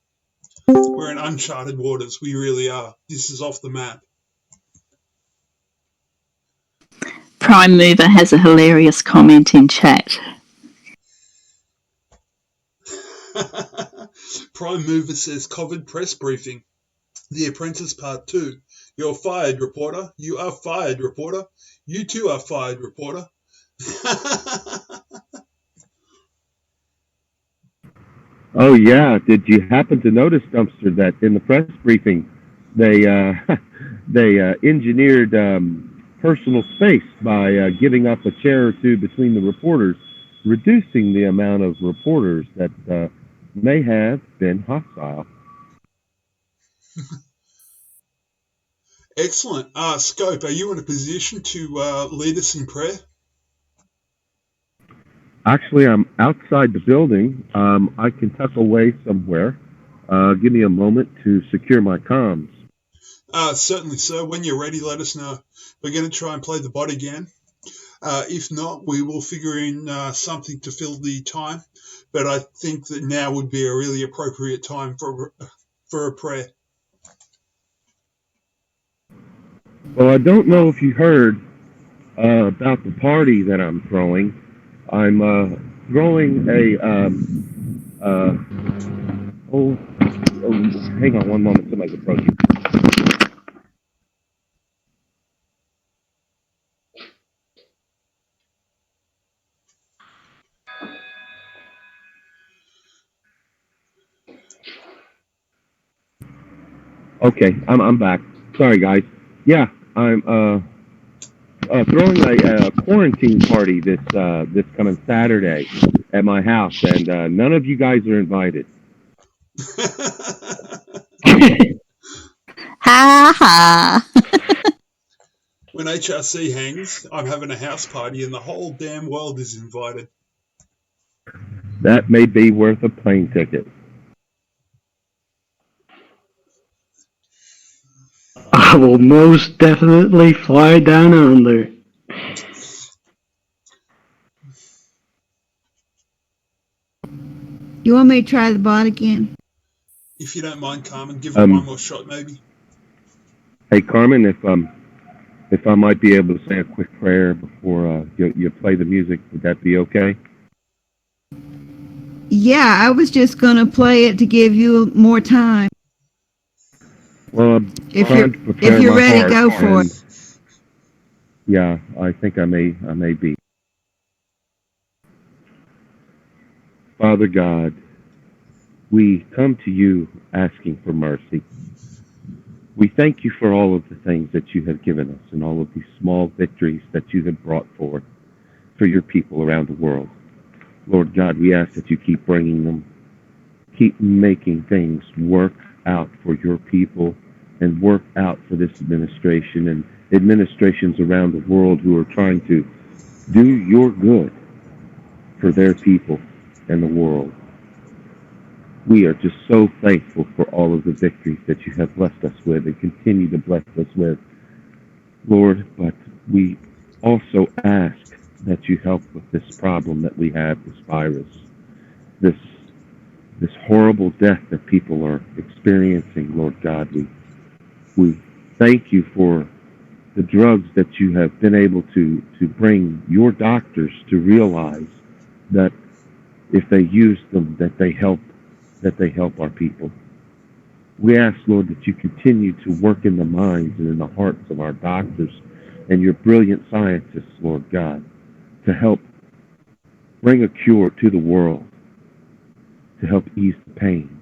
We're in uncharted waters. We really are. This is off the map. Prime Mover has a hilarious comment in chat. Prime Mover says, COVID press briefing. The Apprentice Part 2. You're fired, reporter. You are fired, reporter. You too are fired, reporter. Oh, yeah. Did you happen to notice, Dumpster, that in the press briefing, they engineered personal space by giving up a chair or two between the reporters, reducing the amount of reporters that may have been hostile. Excellent. Scope, are you in a position to lead us in prayer? Actually, I'm outside the building. I can tuck away somewhere. Give me a moment to secure my comms. Certainly, sir. When you're ready, let us know. We're going to try and play the bot again. If not, we will figure in something to fill the time. But I think that now would be a really appropriate time for a prayer. Well, I don't know if you heard about the party that I'm throwing. I'm throwing a hang on one moment, somebody's approaching. Okay, I'm back. Sorry, guys. Yeah, I'm throwing a quarantine party this coming Saturday at my house, and none of you guys are invited. Ha ha! When HRC hangs, I'm having a house party, and the whole damn world is invited. That may be worth a plane ticket. I will most definitely fly down under. You want me to try the bot again? If you don't mind, Carmen, give it one more shot, maybe. Hey, Carmen, if I might be able to say a quick prayer before you play the music, would that be okay? Yeah, I was just going to play it to give you more time. Well, I'm If trying to you're prepare my ready, heart, go for it. yeah, I think I may be. Father God, we come to you asking for mercy. We thank you for all of the things that you have given us and all of these small victories that you have brought forth for your people around the world. Lord God, we ask that you keep bringing them, keep making things work out for your people and work out for this administration and administrations around the world who are trying to do your good for their people and the world. We are just so thankful for all of the victories that you have blessed us with and continue to bless us with, Lord, but we also ask that you help with this problem that we have, this virus, this horrible death that people are experiencing, Lord God. We thank you for the drugs that you have been able to bring your doctors to realize that if they use them, that they help our people. We ask, Lord, that you continue to work in the minds and in the hearts of our doctors and your brilliant scientists, Lord God, to help bring a cure to the world, to help ease the pain,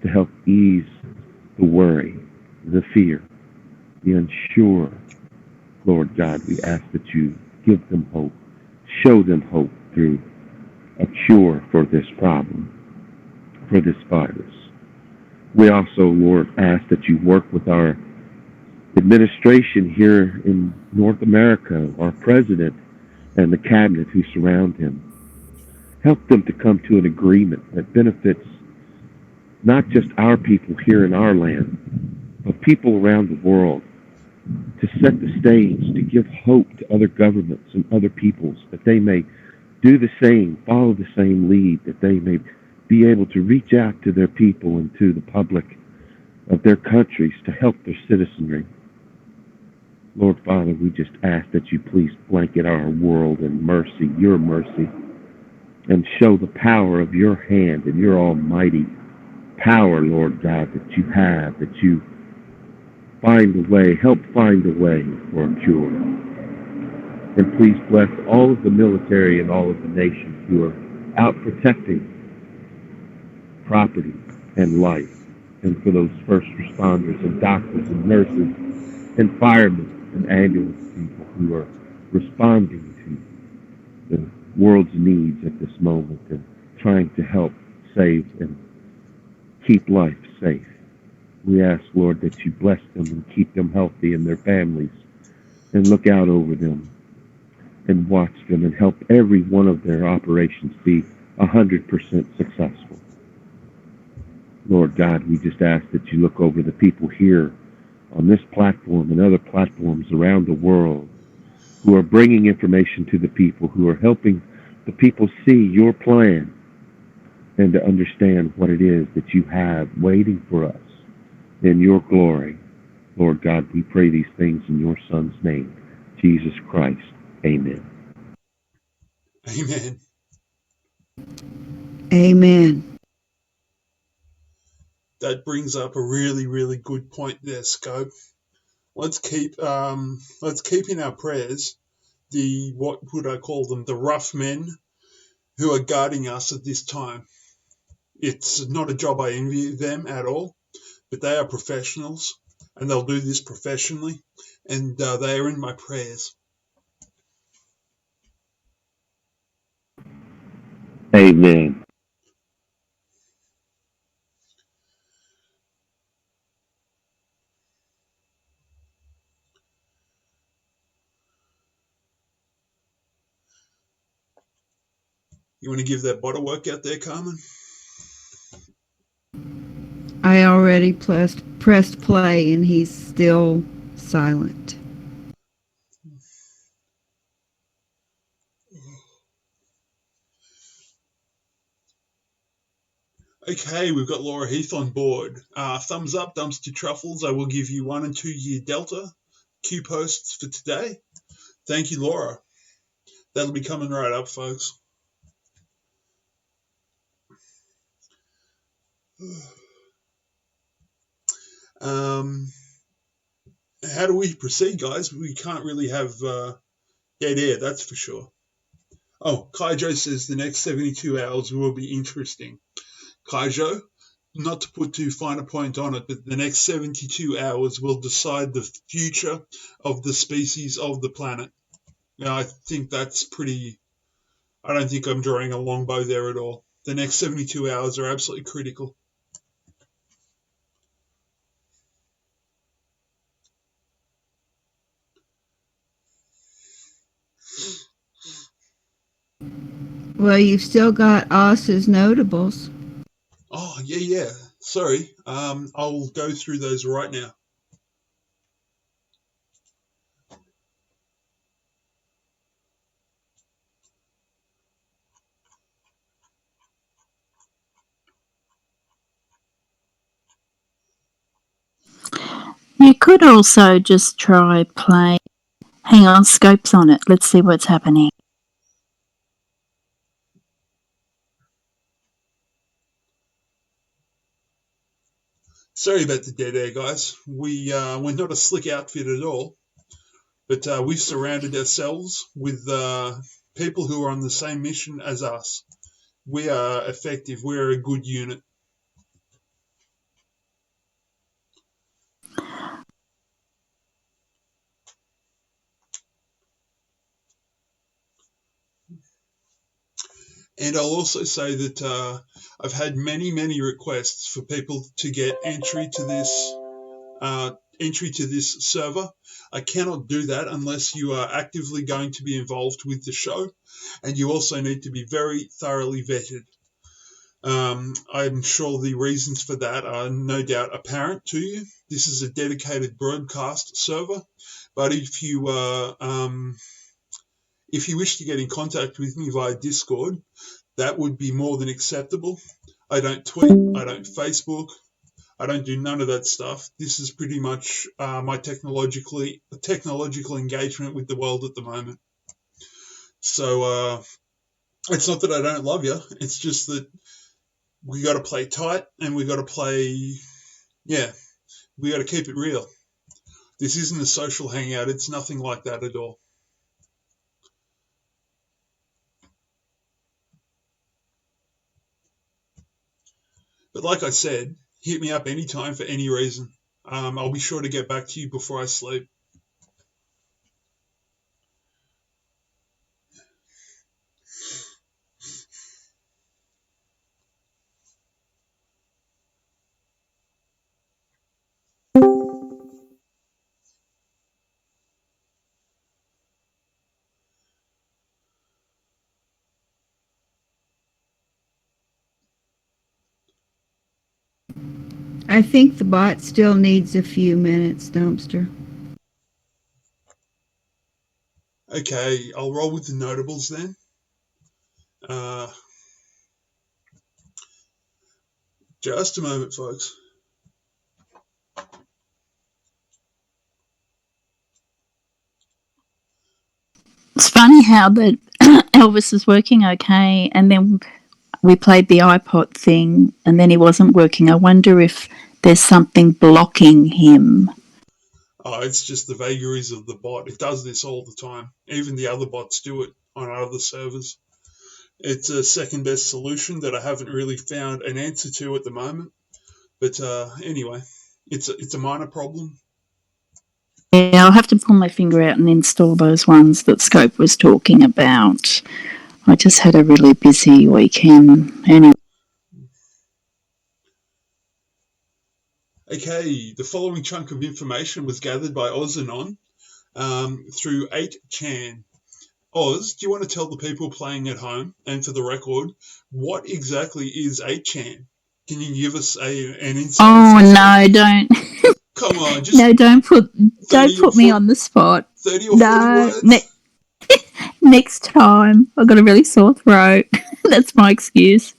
to help ease the worry, the fear, the unsure. Lord God, we ask that you give them hope, show them hope through a cure for this problem, for this virus. We also, Lord, ask that you work with our administration here in North America, our president and the cabinet who surround him. Help them to come to an agreement that benefits not just our people here in our land, but people around the world, to set the stage, to give hope to other governments and other peoples, that they may do the same, follow the same lead, that they may be able to reach out to their people and to the public of their countries to help their citizenry. Lord Father, we just ask that you please blanket our world in mercy, your mercy, and show the power of your hand and your almighty power, Lord God, that you have, that you find a way, help find a way for a cure. And please bless all of the military and all of the nations who are out protecting property and life, and for those first responders and doctors and nurses and firemen and ambulance people who are responding to the world's needs at this moment and trying to help save and keep life safe. We ask, Lord, that you bless them and keep them healthy and their families and look out over them and watch them and help every one of their operations be 100% successful. Lord God, we just ask that you look over the people here on this platform and other platforms around the world who are bringing information to the people, who are helping the people see your plan and to understand what it is that you have waiting for us in your glory. Lord God, we pray these things in your Son's name, Jesus Christ. Amen. Amen. Amen. That brings up a really, really good point there, Scope. Let's keep in our prayers the, what would I call them, the rough men who are guarding us at this time. It's not a job I envy them at all, but they are professionals and they'll do this professionally, and they are in my prayers. Amen. You want to give that bot a workout there, Carmen? I already pressed play and he's still silent. Okay, we've got Laura Heath on board. Thumbs up, dumpster truffles. I will give you 1 and 2 year Delta Q posts for today. Thank you, Laura. That'll be coming right up, folks. How do we proceed, guys? We can't really have dead air, that's for sure. Oh, Kaijo says the next 72 hours will be interesting. Kaijo, not to put too fine a point on it, but the next 72 hours will decide the future of the species of the planet. Now, I think that's pretty... I don't think I'm drawing a long bow there at all. The next 72 hours are absolutely critical. Well, you've still got Oz's notables. Oh, yeah. Sorry. I'll go through those right now. You could also just try play. Hang on, scope's on it. Let's see what's happening. Sorry about the dead air, guys. We're not a slick outfit at all, but we've surrounded ourselves with people who are on the same mission as us. We are effective. We're a good unit. And I'll also say that I've had many requests for people to get entry to this server. I cannot do that unless you are actively going to be involved with the show, and you also need to be very thoroughly vetted. I'm sure the reasons for that are no doubt apparent to you. This is a dedicated broadcast server, but if you wish to get in contact with me via Discord, that would be more than acceptable. I don't tweet, I don't Facebook, I don't do none of that stuff. This is pretty much my technological engagement with the world at the moment. So it's not that I don't love you, it's just that we got to play tight and we got to play, we got to keep it real. This isn't a social hangout, it's nothing like that at all. But like I said, hit me up anytime for any reason. I'll be sure to get back to you before I sleep. I think the bot still needs a few minutes, Dumpster. Okay, I'll roll with the notables then. Just a moment, folks. It's funny how that Elvis is working okay, and then we played the iPod thing, and then he wasn't working. I wonder if there's something blocking him. Oh, it's just the vagaries of the bot. It does this all the time. Even the other bots do it on other servers. It's a second best solution that I haven't really found an answer to at the moment. But anyway, it's a minor problem. Yeah, I'll have to pull my finger out and install those ones that Scope was talking about. I just had a really busy weekend. Anyway. Okay, the following chunk of information was gathered by Ozanon through 8chan. Oz, do you want to tell the people playing at home, and for the record, what exactly is 8chan? Can you give us an insight? Oh no, don't. Come on, just No, don't put me 40 on the spot. 30 or 40 No, words? next time. I've got a really sore throat. That's my excuse.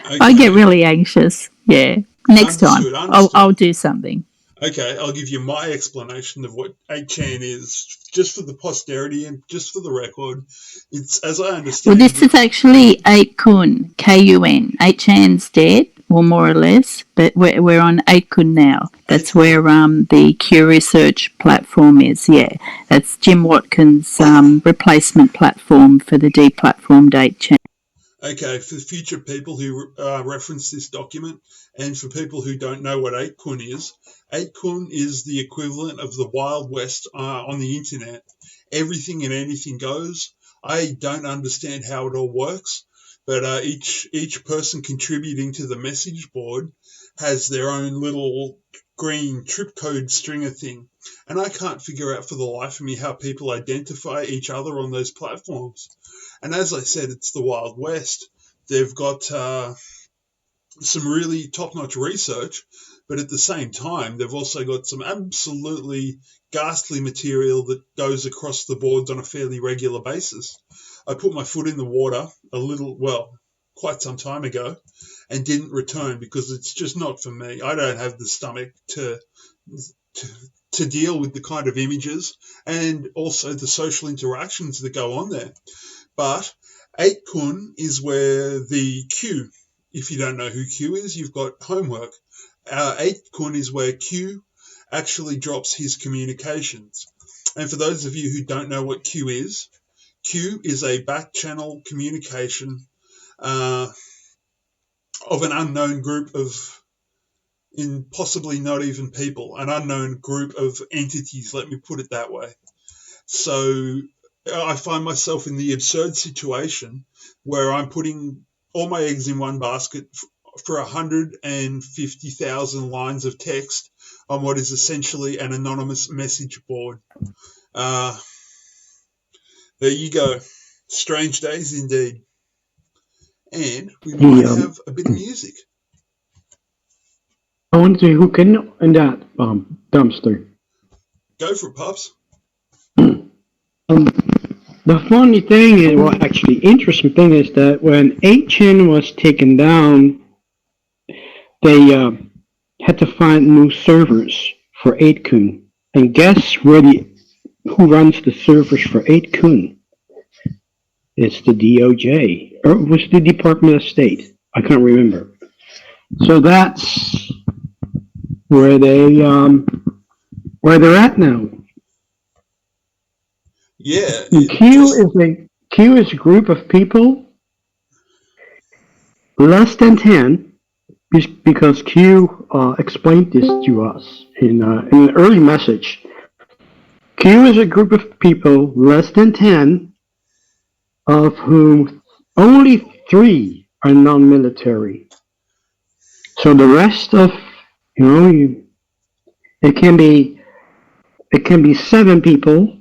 Okay. I get really anxious. Yeah. Next Understood, time, understood. I'll do something. Okay, I'll give you my explanation of what 8chan is, just for the posterity and just for the record. It's, as I Well, understand this is actually 8kun, Kun. 8chan's dead, well, more or less, but we're on 8kun now. That's where the Q Research platform is. Yeah, that's Jim Watkins' replacement platform for the deplatformed 8chan. Okay, for future people who reference this document, and for people who don't know what 8kun is the equivalent of the Wild West on the internet. Everything and anything goes. I don't understand how it all works, but each person contributing to the message board has their own little green trip code stringer thing. And I can't figure out for the life of me how people identify each other on those platforms. And as I said, it's the Wild West. They've got some really top-notch research, but at the same time, they've also got some absolutely ghastly material that goes across the boards on a fairly regular basis. I put my foot in the water quite some time ago, and didn't return because it's just not for me. I don't have the stomach to deal with the kind of images and also the social interactions that go on there. But 8kun is where the Q, if you don't know who Q is, you've got homework. 8kun is where Q actually drops his communications. And for those of you who don't know what Q is a back channel communication of an unknown group of, possibly not even people, an unknown group of entities, let me put it that way. So I find myself in the absurd situation where I'm putting all my eggs in one basket for 150,000 lines of text on what is essentially an anonymous message board. There you go. Strange days indeed. And we might have a bit of music. I want to see who can in that dumpster. Go for it, Pops. The funny thing is, well, actually, interesting thing is that when 8chan was taken down, they had to find new servers for 8kun. And guess who runs the servers for 8kun? It's the DOJ, or it was the Department of State. I can't remember. So that's where they're at now. Yeah. Q is a group of people less than 10, because Q explained this to us in an early message. Q is a group of people less than 10, of whom only 3 are non-military. So the rest of, it can be 7 people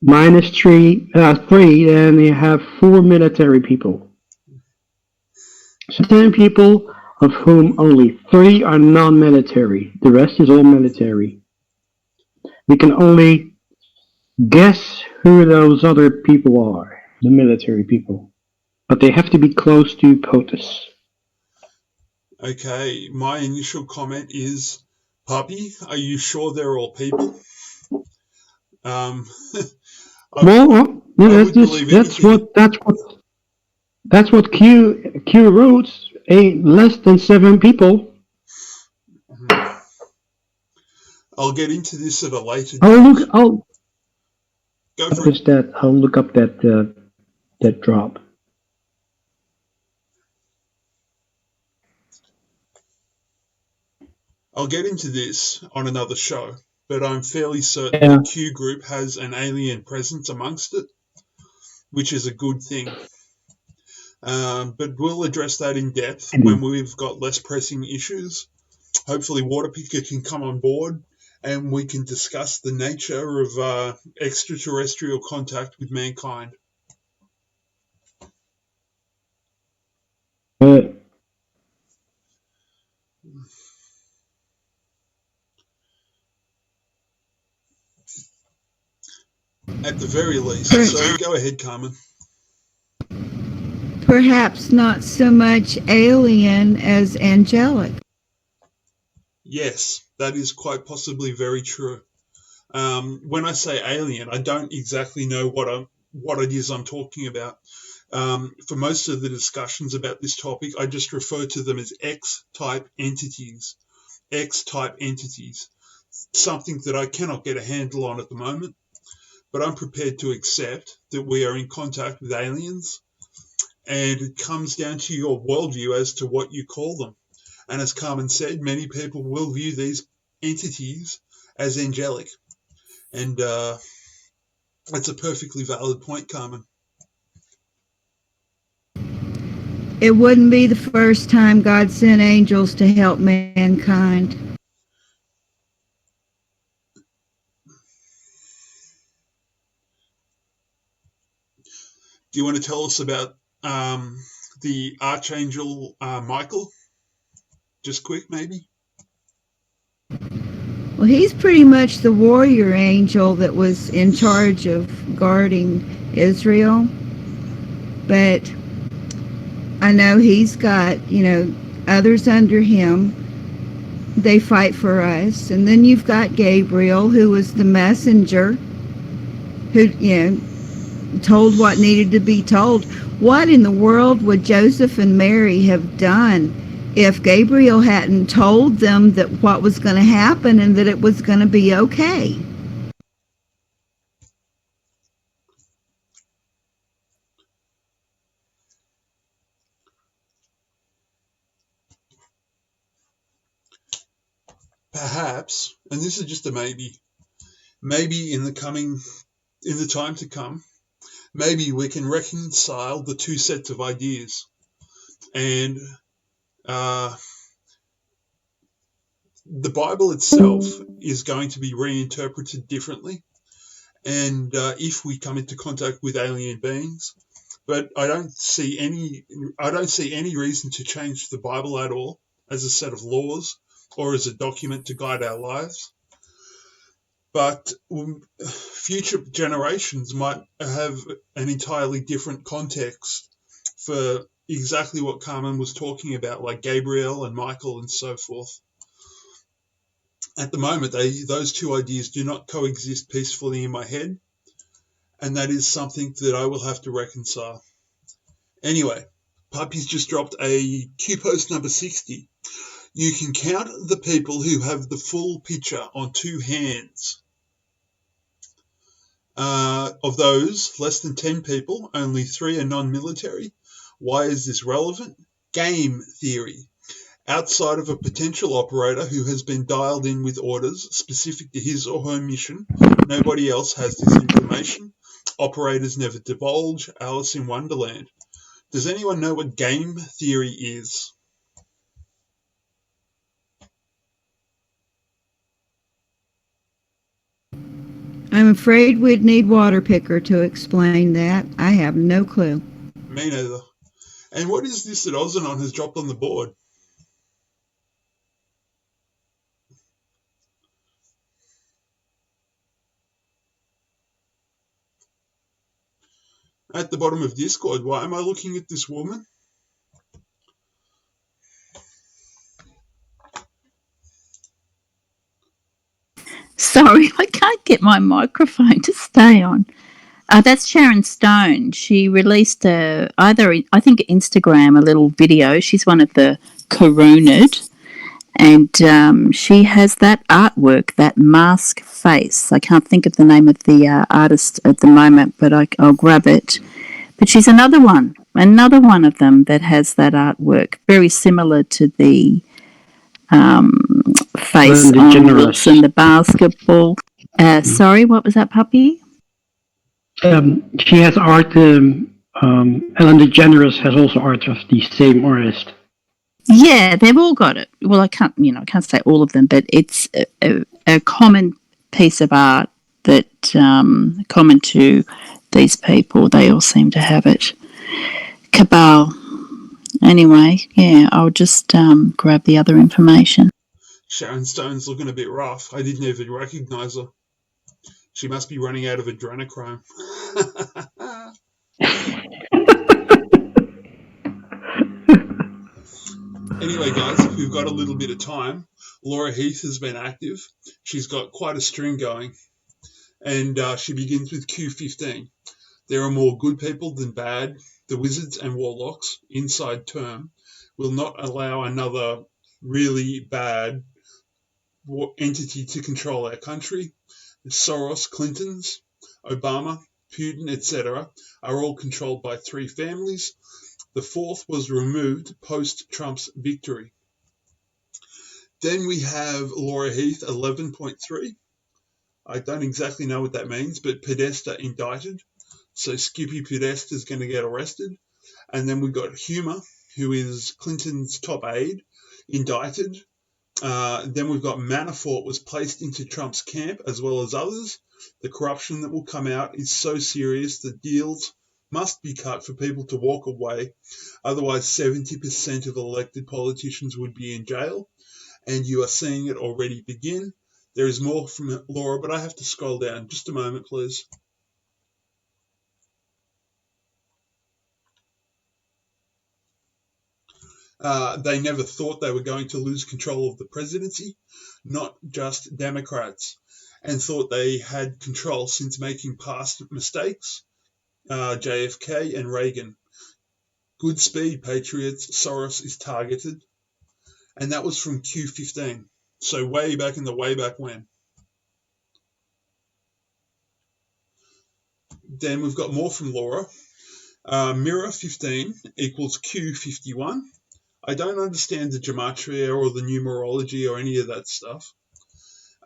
minus 3, then you have 4 military people. So 10 people, of whom only 3 are non-military. The rest is all military. We can only guess who those other people are, the military people. But they have to be close to POTUS. Okay, my initial comment is, Puppy, are you sure they're all people? That's what Q wrote. Less than 7 people. I'll get into this at a later date. I'll look up that drop. I'll get into this on another show, but I'm fairly certain the Q group has an alien presence amongst it, which is a good thing. But we'll address that in depth when we've got less pressing issues. Hopefully Waterpicker can come on board and we can discuss the nature of extraterrestrial contact with mankind. at the very least. So go ahead, Carmen. Perhaps not so much alien as angelic. Yes, that is quite possibly very true. When I say alien, I don't exactly know what it is I'm talking about. For most of the discussions about this topic, I just refer to them as X-type entities. X-type entities. Something that I cannot get a handle on at the moment, but I'm prepared to accept that we are in contact with aliens, and it comes down to your worldview as to what you call them. And as Carmen said, many people will view these entities as angelic. And that's a perfectly valid point, Carmen. It wouldn't be the first time God sent angels to help mankind. Do you want to tell us about the Archangel Michael? Just quick, maybe? Well, he's pretty much the warrior angel that was in charge of guarding Israel. But I know he's got, others under him. They fight for us. And then you've got Gabriel, who was the messenger, who, told what needed to be told. What in the world would Joseph and Mary have done if Gabriel hadn't told them that what was going to happen and that it was going to be okay? Perhaps, and this is just a maybe in the time to come, maybe we can reconcile the two sets of ideas, and the Bible itself is going to be reinterpreted differently, and if we come into contact with alien beings, but I don't see any reason to change the Bible at all as a set of laws or as a document to guide our lives. But future generations might have an entirely different context for exactly what Carmen was talking about, like Gabriel and Michael and so forth. At the moment, those two ideas do not coexist peacefully in my head, and that is something that I will have to reconcile. Anyway, Puppy's just dropped a Q post number 60. You can count the people who have the full picture on two hands. Of those, less than 10 people, only 3 are non-military. Why is this relevant? Game theory. Outside of a potential operator who has been dialed in with orders specific to his or her mission, nobody else has this information. Operators never divulge. Alice in Wonderland. Does anyone know what game theory is? I'm afraid we'd need Waterpicker to explain that. I have no clue. Me neither. And what is this that Ozanon has dropped on the board? At the bottom of Discord, why am I looking at this woman? Sorry, I can't get my microphone to stay on. That's Sharon Stone. She released I think Instagram, a little video. She's one of the Coruned, and she has that artwork, that mask face. I can't think of the name of the artist at the moment, but I'll grab it. But she's another one of them that has that artwork, very similar to the face on Wilson, the basketball. Sorry, what was that, Puppy? She has art. Ellen DeGeneres has also art of the same artist. Yeah, they've all got it. Well, I can't say all of them, but it's a common piece of art that common to these people. They all seem to have it. Cabal. Anyway, yeah, I'll just grab the other information. Sharon Stone's looking a bit rough. I didn't even recognise her. She must be running out of adrenochrome. Anyway, guys, if we've got a little bit of time, Laura Heath has been active. She's got quite a string going. And she begins with Q15. There are more good people than bad. The wizards and warlocks, inside term, will not allow another really bad entity to control our country. Soros, Clintons, Obama, Putin, etc. are all controlled by three families. The fourth was removed post-Trump's victory. Then we have Laura Heath, 11.3. I don't exactly know what that means, but Podesta indicted. So Skippy Podesta is going to get arrested. And then we've got Humer, who is Clinton's top aide, indicted. Then we've got Manafort was placed into Trump's camp, as well as others. The corruption that will come out is so serious that deals must be cut for people to walk away. Otherwise, 70% of elected politicians would be in jail. And you are seeing it already begin. There is more from Laura, but I have to scroll down. Just a moment, please. They never thought they were going to lose control of the presidency, not just Democrats, and thought they had control since making past mistakes, JFK and Reagan. Good speed, Patriots. Soros is targeted. And that was from Q15. So way back in the way back when. Then we've got more from Laura. Mirror 15 equals Q51. I don't understand the gematria or the numerology or any of that stuff.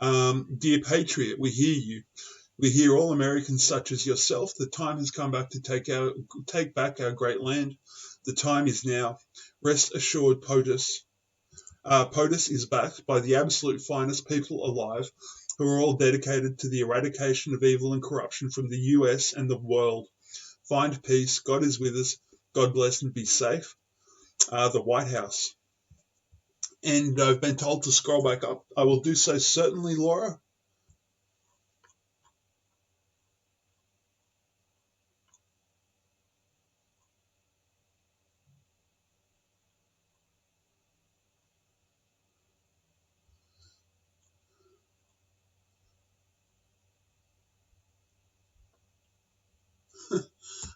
Dear Patriot, we hear you. We hear all Americans such as yourself. The time has come back to take back our great land. The time is now. Rest assured, POTUS. POTUS is backed by the absolute finest people alive, who are all dedicated to the eradication of evil and corruption from the US and the world. Find peace. God is with us. God bless and be safe. The White House. And I've been told to scroll back up. I will do so certainly, Laura.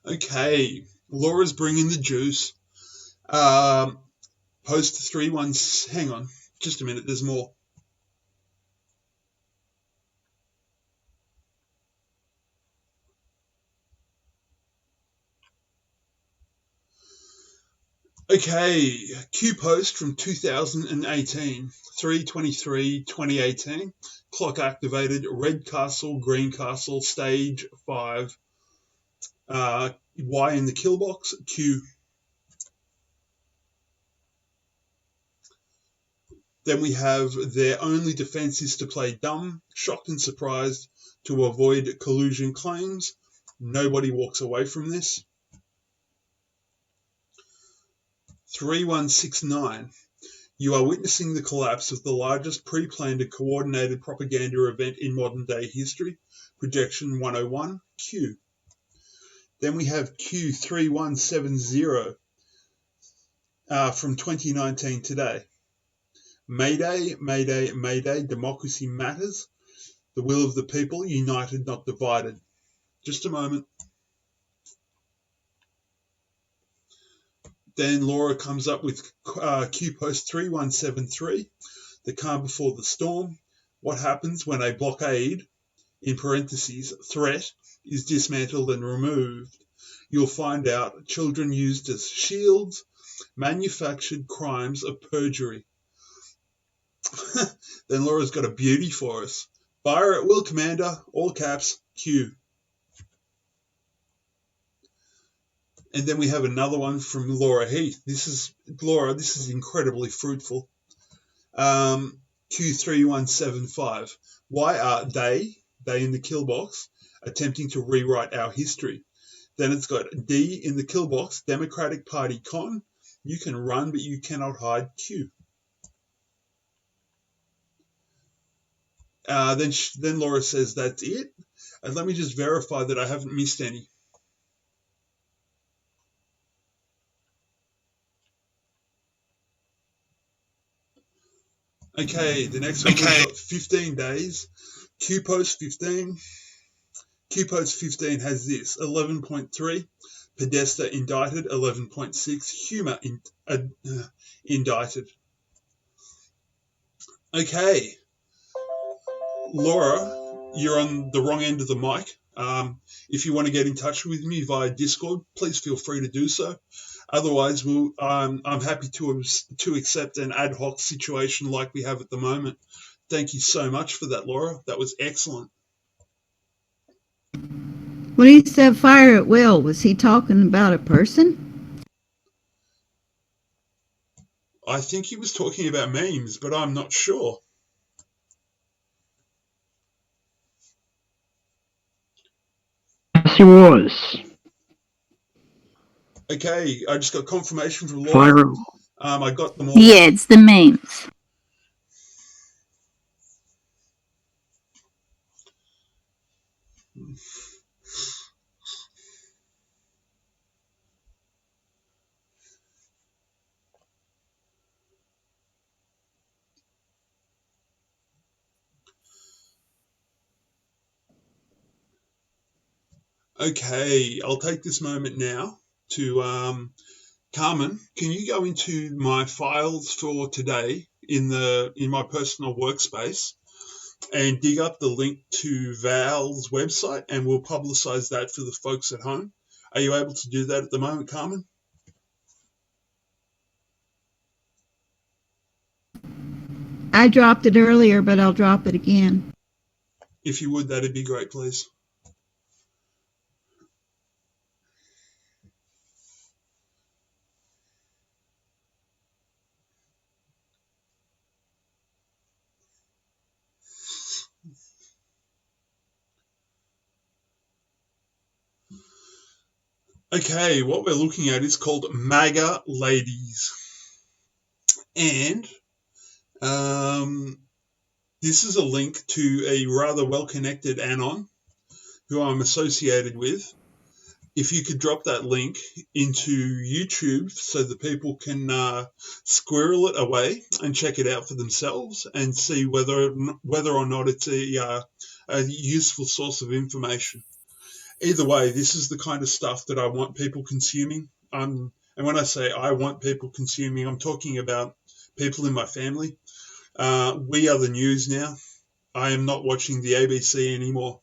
Okay, Laura's bringing the juice. Post 31. Hang on, just a minute. There's more. Okay, Q post from 2018, 3/23/2018. Clock activated. Red Castle, Green Castle, stage 5. Y in the kill box. Q. Then we have their only defense is to play dumb, shocked and surprised to avoid collusion claims. Nobody walks away from this. 3169. You are witnessing the collapse of the largest pre-planned and coordinated propaganda event in modern day history. Projection 101. Q. Then we have Q3170 from 2019 today. Mayday, Mayday, Mayday, democracy matters. The will of the people, united, not divided. Just a moment. Then Laura comes up with Q post 3173, the calm before the storm. What happens when a blockade, in parentheses, threat, is dismantled and removed? You'll find out children used as shields, manufactured crimes of perjury. Then Laura's got a beauty for us. Fire at will, Commander, all caps, Q. And then we have another one from Laura Heath. This is incredibly fruitful. Q3175. Why are they in the kill box, attempting to rewrite our history? Then it's got D in the kill box, Democratic Party con. You can run, but you cannot hide, Q. Then Laura says that's it. And let me just verify that I haven't missed any. Okay, the next one we've got 15 days. QPost 15. QPost 15 has this, 11.3. Podesta indicted, 11.6. Humor indicted. Okay. Laura, you're on the wrong end of the mic. If you want to get in touch with me via Discord, please feel free to do so. Otherwise, I'm happy to accept an ad hoc situation like we have at the moment. Thank you so much for that, Laura. That was excellent. When he said fire at will, was he talking about a person? I think he was talking about memes, but I'm not sure. Yes, he was. Okay, I just got confirmation from Laura. Viral. I got them all. Yeah, it's the memes. Okay, I'll take this moment now to Carmen, can you go into my files for today in my personal workspace and dig up the link to Val's website, and we'll publicize that for the folks at home? Are you able to do that at the moment, Carmen? I dropped it earlier, but I'll drop it again. If you would, that'd be great, please. Okay, what we're looking at is called MAGA Ladies. And this is a link to a rather well-connected Anon who I'm associated with. If you could drop that link into YouTube so that people can squirrel it away and check it out for themselves and see whether or not it's a useful source of information. Either way, this is the kind of stuff that I want people consuming. And when I say I want people consuming, I'm talking about people in my family. We are the news now. I am not watching the ABC anymore.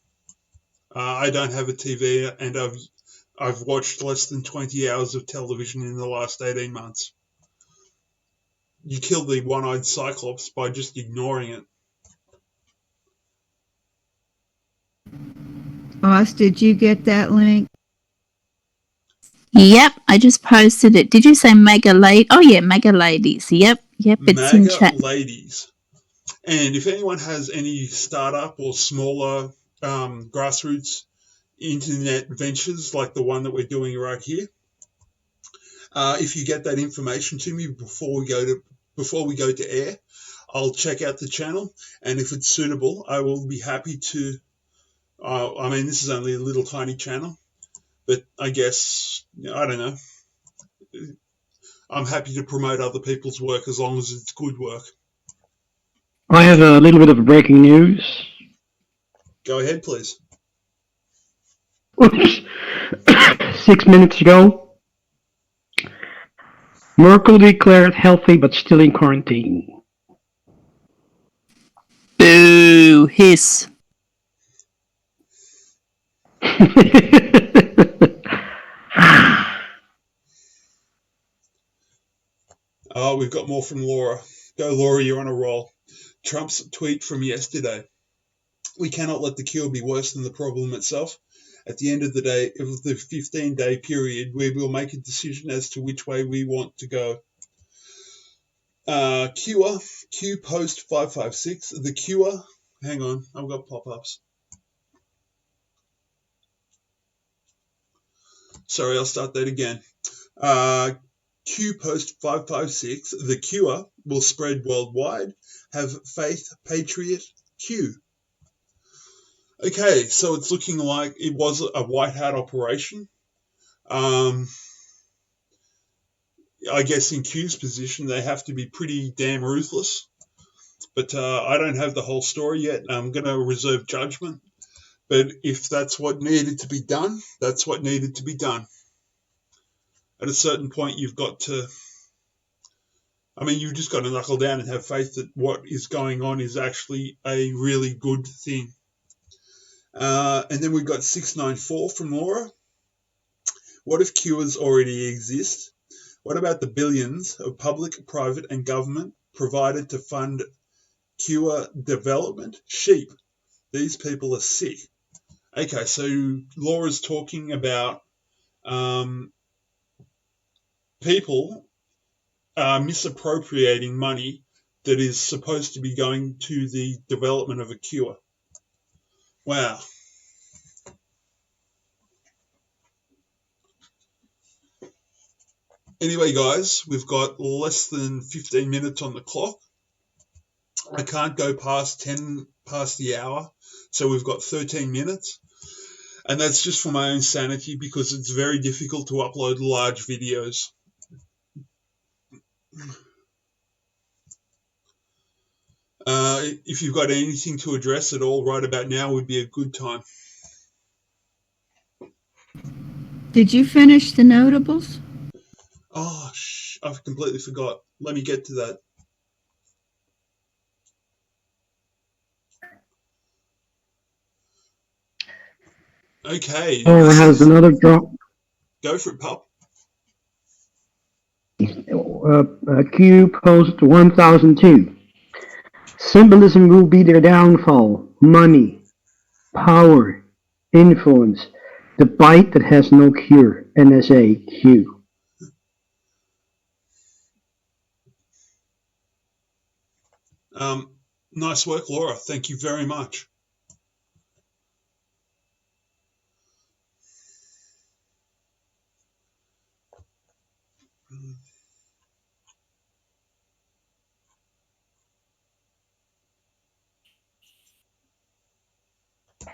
I don't have a TV, and I've watched less than 20 hours of television in the last 18 months. You kill the one-eyed cyclops by just ignoring it. Boss, did you get that link? Yep, I just posted it. Did you say Mega Lady? Oh yeah, Mega Ladies. Yep, it's in chat. MAGA Ladies. And if anyone has any startup or smaller grassroots internet ventures like the one that we're doing right here, if you get that information to me before we go to air, I'll check out the channel, and if it's suitable, I will be happy to. This is only a little tiny channel, but I guess, I don't know. I'm happy to promote other people's work as long as it's good work. I have a little bit of breaking news. Go ahead, please. 6 minutes ago, Merkel declared healthy but still in quarantine. Boo, hiss. Oh, we've got more from Laura. Go, Laura, you're on a roll. Trump's tweet from yesterday. We cannot let the cure be worse than the problem itself. At the end of the day, of the 15-day period, we will make a decision as to which way we want to go. Q post 556. The cure. Hang on, I've got pop-ups. Sorry, I'll start that again. Q post 556. The cure will spread worldwide. Have faith, patriot, Q. Okay, so it's looking like it was a white hat operation. I guess in Q's position, they have to be pretty damn ruthless. But I don't have the whole story yet. I'm going to reserve judgment. But if that's what needed to be done, that's what needed to be done. At a certain point, you've just got to knuckle down and have faith that what is going on is actually a really good thing. And then we've got 694 from Laura. What if cures already exist? What about the billions of public, private, and government provided to fund cure development? Sheep. These people are sick. Okay, so Laura's talking about people misappropriating money that is supposed to be going to the development of a cure. Wow. Anyway, guys, we've got less than 15 minutes on the clock. I can't go past 10 past the hour, so we've got 13 minutes. And that's just for my own sanity because it's very difficult to upload large videos. If you've got anything to address at all right about now would be a good time. Did you finish the notables? Oh, I've completely forgot. Let me get to that. Okay. Laura has another drop. Go for it, pup. Q post 1002. Symbolism will be their downfall. Money, power, influence. The bite that has no cure. NSA Q. Nice work, Laura. Thank you very much.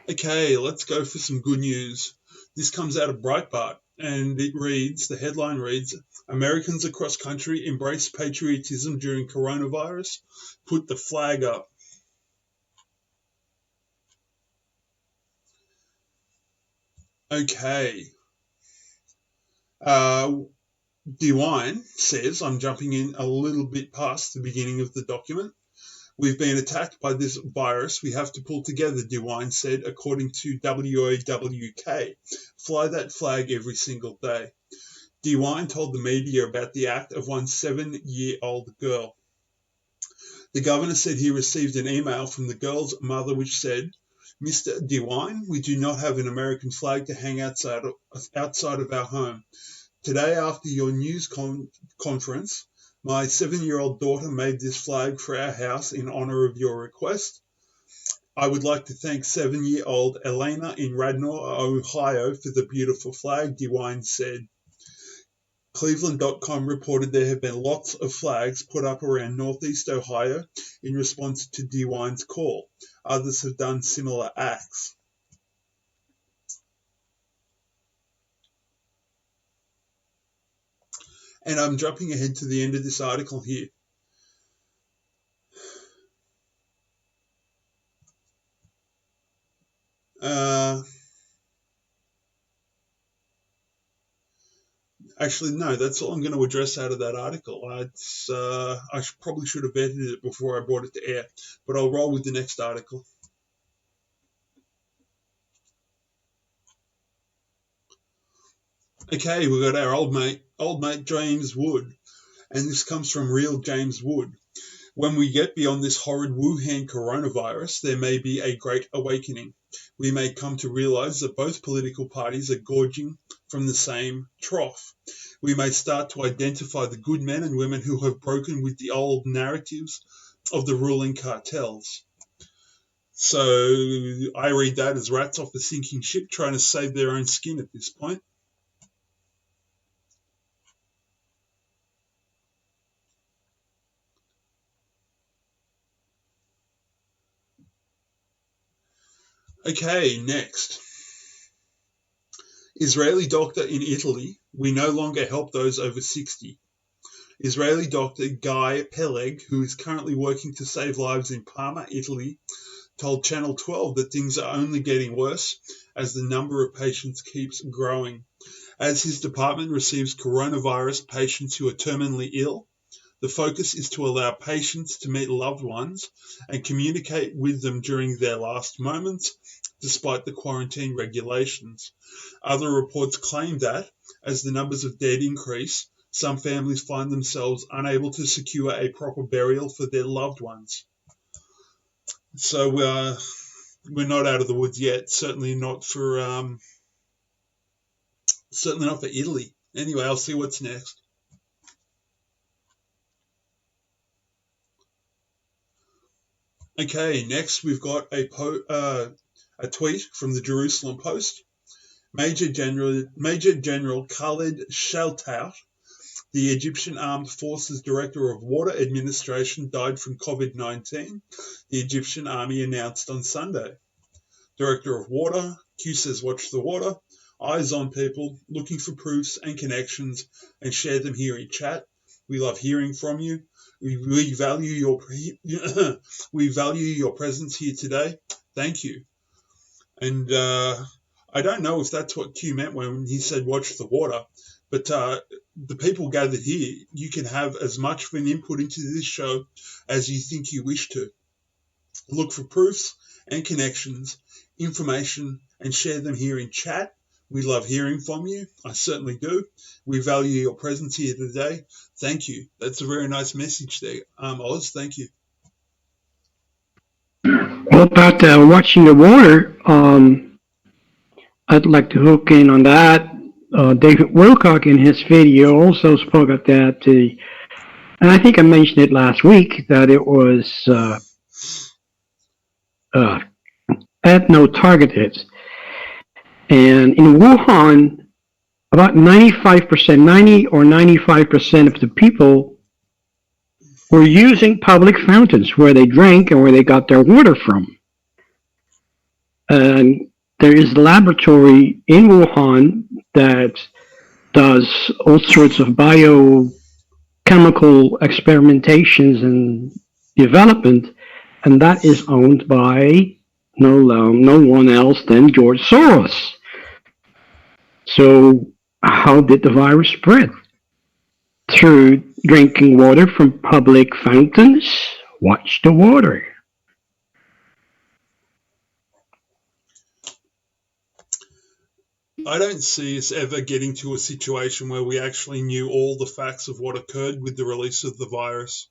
Okay, let's go for some good news. This comes out of Breitbart, and the headline reads, Americans across country embrace patriotism during coronavirus, put the flag up. Okay. DeWine says, I'm jumping in a little bit past the beginning of the document. We've been attacked by this virus. We have to pull together, DeWine said, according to WAWK. Fly that flag every single day. DeWine told the media about the act of one 7-year-old girl. The governor said he received an email from the girl's mother which said, Mr. DeWine, we do not have an American flag to hang outside of our home. Today, after your news conference, my 7-year-old daughter made this flag for our house in honor of your request. I would like to thank 7-year-old Elena in Radnor, Ohio, for the beautiful flag, DeWine said. Cleveland.com reported there have been lots of flags put up around northeast Ohio in response to DeWine's call. Others have done similar acts. And I'm jumping ahead to the end of this article here. Actually, no, that's all I'm going to address out of that article. I probably should have vetted it before I brought it to air, but I'll roll with the next article. Okay, we've got our old mate James Wood, and this comes from Real James Wood. When we get beyond this horrid Wuhan coronavirus, there may be a great awakening. We may come to realize that both political parties are gorging from the same trough. We may start to identify the good men and women who have broken with the old narratives of the ruling cartels. So I read that as rats off a sinking ship trying to save their own skin at this point. Okay, next. Israeli doctor in Italy, we no longer help those over 60. Israeli doctor Guy Peleg, who is currently working to save lives in Parma, Italy, told Channel 12 that things are only getting worse as the number of patients keeps growing. As his department receives coronavirus patients who are terminally ill, the focus is to allow patients to meet loved ones and communicate with them during their last moments, despite the quarantine regulations. Other reports claim that, as the numbers of dead increase, some families find themselves unable to secure a proper burial for their loved ones. So we're not out of the woods yet. Certainly not for Italy. Anyway, I'll see what's next. Okay, next we've got a tweet from the Jerusalem Post. Major General Khaled Shaltout, the Egyptian Armed Forces Director of Water Administration, died from COVID-19, the Egyptian Army announced on Sunday. Director of Water, Q says watch the water, eyes on people, looking for proofs and connections, and share them here in chat. We love hearing from you. We value your presence here today. Thank you. And I don't know if that's what Q meant when he said watch the water, but the people gathered here, you can have as much of an input into this show as you think you wish to. Look for proofs and connections, information, and share them here in chat. We love hearing from you. I certainly do. We value your presence here today. Thank you. That's a very nice message there, Oz. Thank you. Well, about watching the water, I'd like to hook in on that. David Wilcock in his video also spoke of that, and I think I mentioned it last week, that it was ethno-targeted. And in Wuhan, about 90 or 95% of the people were using public fountains where they drank and where they got their water from. And there is a laboratory in Wuhan that does all sorts of biochemical experimentations and development, and that is owned by no one else than George Soros. So how did the virus spread? Through drinking water from public fountains? Watch the water. I don't see us ever getting to a situation where we actually knew all the facts of what occurred with the release of the virus.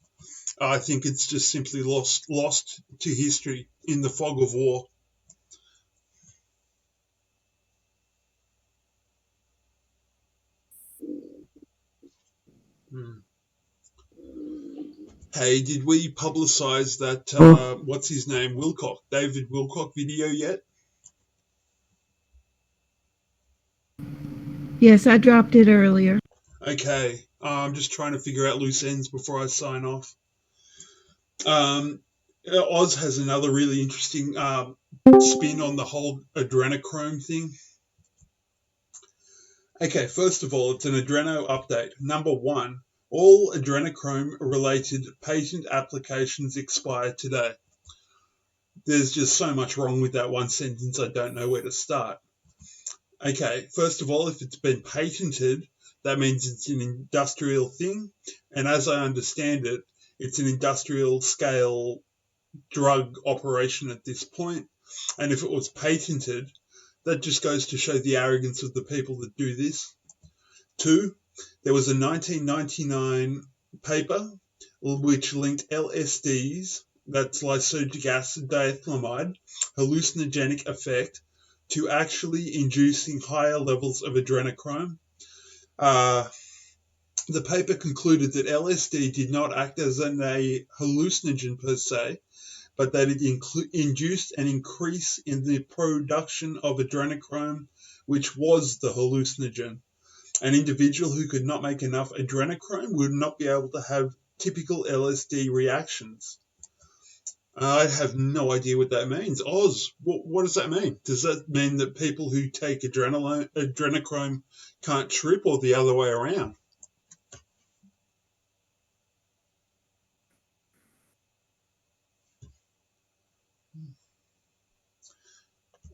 I think it's just simply lost to history in the fog of war. Hey, did we publicize that, what's his name, David Wilcock video yet? Yes, I dropped it earlier. Okay, I'm just trying to figure out loose ends before I sign off. Oz has another really interesting spin on the whole adrenochrome thing. Okay, first of all, it's an adreno update. Number 1, all adrenochrome-related patent applications expire today. There's just so much wrong with that one sentence, I don't know where to start. Okay, first of all, if it's been patented, that means it's an industrial thing, and as I understand it, it's an industrial scale drug operation at this point, and if it was patented, that just goes to show the arrogance of the people that do this. 2, there was a 1999 paper which linked LSDs, that's lysergic acid diethylamide, hallucinogenic effect, to actually inducing higher levels of adrenochrome. The paper concluded that LSD did not act as a hallucinogen per se, but that it induced an increase in the production of adrenochrome, which was the hallucinogen. An individual who could not make enough adrenochrome would not be able to have typical LSD reactions. I have no idea what that means. Oz, what does that mean? Does that mean that people who take adrenochrome can't trip, or the other way around?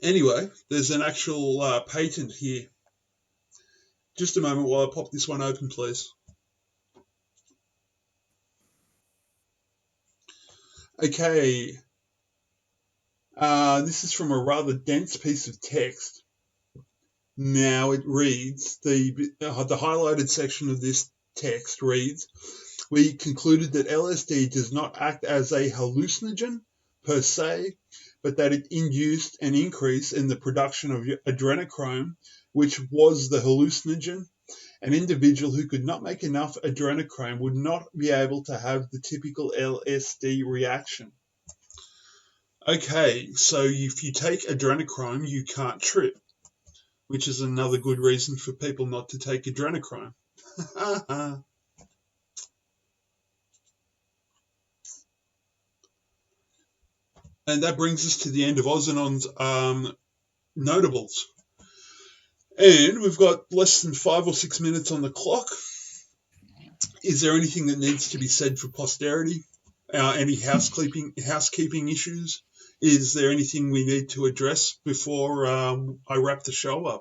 Anyway, there's an actual patent here. Just a moment while I pop this one open, please. Okay. This is from a rather dense piece of text. Now it reads, the highlighted section of this text reads, we concluded that LSD does not act as a hallucinogen per se, but that it induced an increase in the production of adrenochrome, which was the hallucinogen. An individual who could not make enough adrenochrome would not be able to have the typical LSD reaction. Okay, so if you take adrenochrome, you can't trip, which is another good reason for people not to take adrenochrome. And that brings us to the end of Oz and On's notables. And we've got less than 5 or 6 minutes on the clock. Is there anything that needs to be said for posterity? Any housekeeping issues? Is there anything we need to address before I wrap the show up?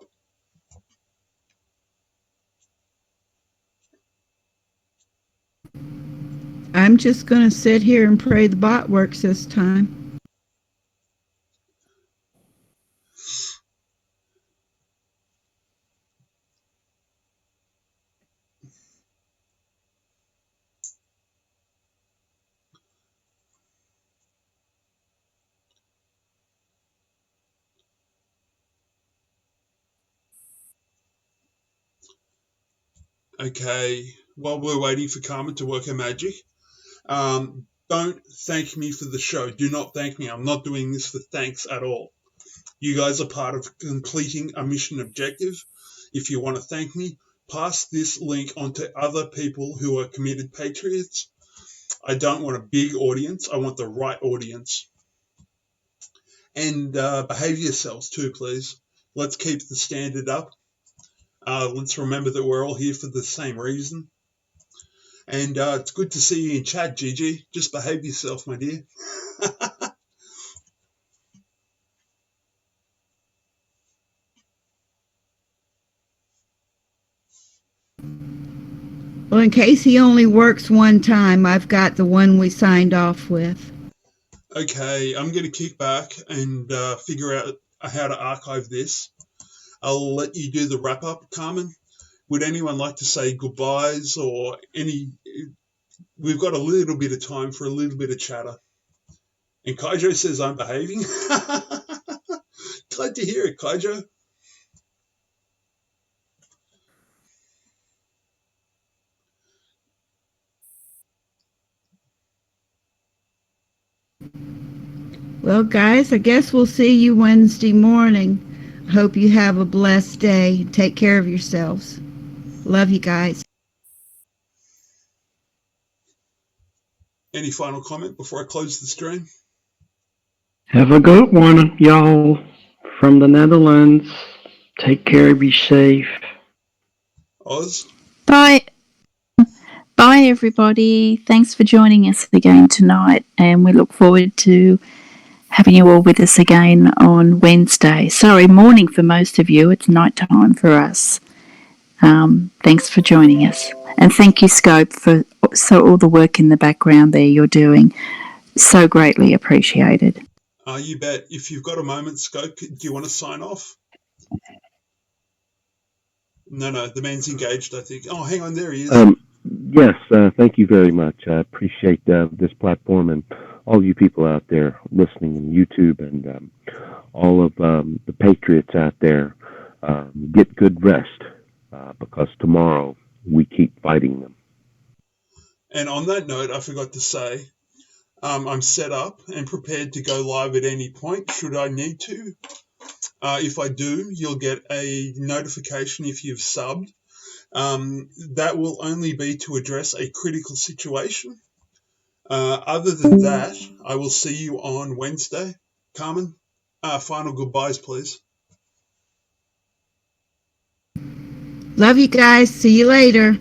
I'm just going to sit here and pray the bot works this time. Okay, while we're waiting for Carmen to work her magic, don't thank me for the show. Do not thank me. I'm not doing this for thanks at all. You guys are part of completing a mission objective. If you want to thank me, pass this link on to other people who are committed patriots. I don't want a big audience. I want the right audience. And behave yourselves too, please. Let's keep the standard up. Let's remember that we're all here for the same reason. And it's good to see you in chat, Gigi. Just behave yourself, my dear. Well, in case he only works one time, I've got the one we signed off with. Okay, I'm going to kick back and figure out how to archive this. I'll let you do the wrap-up, Carmen. Would anyone like to say goodbyes or any... We've got a little bit of time for a little bit of chatter. And Kaijo says I'm behaving. Glad to hear it, Kaijo. Well, guys, I guess we'll see you Wednesday morning. Hope you have a blessed day. Take care of yourselves. Love you guys. Any final comment before I close the stream? Have a good one, y'all, from the Netherlands. Take care, be safe. Oz? Bye. Bye, everybody. Thanks for joining us again tonight, and we look forward to having you all with us again on Wednesday. Sorry, morning for most of you. It's night time for us. Thanks for joining us. And thank you, Scope, for all the work in the background there you're doing. So greatly appreciated. You bet. If you've got a moment, Scope, do you want to sign off? No, the man's engaged, I think. Oh, hang on, there he is. Yes, thank you very much. I appreciate this platform and all you people out there listening on YouTube and all of the patriots out there. Get good rest because tomorrow we keep fighting them. And on that note, I forgot to say, I'm set up and prepared to go live at any point should I need to. If I do, you'll get a notification if you've subbed. That will only be to address a critical situation. Other than that, I will see you on Wednesday. Carmen, final goodbyes, please. Love you guys. See you later.